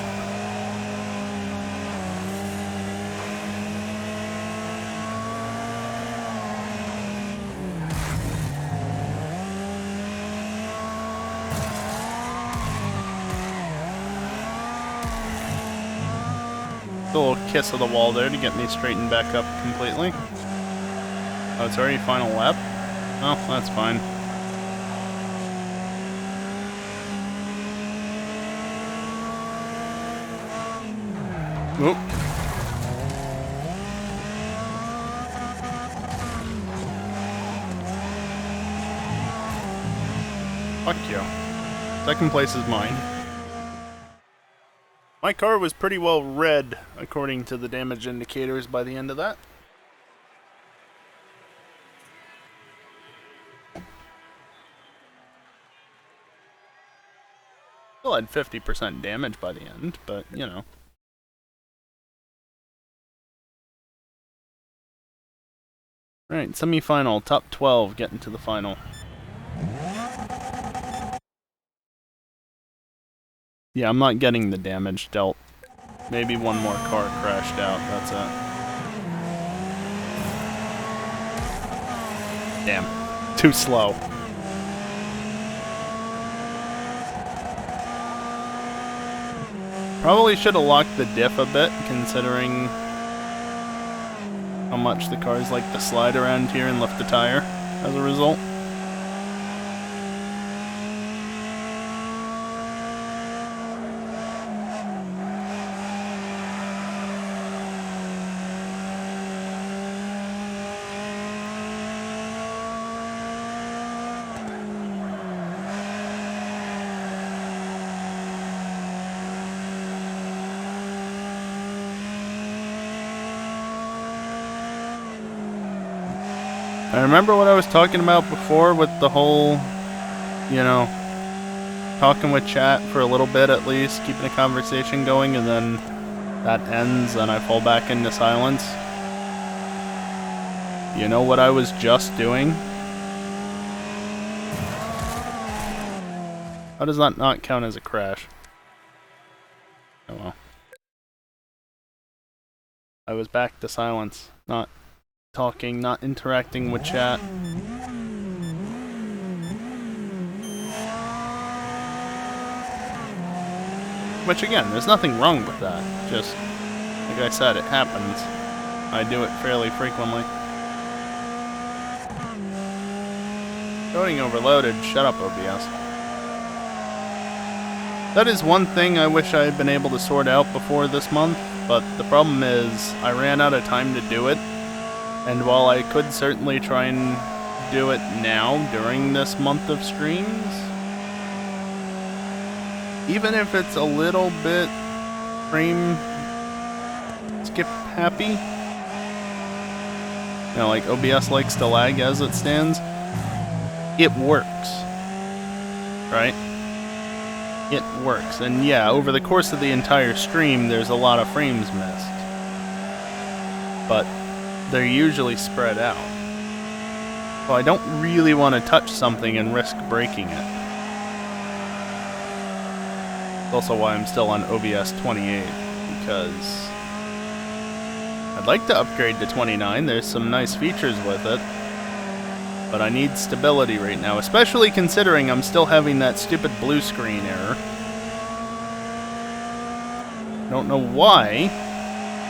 A little kiss of the wall there to get me straightened back up completely. Oh, it's already final lap? Oh, that's fine. Oop. Fuck you. Second place is mine. My car was pretty well red, according to the damage indicators by the end of that. Still had 50% damage by the end, but, you know. Alright, semi-final, top 12, getting to the final. Yeah, I'm not getting the damage dealt. Maybe one more car crashed out, that's it. Damn. Too slow. Probably should have locked the diff a bit, considering how much the cars like to slide around here and lift the tire as a result. I remember what I was talking about before with the whole, you know, talking with chat for a little bit at least, keeping a conversation going, and then that ends and I fall back into silence. You know what I was just doing? How does that not count as a crash? Oh well. I was back to silence, not talking, not interacting with chat. Which again, there's nothing wrong with that. Just, like I said, it happens. I do it fairly frequently. Coding overloaded. Shut up, OBS. That is one thing I wish I had been able to sort out before this month, but the problem is I ran out of time to do it. And while I could certainly try and do it now during this month of streams, even if it's a little bit frame skip happy, you know, like OBS likes to lag as it stands, it works, right? It works. And yeah, over the course of the entire stream, there's a lot of frames missed. But they're usually spread out. So I don't really want to touch something and risk breaking it. That's also why I'm still on OBS 28, because I'd like to upgrade to 29, there's some nice features with it. But I need stability right now, especially considering I'm still having that stupid blue screen error. Don't know why,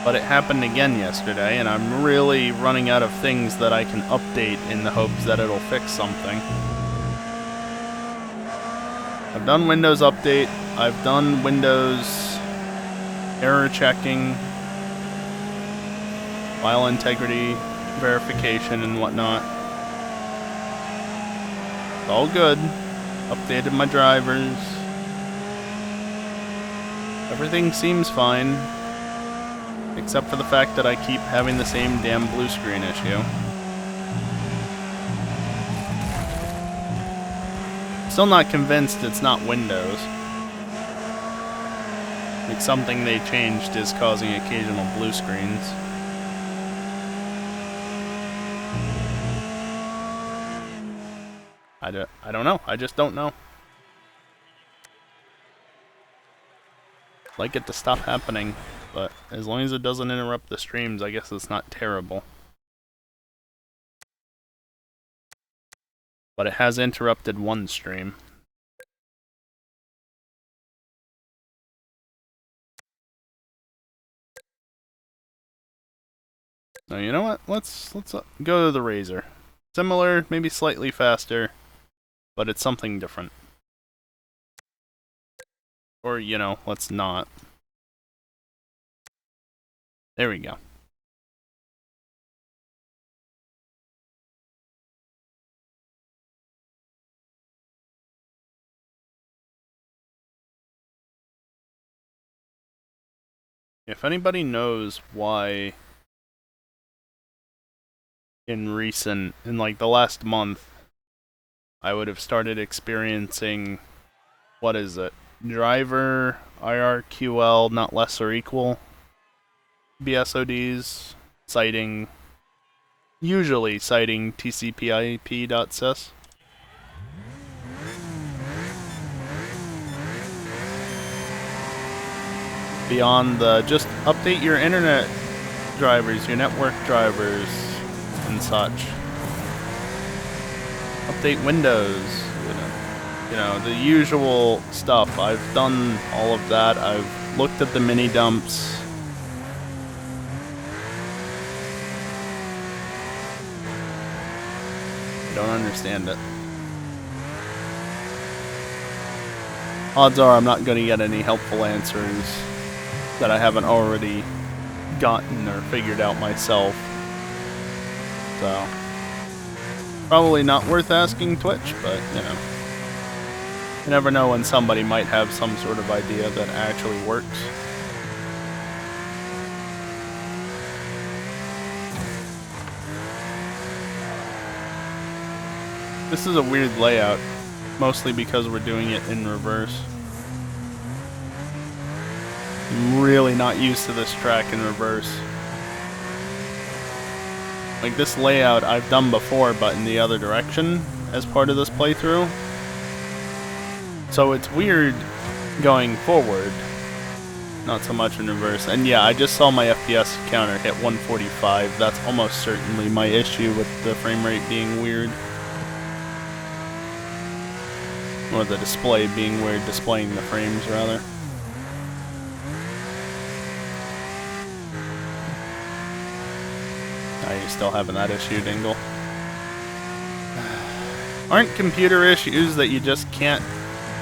but it happened again yesterday, and I'm really running out of things that I can update in the hopes that it'll fix something. I've done Windows Update, I've done Windows error checking, file integrity verification and whatnot. It's all good. Updated my drivers. Everything seems fine, except for the fact that I keep having the same damn blue screen issue. Still not convinced it's not Windows. Like something they changed is causing occasional blue screens. I don't know. I just don't know. I'd like it to stop happening, but as long as it doesn't interrupt the streams, I guess it's not terrible. But it has interrupted one stream. Now, you know what? Let's go to the Razor. Similar, maybe slightly faster, but it's something different. Or, you know, let's not. There we go. If anybody knows why in like the last month, I would have started experiencing, what is it? Driver, IRQL, not less or equal, BSODs, usually citing TCP/IP.sys. Beyond the just update your internet drivers, your network drivers, and such. Update Windows, you know, the usual stuff. I've done all of that. I've looked at the mini dumps. I don't understand it. Odds are I'm not going to get any helpful answers that I haven't already gotten or figured out myself. So, probably not worth asking Twitch, but, you know. You never know when somebody might have some sort of idea that actually works. This is a weird layout, mostly because we're doing it in reverse. I'm really not used to this track in reverse. Like, this layout I've done before, but in the other direction as part of this playthrough. So it's weird going forward, not so much in reverse. And yeah, I just saw my FPS counter hit 145. That's almost certainly my issue with the frame rate being weird. Or the display being weird, displaying the frames, rather. Are you still having that issue, Dingle? Aren't computer issues that you just can't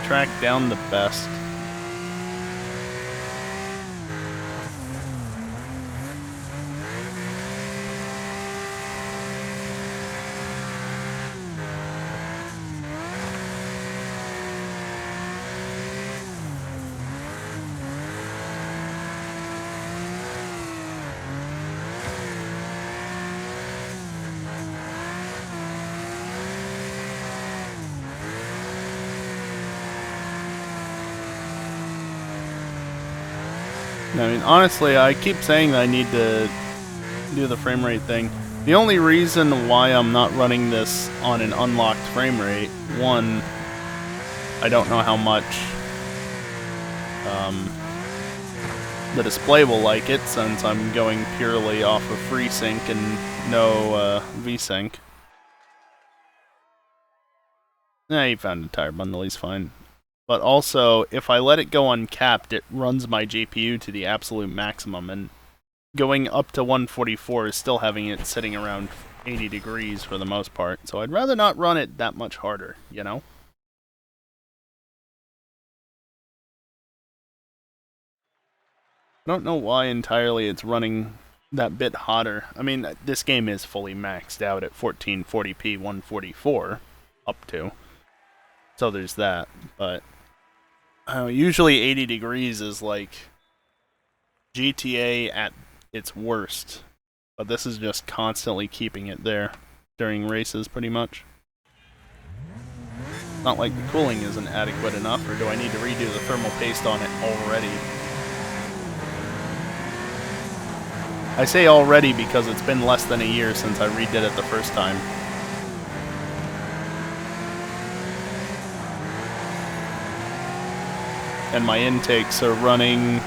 track down the best? I mean, honestly, I keep saying that I need to do the frame rate thing. The only reason why I'm not running this on an unlocked frame rate, one, I don't know how much the display will like it since I'm going purely off of FreeSync and no VSync. He found a tire bundle, he's fine. But also, if I let it go uncapped, it runs my GPU to the absolute maximum, and going up to 144 is still having it sitting around 80 degrees for the most part, so I'd rather not run it that much harder, you know? I don't know why entirely it's running that bit hotter. I mean, this game is fully maxed out at 1440p 144, up to. So there's that, but usually 80 degrees is like GTA at its worst. But this is just constantly keeping it there during races, pretty much. Not like the cooling isn't adequate enough, or do I need to redo the thermal paste on it already? I say already because it's been less than a year since I redid it the first time. And my intakes are running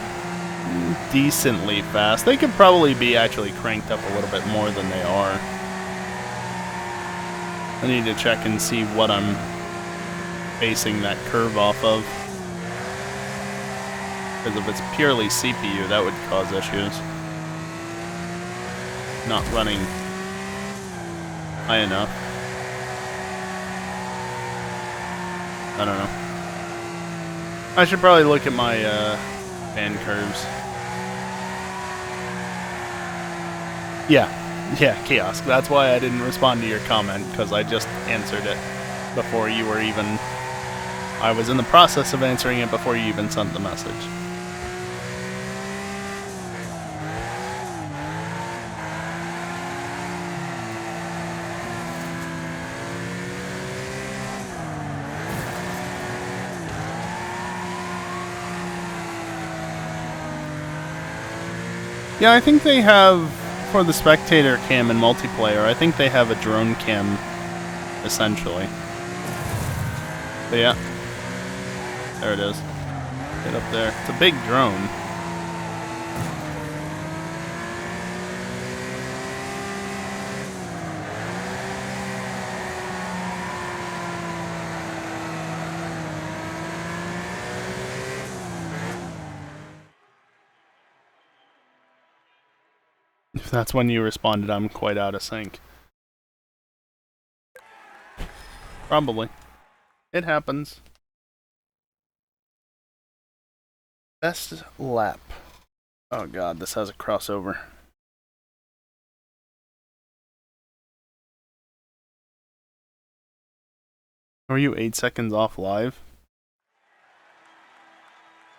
decently fast. They could probably be actually cranked up a little bit more than they are. I need to check and see what I'm basing that curve off of. Because if it's purely CPU, that would cause issues. Not running high enough. I don't know. I should probably look at my fan curves. Yeah, Kiosk. That's why I didn't respond to your comment, because I just answered it before you were even... I was in the process of answering it before you even sent the message. Yeah, I think they have, for the spectator cam in multiplayer, I think they have a drone cam, essentially. But yeah. There it is. Get up there. It's a big drone. If that's when you responded, I'm quite out of sync. Probably. It happens. Best lap. Oh god, this has a crossover. Are you 8 seconds off live?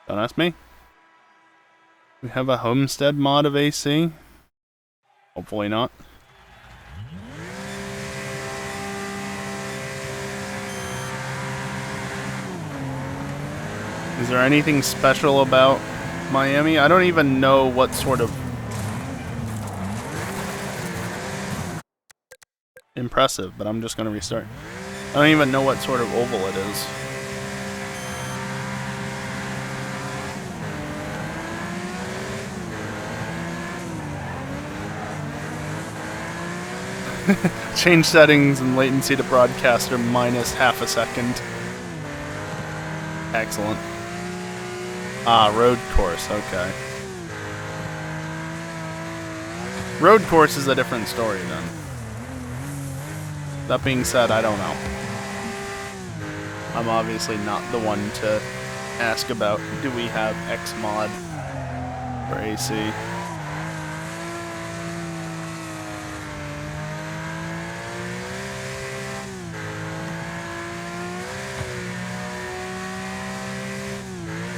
Don't ask me. We have a homestead mod of AC. Hopefully not. Is there anything special about Miami? I don't even know what sort of... Impressive, but I'm just going to restart. I don't even know what sort of oval it is. Change settings and latency to broadcaster minus half a second. Excellent. Ah, road course, okay. Road course is a different story then. That being said, I don't know. I'm obviously not the one to ask about, do we have X mod for AC?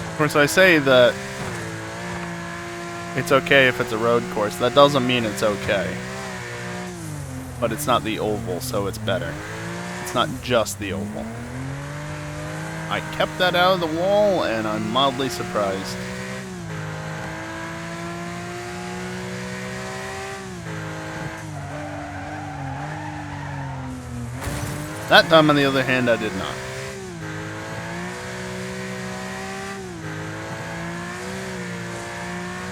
Of course, I say that it's okay if it's a road course. That doesn't mean it's okay. But it's not the oval, so it's better. It's not just the oval. I kept that out of the wall, and I'm mildly surprised. That time, on the other hand, I did not.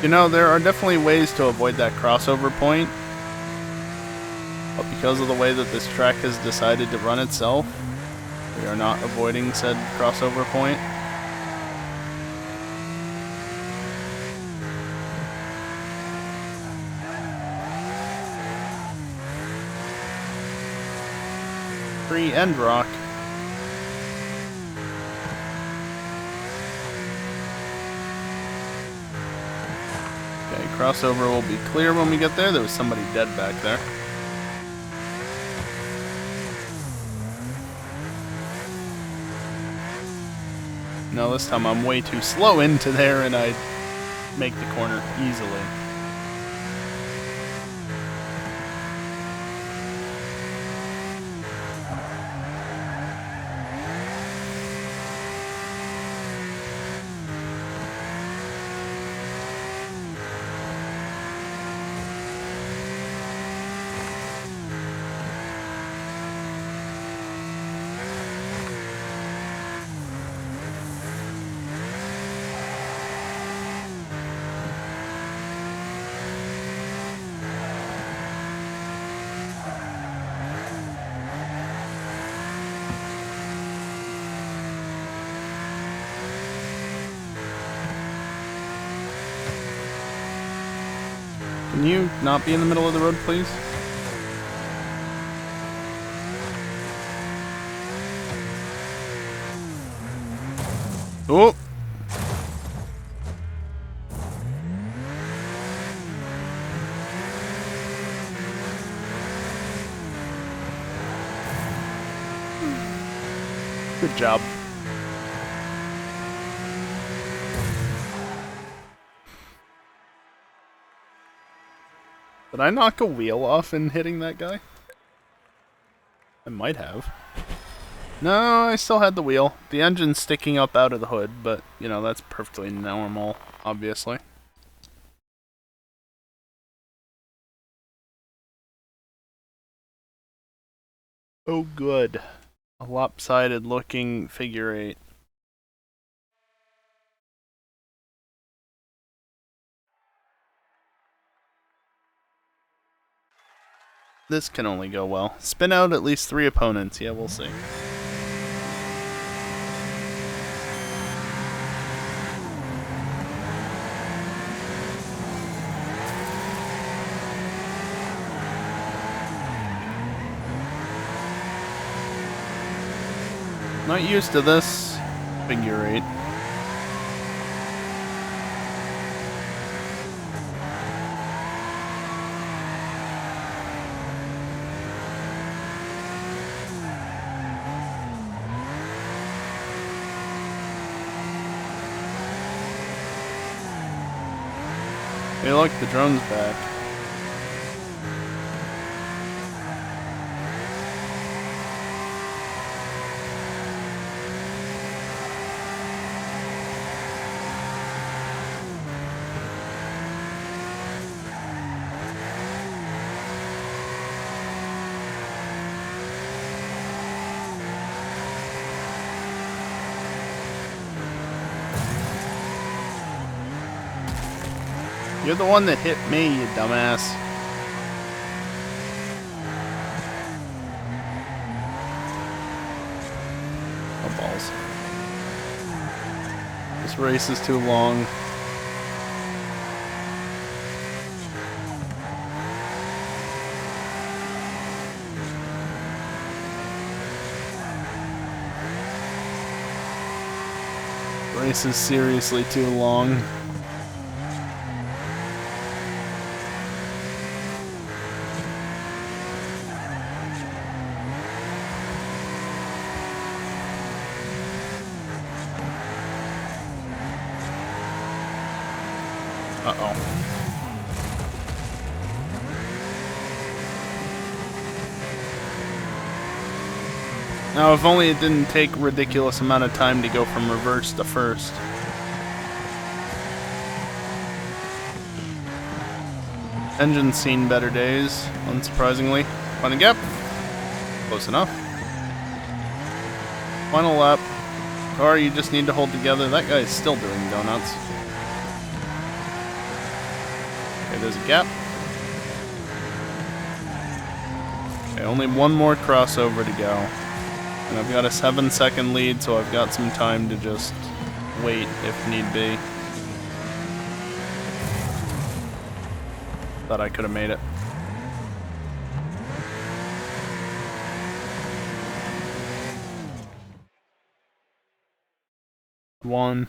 You know, there are definitely ways to avoid that crossover point. But because of the way that this track has decided to run itself, we are not avoiding said crossover point. Free end rock. Okay, crossover will be clear when we get there. There was somebody dead back there. No, this time I'm way too slow into there and I make the corner easily. Can you not be in the middle of the road, please? Oh! Good job. Did I knock a wheel off in hitting that guy? I might have. No, I still had the wheel. The engine's sticking up out of the hood, but, you know, that's perfectly normal, obviously. Oh, good. A lopsided looking figure eight. This can only go well. Spin out at least 3 opponents. Yeah, we'll see. Not used to this figure eight. Hey look, the drone's back. You're the one that hit me, you dumbass. Oh, balls. This race is too long. Race is seriously too long. Uh-oh. Now, if only it didn't take a ridiculous amount of time to go from reverse to first. Engine's seen better days, unsurprisingly. Find the gap. Close enough. Final lap. Car, you just need to hold together. That guy's still doing donuts. there's a gap. Okay, only one more crossover to go. And I've got a 7-second lead, so I've got some time to just wait if need be. Thought I could have made it. Won.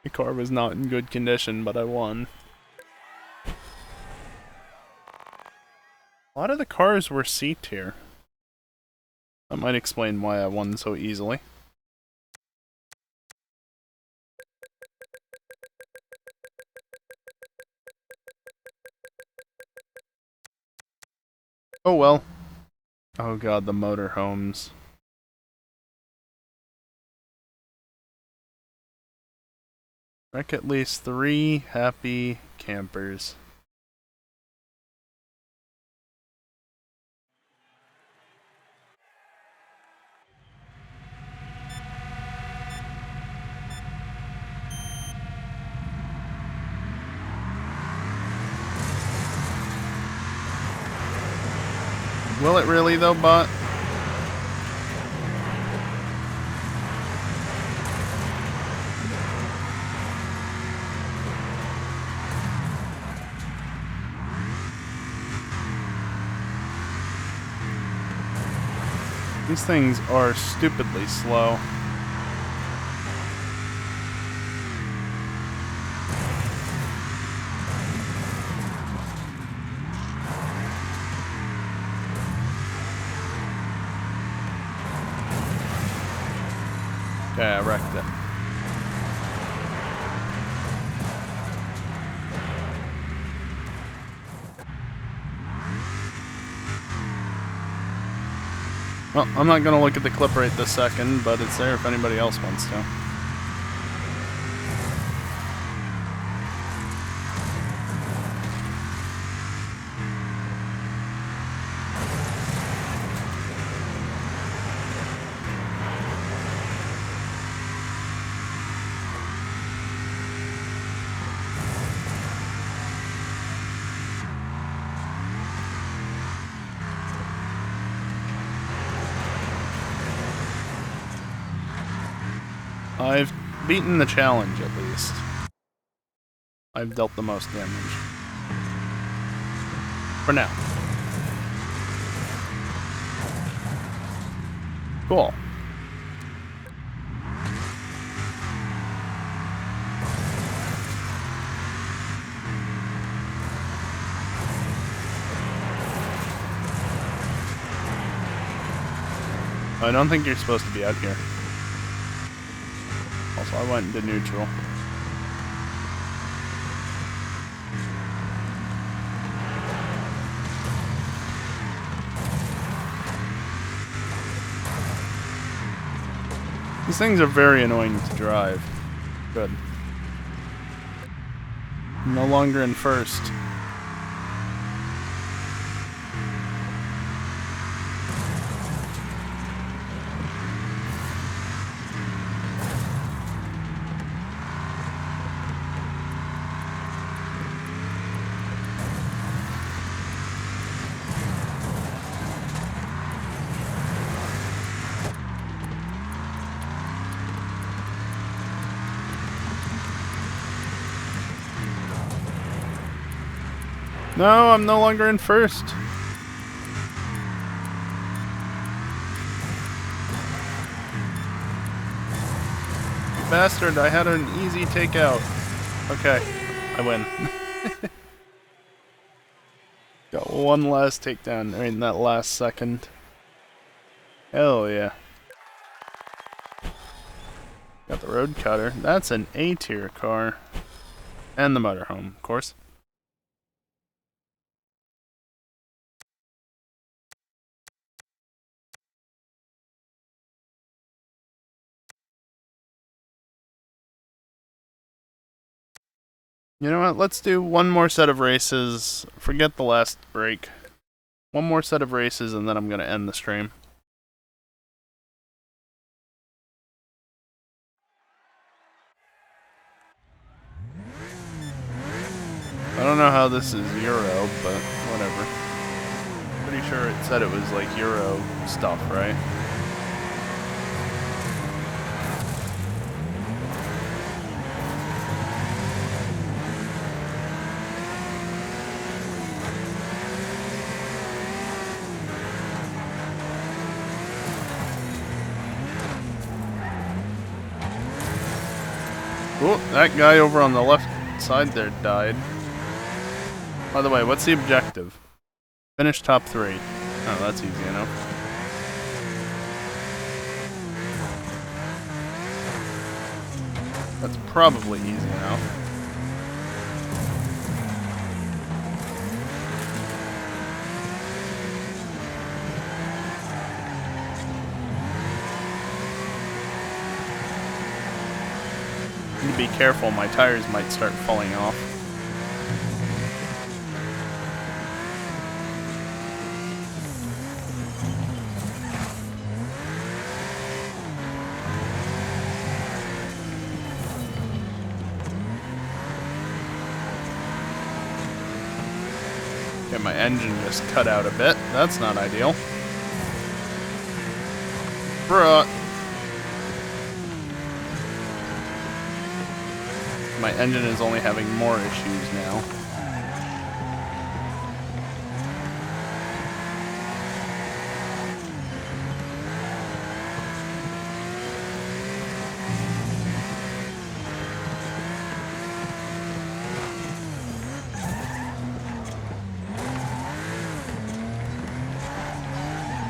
The car was not in good condition, but I won. A lot of the cars were C-tier. That might explain why I won so easily. Oh well. Oh god, the motorhomes. Wreck at least 3 happy campers. Will it really though, bot? These things are stupidly slow. Okay, I wrecked it. Well, I'm not going to look at the clip right this second, but it's there if anybody else wants to. I've beaten the challenge, at least. I've dealt the most damage. For now. Cool. I don't think you're supposed to be out here. Also, I went into neutral. These things are very annoying to drive. Good. I'm no longer in first. No, I'm no longer in first. Bastard, I had an easy takeout. Okay, I win. Got one last takedown right in that last second. Hell yeah. Got the road cutter. That's an A-tier car. And the motorhome, of course. You know what? Let's do one more set of races. Forget the last break. One more set of races and then I'm going to end the stream. know how this is Euro, but whatever. Pretty sure it said it was like Euro stuff, right? Oh, that guy over on the left side there died. By the way, what's the objective? Finish top 3. Oh, that's easy enough. That's probably easy enough. Need to be careful, my tires might start falling off. Okay, my engine just cut out a bit. That's not ideal. Bruh. My engine is only having more issues now.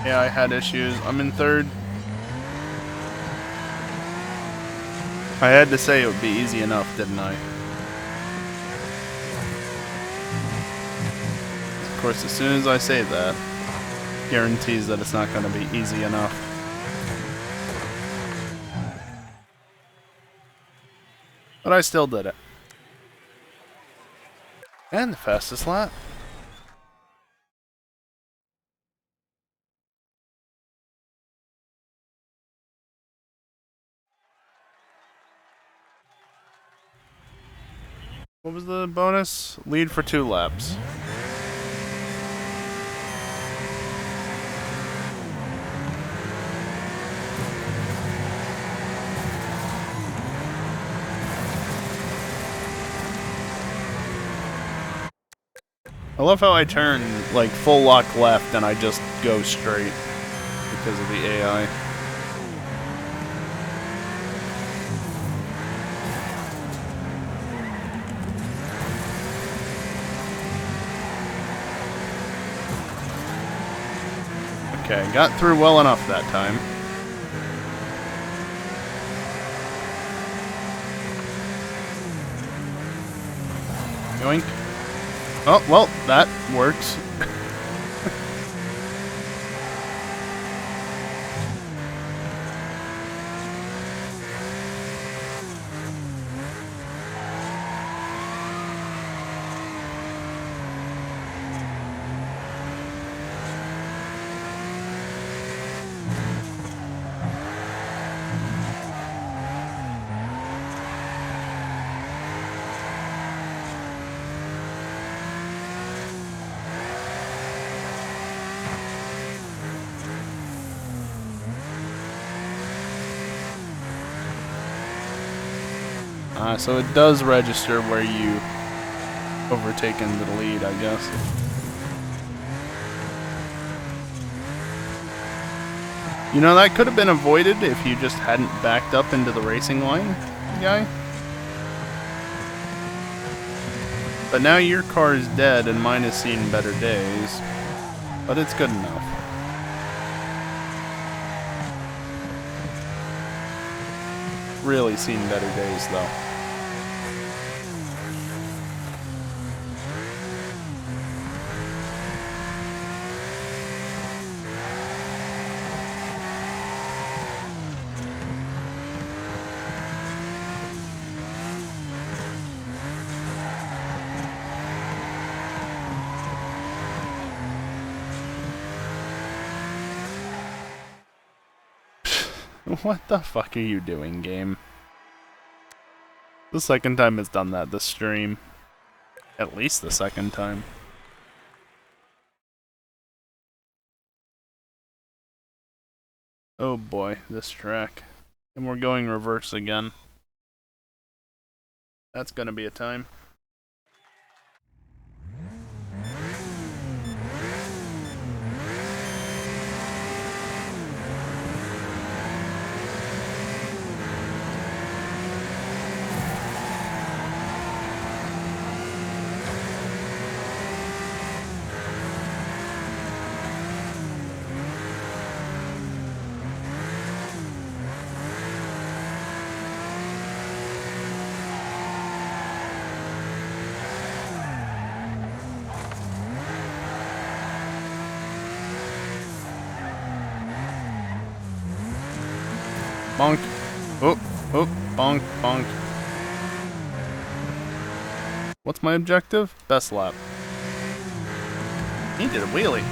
Yeah, I had issues. I'm in 3rd. I had to say it would be easy enough, didn't I? Of course, as soon as I say that, guarantees that it's not going to be easy enough. But I still did it. And the fastest lap. What was the bonus? Lead for 2 laps. I love how I turn like full lock left and I just go straight because of the AI. Okay, got through well enough that time. Yoink. Oh, well, that works. So it does register where you overtake into the lead, I guess. You know, that could have been avoided if you just hadn't backed up into the racing line, guy. But now your car is dead and mine has seen better days. But it's good enough. Really seen better days, though. What the fuck are you doing, game? The second time it's done that this stream. At least the second time. Oh boy, this track. And we're going reverse again. That's gonna be a time. Bonk. Oh, oh, bonk, bonk. What's my objective? Best lap. He did a wheelie.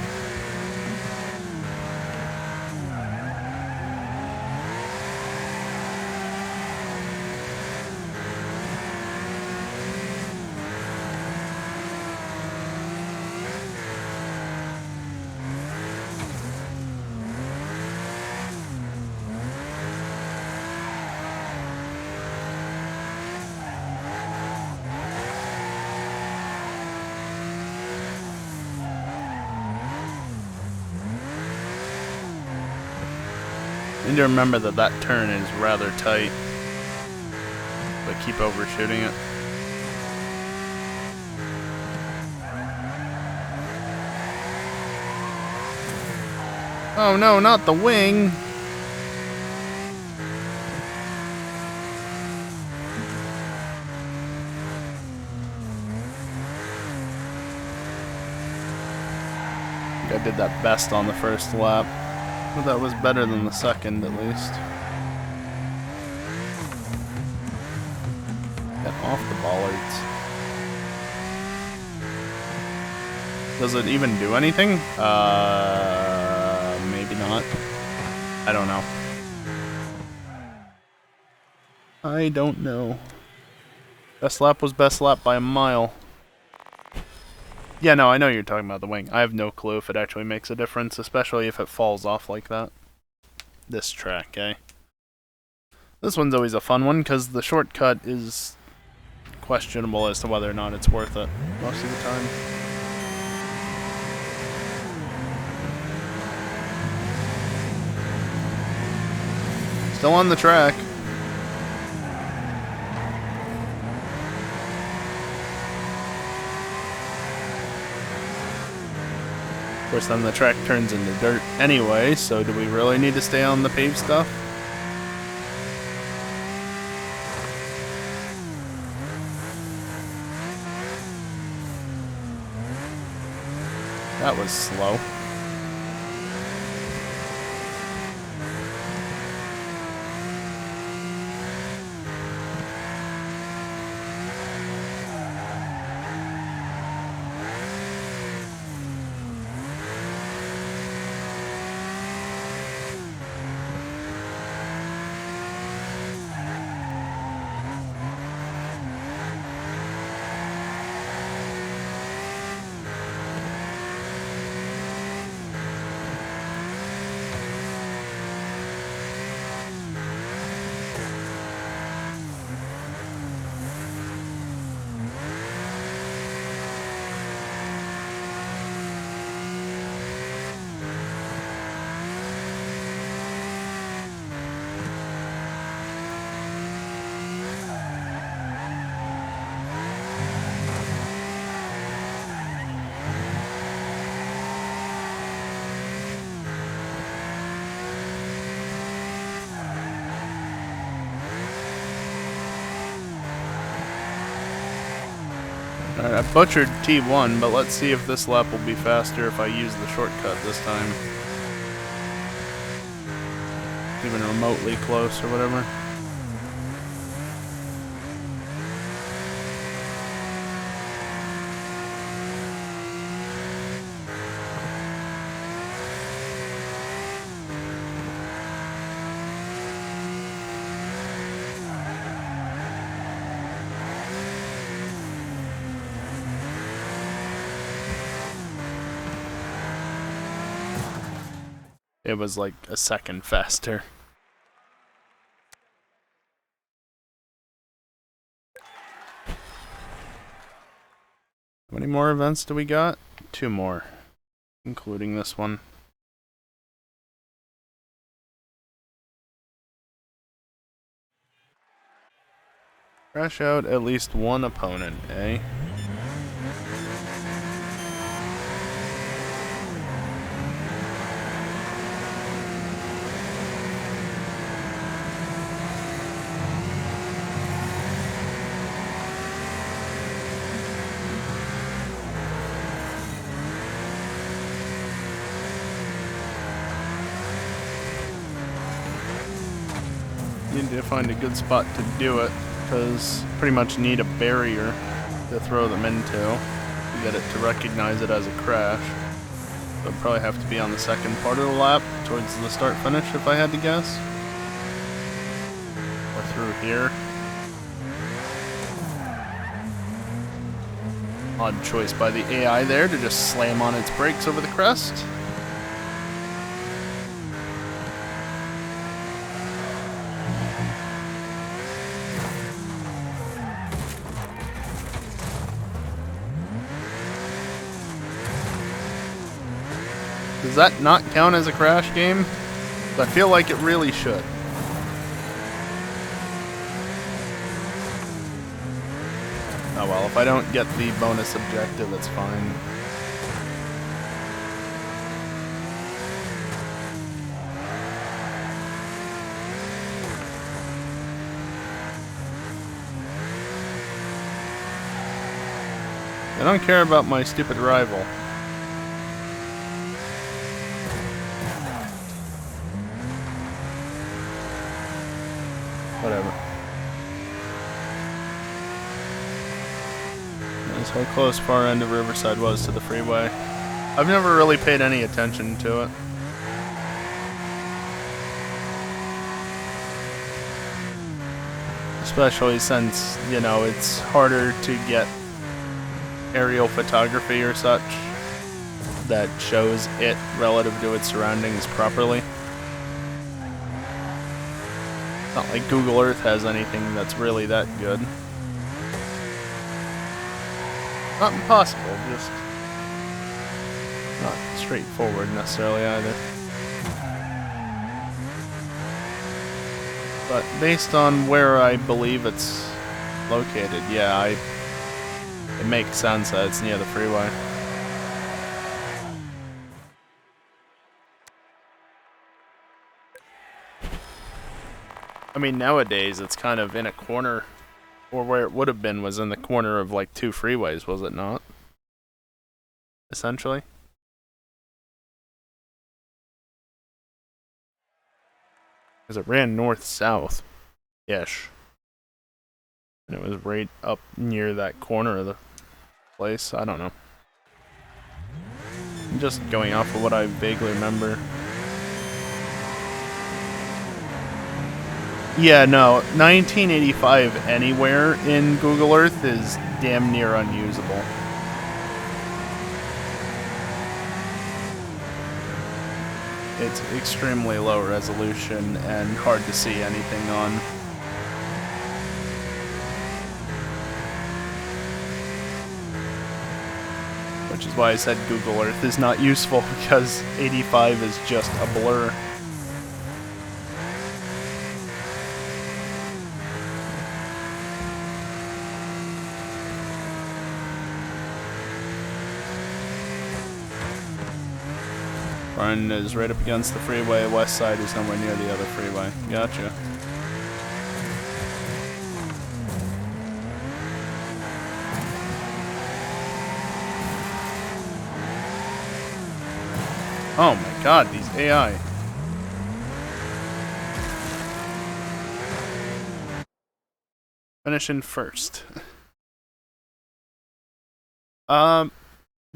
Need to remember that that turn is rather tight, but keep overshooting it. Oh no, not the wing! I think I did that best on the first lap. Well, that was better than the second, at least. Get off the bollards. Does it even do anything? Maybe not. I don't know. I don't know. Best lap was best lap by a mile. Yeah, no, I know you're talking about the wing. I have no clue if it actually makes a difference, especially if it falls off like that. This track, eh? This one's always a fun one, because the shortcut is questionable as to whether or not it's worth it most of the time. Still on the track. Of course, then the track turns into dirt anyway, so do we really need to stay on the paved stuff? That was slow. Alright, I butchered T1, but let's see if this lap will be faster if I use the shortcut this time. Even remotely close or whatever. it was like a second faster. How many more events do we got? 2 more, including this one. Crash out at least one opponent, eh? Need to find a good spot to do it, because pretty much need a barrier to throw them into to get it to recognize it as a crash. So it'd probably have to be on the second part of the lap, towards the start-finish if I had to guess. Or through here. Odd choice by the AI there to just slam on its brakes over the crest. Does that not count as a crash game? I feel like it really should. Oh well, if I don't get the bonus objective, it's fine. I don't care about my stupid rival. Whatever. That's how close far end of Riverside was to the freeway. I've never really paid any attention to it. Especially since, you know, it's harder to get aerial photography or such that shows it relative to its surroundings properly. It's not like Google Earth has anything that's really that good. Not impossible, just not straightforward necessarily either. But based on where I believe it's located, yeah, it makes sense that it's near the freeway. I mean, nowadays it's kind of in a corner, or where it would have been was in the corner of like 2 freeways, was it not? Essentially. Because it ran north-south-ish. And it was right up near that corner of the place. I don't know. I'm just going off of what I vaguely remember. Yeah, no, 1985 anywhere in Google Earth is damn near unusable. It's extremely low resolution and hard to see anything on. Which is why I said Google Earth is not useful, because 85 is just a blur. Barn is right up against the freeway, west side is nowhere near the other freeway. Gotcha. Oh my god, these AI. Finishing first.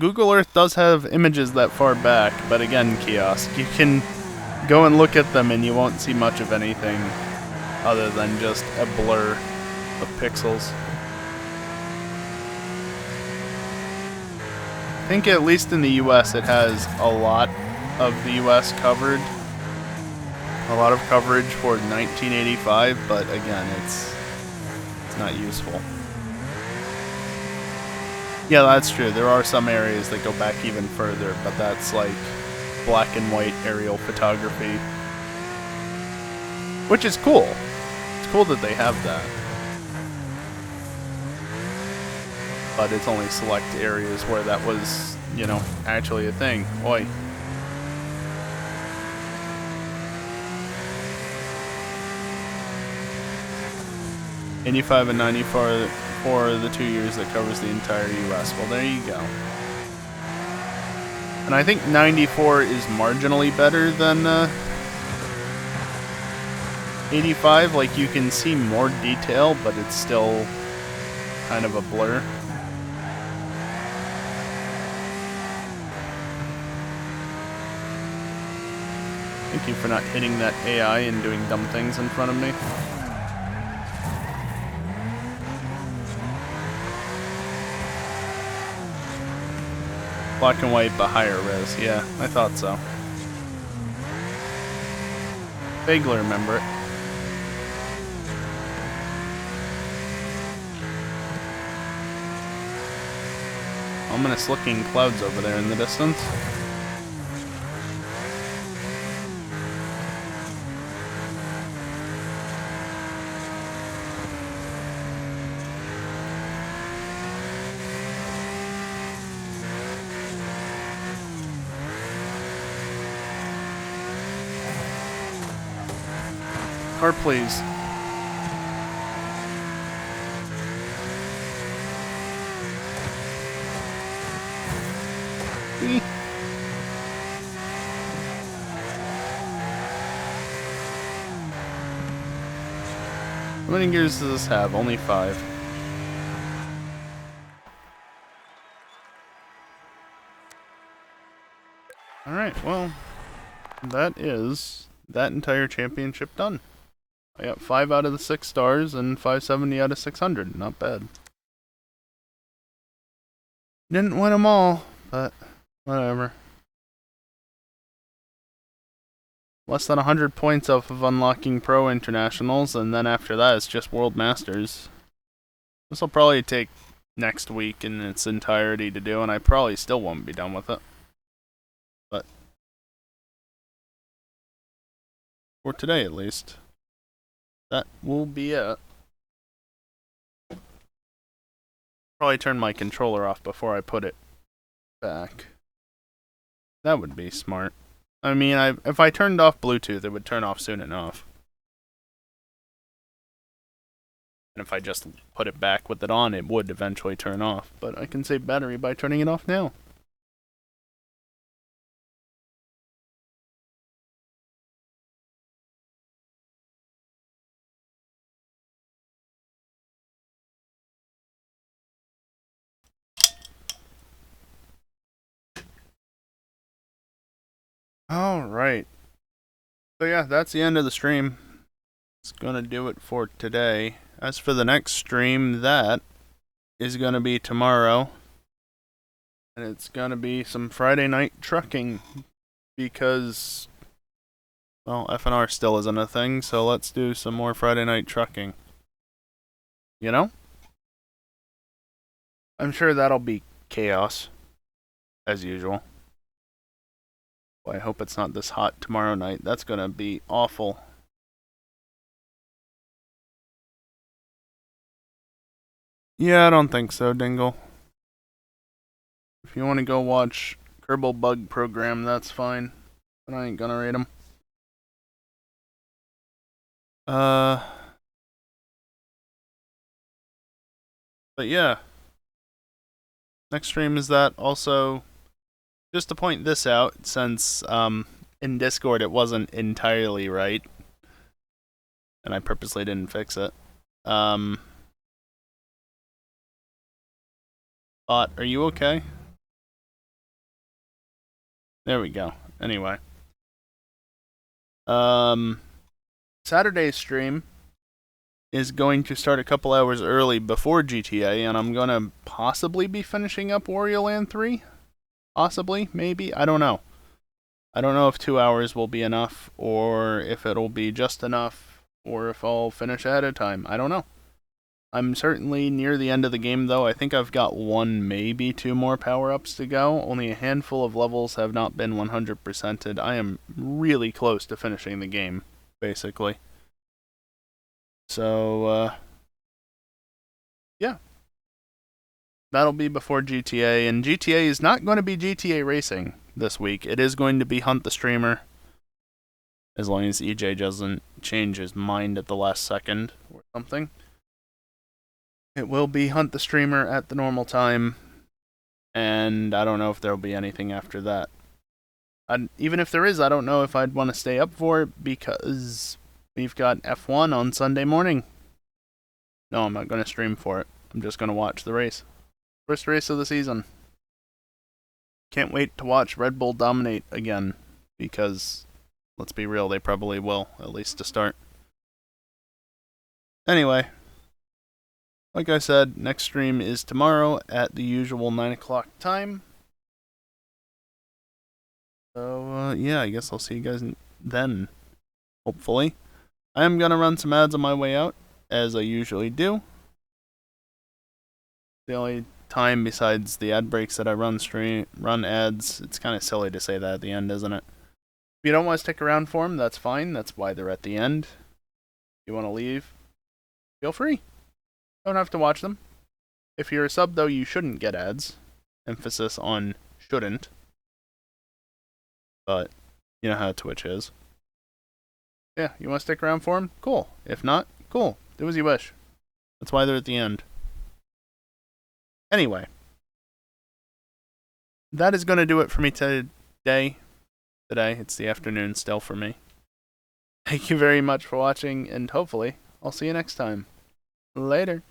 Google Earth does have images that far back, but again, Kiosk, you can go and look at them and you won't see much of anything other than just a blur of pixels. I think at least in the US it has a lot of the US covered, a lot of coverage for 1985, but again, it's not useful. Yeah, that's true. There are some areas that go back even further, but that's like black and white aerial photography, which is cool. It's cool that they have that. But it's only select areas where that was, you know, actually a thing. Oi. '85 and '94 for the 2 years that covers the entire US. Well, there you go. And I think 94 is marginally better than 85. Like, you can see more detail, but it's still kind of a blur. Thank you for not hitting that AI and doing dumb things in front of me. Black and white, but higher res. Yeah, I thought so. Vaguely remember it. Ominous looking clouds over there in the distance. Car, please. How many gears does this have? Only 5. Alright, well, that is that entire championship done. I got 5 out of the 6 stars and 570 out of 600. Not bad. Didn't win them all, but whatever. Less than 100 points off of unlocking Pro Internationals, and then after that it's just World Masters. This will probably take next week in its entirety to do, and I probably still won't be done with it. But for today, at least, that will be it. Probably turn my controller off before I put it back. That would be smart. I mean, if I turned off Bluetooth, it would turn off soon enough. And if I just put it back with it on, it would eventually turn off. But I can save battery by turning it off now. Alright. So yeah, that's the end of the stream. It's gonna do it for today. As for the next stream, that is gonna be tomorrow. And it's gonna be some Friday night trucking. Because, well, FNR still isn't a thing, so let's do some more Friday night trucking. You know? I'm sure that'll be chaos. As usual. Boy, I hope it's not this hot tomorrow night. That's gonna be awful. Yeah, I don't think so, Dingle. If you want to go watch Kerbal Bug Program, that's fine. But I ain't gonna rate them. But yeah. Next stream is that. Also, just to point this out, since in Discord it wasn't entirely right, and I purposely didn't fix it. Bot, are you okay? There we go. Anyway. Saturday's stream is going to start a couple hours early before GTA, and I'm gonna possibly be finishing up Wario Land 3? Possibly, maybe, I don't know. I don't know if 2 hours will be enough, or if it'll be just enough, or if I'll finish ahead of time. I don't know. I'm certainly near the end of the game, though. I think I've got 1, maybe 2 more power-ups to go. Only a handful of levels have not been 100%ed. I am really close to finishing the game, basically. So, yeah. That'll be before GTA, and GTA is not going to be GTA Racing this week. It is going to be Hunt the Streamer, as long as EJ doesn't change his mind at the last second or something. It will be Hunt the Streamer at the normal time, and I don't know if there'll be anything after that. Even if there is, I don't know if I'd want to stay up for it, because we've got F1 on Sunday morning. No, I'm not going to stream for it. I'm just going to watch the race. First race of the season. Can't wait to watch Red Bull dominate again, because, let's be real, they probably will, at least to start. Anyway, like I said, next stream is tomorrow at the usual 9 o'clock time. So, yeah, I guess I'll see you guys then, hopefully. I am going to run some ads on my way out, as I usually do. The only time besides the ad breaks that I run ads. It's kind of silly to say that at the end, isn't it? If you don't want to stick around for them, that's fine. That's why they're at the end. If you want to leave, feel free. Don't have to watch them. If you're a sub, though, you shouldn't get ads. Emphasis on shouldn't. But you know how Twitch is. Yeah, you want to stick around for them? Cool. If not, cool. Do as you wish. That's why they're at the end. Anyway, that is going to do it for me today. It's the afternoon still for me. Thank you very much for watching, and hopefully, I'll see you next time. Later.